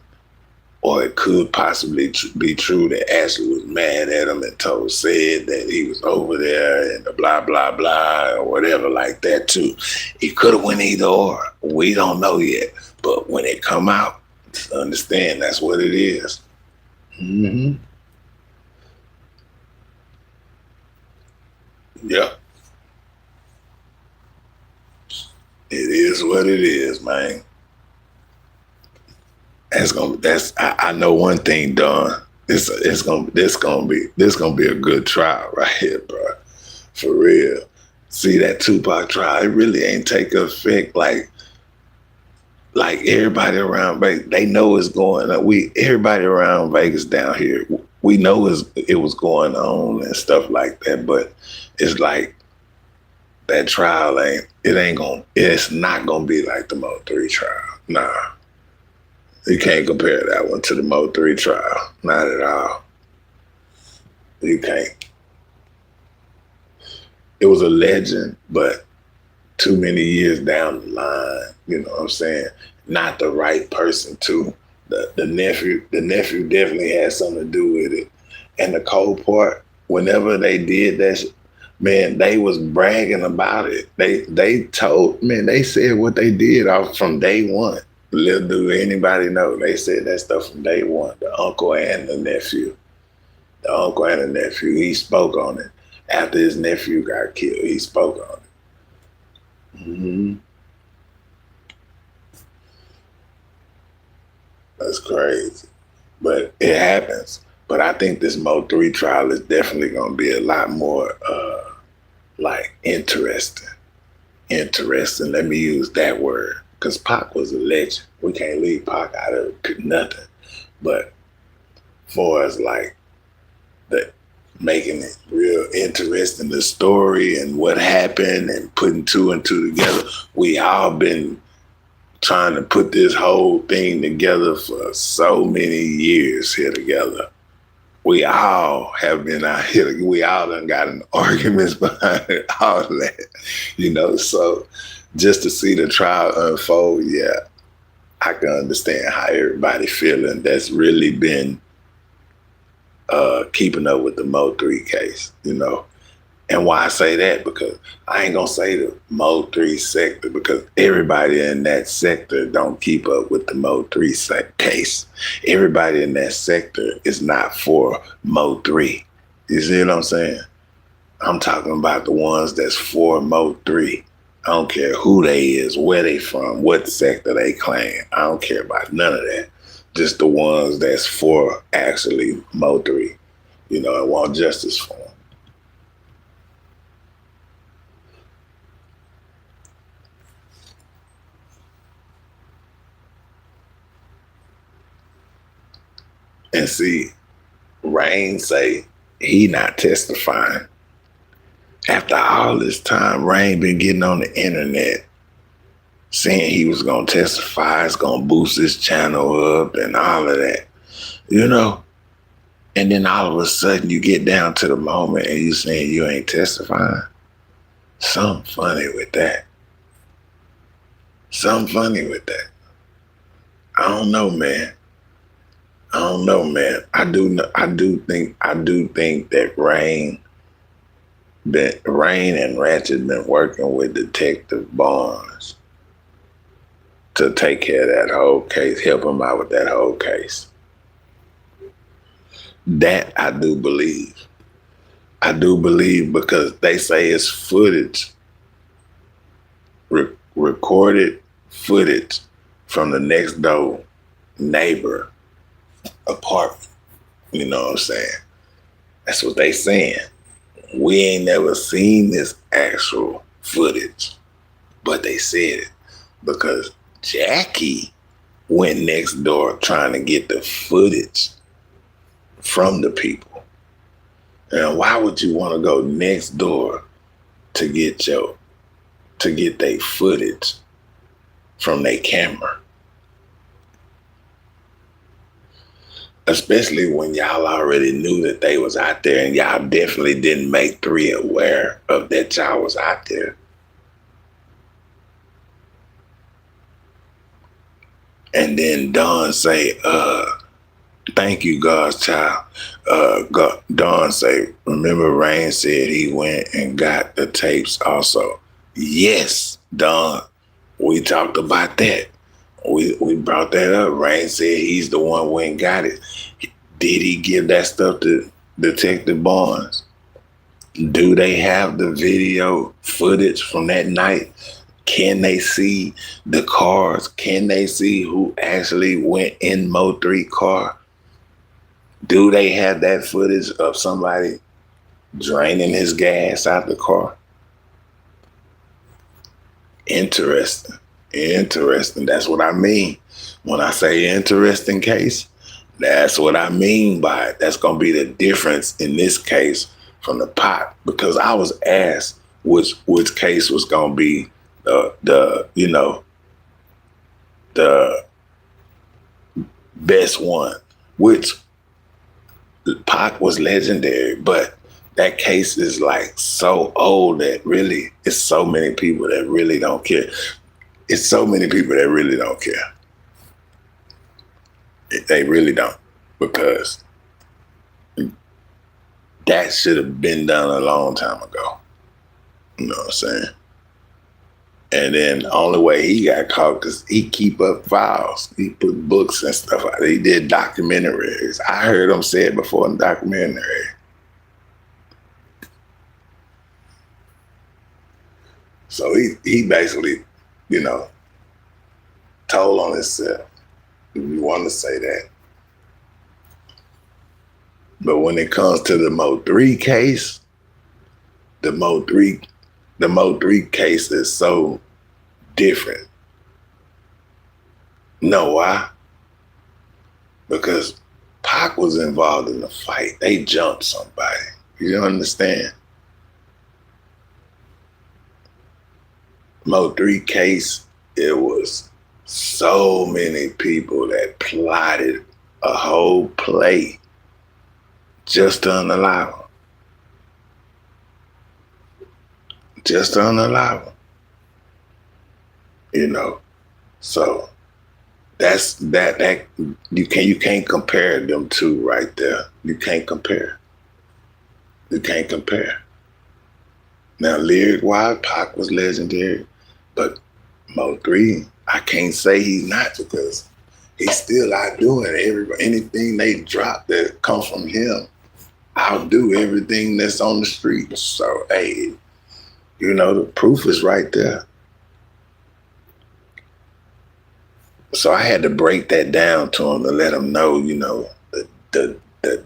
or it could possibly be true that Ashley was mad at him and said that he was over there and the blah, blah, blah, or whatever like that too. It could have went either or. We don't know yet. But when it come out, understand that's what it is. Mm-hmm. Yep. It is what it is, man. I know one thing, Don. This gonna be a good trial right here, bro. For real. See that Tupac trial, it really ain't take effect like everybody around Vegas, they know it's going on. Everybody around Vegas down here, we know it was going on and stuff like that, but it's like that trial it's not gonna be like the Mo 3 trial. Nah. You can't compare that one to the Mo 3 trial. Not at all. You can't. It was a legend, but too many years down the line, you know what I'm saying? Not the right person too. The nephew definitely had something to do with it. And the cold part, whenever they did that, man, they was bragging about it. They said what they did off from day one. Little do anybody know, they said that stuff from day one. The uncle and the nephew. He spoke on it. After his nephew got killed, he spoke on it. Mm-hmm. That's crazy. But it happens. But I think this Mo 3 trial is definitely going to be a lot more, interesting. Interesting. Let me use that word. Because Pac was a legend. We can't leave Pac out of nothing. But for us, making it real interesting, the story and what happened and putting two and two together, we all been trying to put this whole thing together for so many years here together. We all have been out here. We all done gotten arguments behind it, all that, so just to see the trial unfold, yeah, I can understand how everybody feeling that's really been keeping up with the Mo 3 case, And why I say that, because I ain't gonna say the Mo 3 sector, because everybody in that sector don't keep up with the Mo 3 case. Everybody in that sector is not for Mo 3. You see what I'm saying? I'm talking about the ones that's for Mo 3. I don't care who they is, where they from, what sector they claim. I don't care about none of that. Just the ones that's for actually Mo 3, and want justice for them. And see, Rain say he not testifying. After all this time, Rain been getting on the internet saying he was going to testify, it's going to boost his channel up and all of that, you know? And then all of a sudden you get down to the moment and you saying you ain't testifying. Something funny with that. Something funny with that. I don't know, man. I do think that Rain and Ratchet been working with Detective Barnes to take care of that whole case, help him out with that whole case. That I do believe. I do believe because they say it's footage, recorded footage from the next door neighbor apartment. You know what I'm saying? That's what they saying. We ain't never seen this actual footage, but they said it because Jackie went next door trying to get the footage from the people. And why would you want to go next door to get their footage from their camera? Especially when y'all already knew that they was out there and y'all definitely didn't make 3 aware of that y'all was out there. And then Dawn say, thank you, God's child. Dawn say, remember Rain said he went and got the tapes also. Yes, Dawn, we talked about that. We brought that up. Rain said he's the one who went and got it. Did he give that stuff to Detective Barnes? Do they have the video footage from that night? Can they see the cars? Can they see who actually went in Mo 3 car? Do they have that footage of somebody draining his gas out the car? Interesting. That's what I mean. When I say interesting case, that's what I mean by it. That's going to be the difference in this case from the Pac, because I was asked which case was going to be the best one, which Pac was legendary, but that case is like so old that really it's so many people that really don't care. It's so many people that really don't care. They really don't, because that should have been done a long time ago. You know what I'm saying? And then the only way he got caught because he keep up files. He put books and stuff out. He did documentaries. I heard him say it before in documentary. So he basically, told on himself, if you want to say that. But when it comes to the Mo 3 case, the Mo 3 case is so different. Know why? Because Pac was involved in the fight. They jumped somebody. You understand? Mo 3 case, it was so many people that plotted a whole play just to unalive him. Just to unalive him. So that's that you can't compare them two right there. You can't compare. Now, lyric-wise, Pac was legendary, but Mo 3, I can't say he's not, because he's still outdoing everybody. Anything they drop that comes from him, outdo everything that's on the street. So, hey, the proof is right there. So I had to break that down to him to let him know, the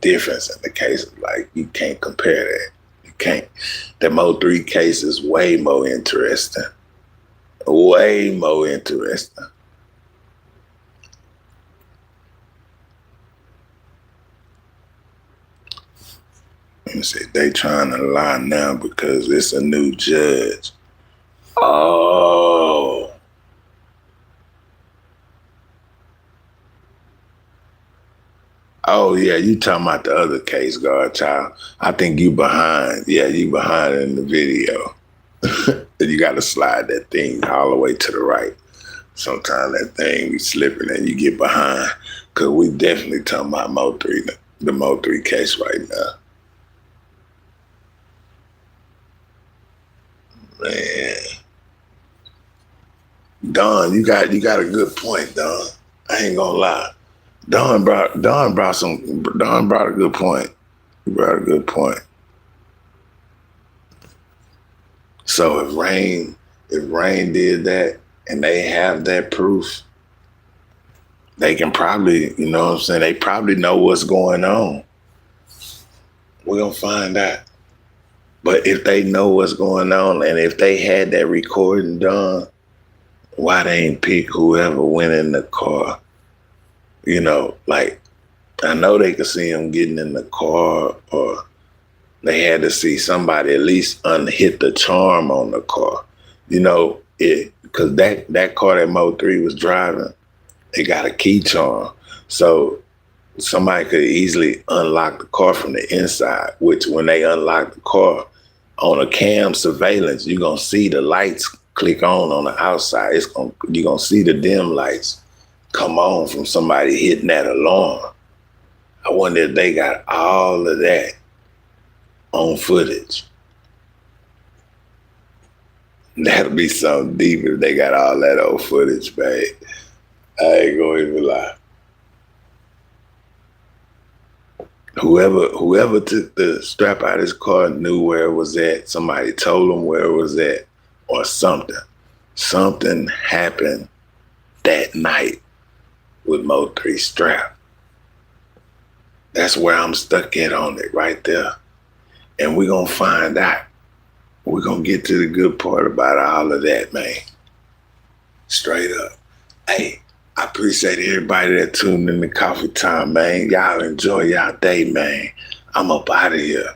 difference in the cases. Like, you can't compare that. You can't. The Mo 3 case is way more interesting. Way more interesting. Let me see. They trying to lie now because it's a new judge. Oh. Oh, yeah, you talking about the other case, Godchild. I think you behind. Yeah, you behind in the video. You got to slide that thing all the way to the right. Sometimes that thing be slipping and you get behind. Because we definitely talking about Mo3, the Mo3 case right now. Man. Don, you got a good point, Don. I ain't gonna lie. Don brought a good point. He brought a good point. So if Rain did that and they have that proof, they can probably, you know what I'm saying, they probably know what's going on. We're gonna find out. But if they know what's going on and if they had that recording done, why they ain't pick whoever went in the car? You know, like, I know they could see him getting in the car, or they had to see somebody at least hit the charm on the car. You know, because that car that Mo3 was driving, it got a key charm. So somebody could easily unlock the car from the inside, which when they unlock the car on a cam surveillance, you're going to see the lights click on the outside. You're going to see the dim lights come on from somebody hitting that alarm. I wonder if they got all of that on footage. That'll be something deep if they got all that old footage, babe. I ain't gonna even lie. Whoever took the strap out of his car knew where it was at. Somebody told him where it was at, or something. Something happened that night with Mo3's strap. That's where I'm stuck at on it, right there. And we're gonna find out. We're gonna get to the good part about all of that, man. Straight up. Hey, I appreciate everybody that tuned in to Coffee Time, man. Y'all enjoy y'all day, man. I'm up out of here.